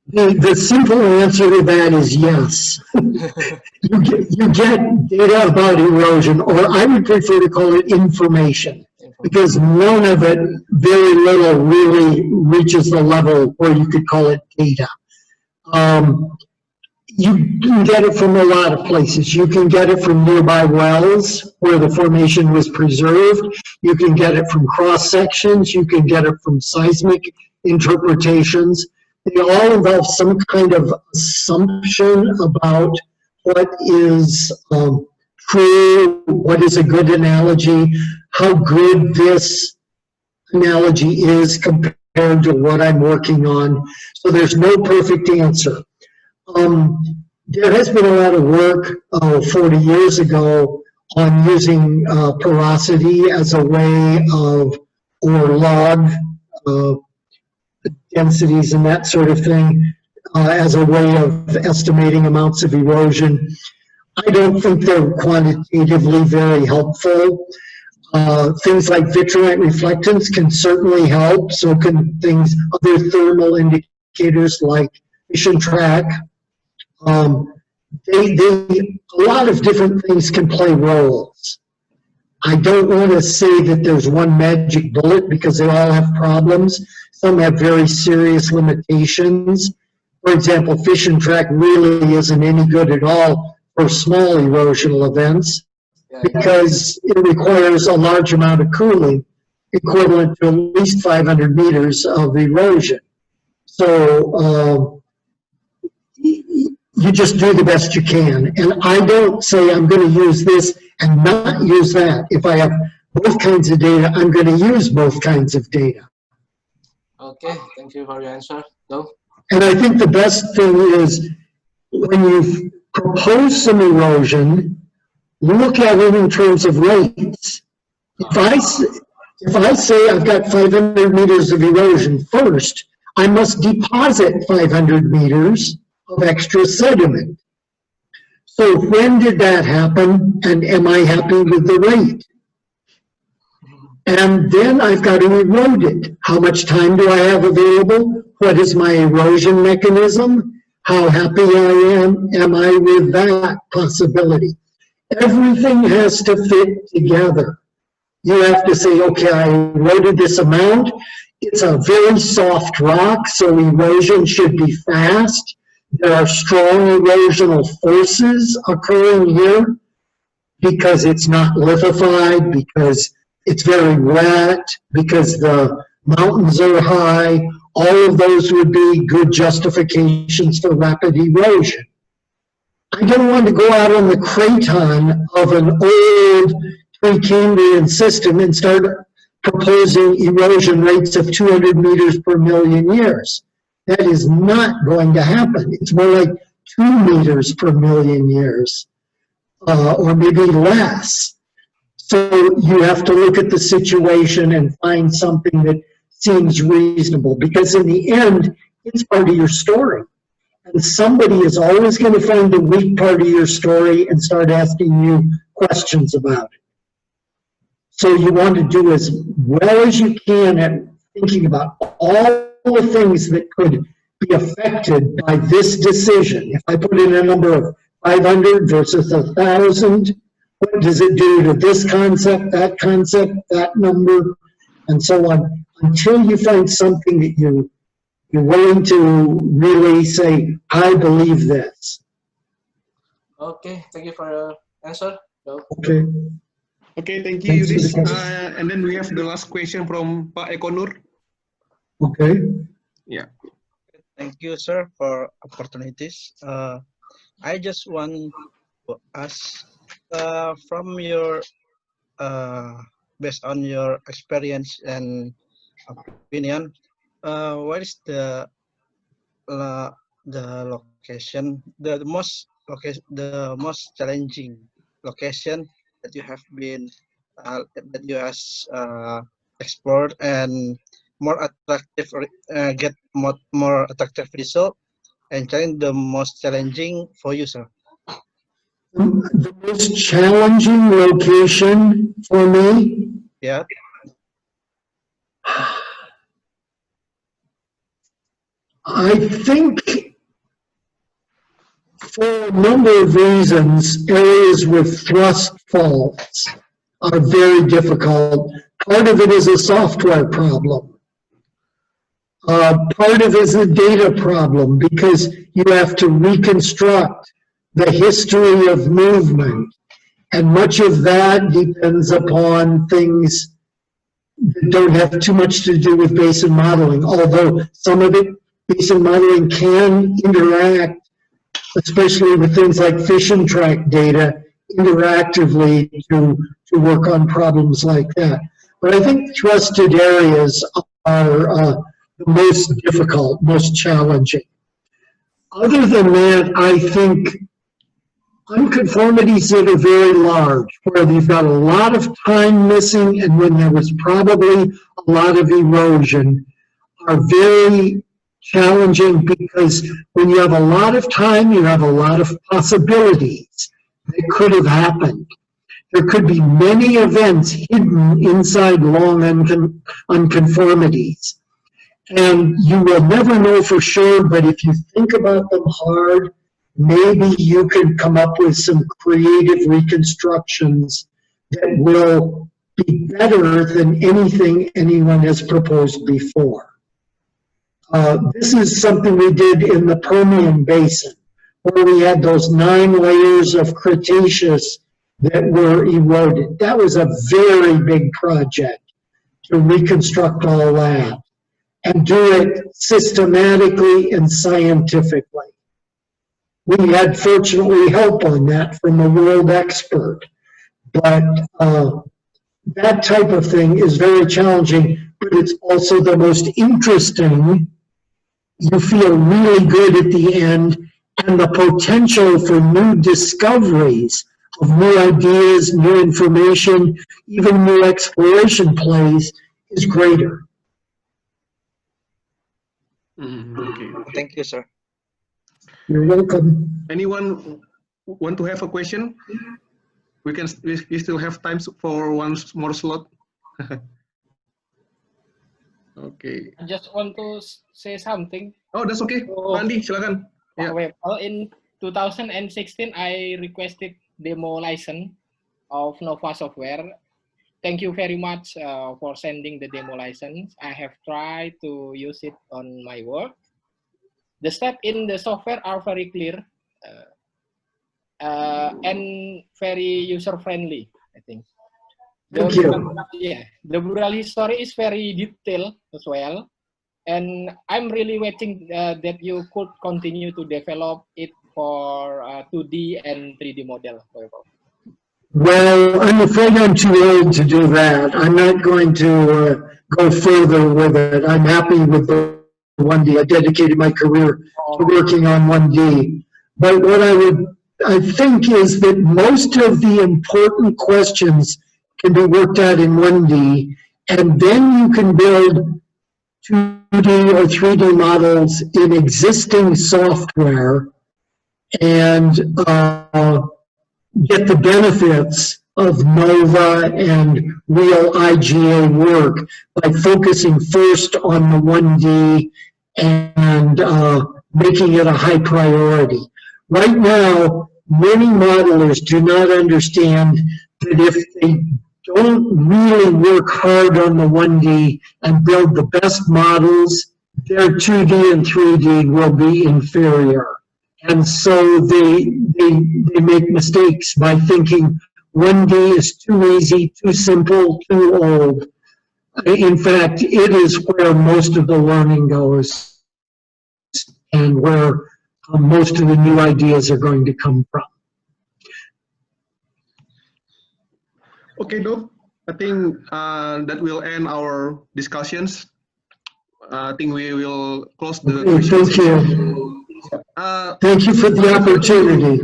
The simple answer to that is yes. You get data about erosion, or I would prefer to call it information, because none of it, very little, really reaches the level where you could call it data. You can get it from a lot of places. You can get it from nearby wells where the formation was preserved. You can get it from cross sections. You can get it from seismic interpretations. They all involve some kind of assumption about what is true, what is a good analogy, how good this analogy is compared to what I'm working on. So there's no perfect answer. There has been a lot of work 40 years ago on using porosity as a way of, or log densities and that sort of thing, as a way of estimating amounts of erosion. I don't think they're quantitatively very helpful. Things like vitrolite reflectance can certainly help. So can things, other thermal indicators like fission track. A lot of different things can play roles. I don't want to say that there's one magic bullet because they all have problems. Some have very serious limitations. For example, fission track really isn't any good at all for small erosional events because it requires a large amount of cooling, equivalent to at least 500 meters of erosion. So you just do the best you can. And I don't say I'm going to use this and not use that. If I have both kinds of data, I'm going to use both kinds of data. Okay, thank you for your answer. Go. And I think the best thing is when you propose some erosion, look at it in terms of rates. If I say I've got 500 meters of erosion first, I must deposit 500 meters of extra sediment. So when did that happen, and am I happy with the rate? And then I've got to erode it. How much time do I have available? What is my erosion mechanism? How happy am I with that possibility? Everything has to fit together. You have to say, okay, I eroded this amount. It's a very soft rock, so erosion should be fast. There are strong erosional forces occurring here because it's not lithified, because it's very wet, because the mountains are high. All of those would be good justifications for rapid erosion. I don't want to go out on the craton of an old Precambrian system and start proposing erosion rates of 200 meters per million years. That is not going to happen. It's more like 2 meters per million years, or maybe less. So you have to look at the situation and find something that seems reasonable, because in the end, it's part of your story. And somebody is always going to find the weak part of your story and start asking you questions about it. So you want to do as well as you can at thinking about all the things that could be affected by this decision. If I put in a number of 500 versus 1,000, what does it do to this concept, that number, and so on, until you find something that you're willing to really say, I believe this. Okay, thank you for your answer. Go. Okay. Okay, thank you, Yudis. And then we have the last question from Pak Ekonur. Okay. Yeah. Thank you, sir, for opportunities. I just want to ask, from your, based on your experience and opinion, what is the location, the most challenging location that you have been that you has explored and more attractive, get more attractive result, and the most challenging for you, sir? The most challenging location for me? Yeah. I think for a number of reasons, areas with thrust faults are very difficult. Part of it is a software problem. Part of it is a data problem because you have to reconstruct the history of movement. And much of that depends upon things that don't have too much to do with basin modeling, although some of it, basin modeling can interact, especially with things like fission track data, interactively to work on problems like that. But I think thrusted areas are the most difficult, most challenging. Other than that, I think unconformities that are very large, where you've got a lot of time missing and when there was probably a lot of erosion, are very challenging because when you have a lot of time, you have a lot of possibilities. that could have happened. There could be many events hidden inside long unconformities. And you will never know for sure, but if you think about them hard, maybe you can come up with some creative reconstructions that will be better than anything anyone has proposed before. This is something we did in the Permian Basin, where we had those 9 layers of Cretaceous that were eroded. That was a very big project to reconstruct all that and do it systematically and scientifically. We had fortunately help on that from a world expert, but that type of thing is very challenging, but it's also the most interesting. You feel really good at the end, and the potential for new discoveries of new ideas, new information, even new exploration plays is greater. Okay. Thank you, sir. You're welcome. Anyone want to have a question? We still have time for one more slot. Okay. I just want to say something. Oh, that's okay. So, Andi, silakan. Yeah. Well, in 2016, I requested demo license of Nova software. Thank you very much for sending the demo license. I have tried to use it on my work. The steps in the software are very clear and very user-friendly, I think. Thank you. The rural history is very detailed as well. And I'm really waiting that you could continue to develop it for 2D and 3D model. Well, I'm afraid I'm too old to do that. I'm not going to go further with it. I'm happy with the 1D. I dedicated my career to working on 1D. But what I think is that most of the important questions can be worked out in 1D, and then you can build 2D or 3D models in existing software and get the benefits of NOVA and real IGA work by focusing first on the 1D and making it a high priority. Right now, many modelers do not understand that if they don't really work hard on the 1D and build the best models, their 2D and 3D will be inferior. And so they make mistakes by thinking 1D is too easy, too simple, too old. In fact, it is where most of the learning goes and where most of the new ideas are going to come from. Okay, Doc. I think that will end our discussions. I think we will close the Thank you. Thank you for the opportunity.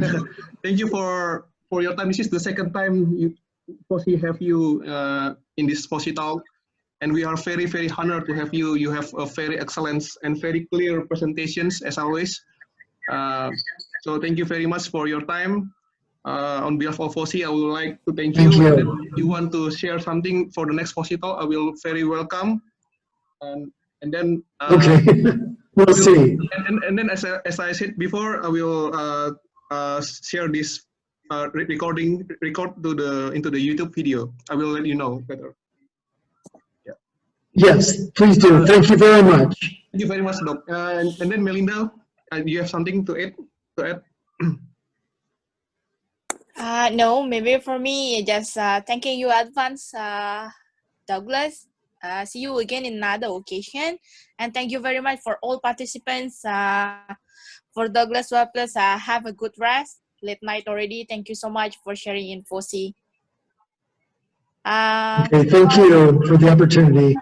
Thank you for your time. This is the second time FOSI have you in this FOSI talk, and we are very, very honored to have you. You have a very excellent and very clear presentations as always. So thank you very much for your time. On behalf of FOSI, I would like to thank you. If you want to share something for the next FOSI talk, I will very welcome. And then okay, we'll see. And then, as I said before, I will share this record into the YouTube video. I will let you know better. Yeah. Yes, please do. Thank you very much. Thank you very much, Doc. And then Melinda, you have something to add? No, maybe for me, just thanking you advance, Douglas. See you again in another occasion. And thank you very much for all participants. For Douglas Waples, have a good rest. Late night already. Thank you so much for sharing in FOSI. Okay, thank you for the opportunity.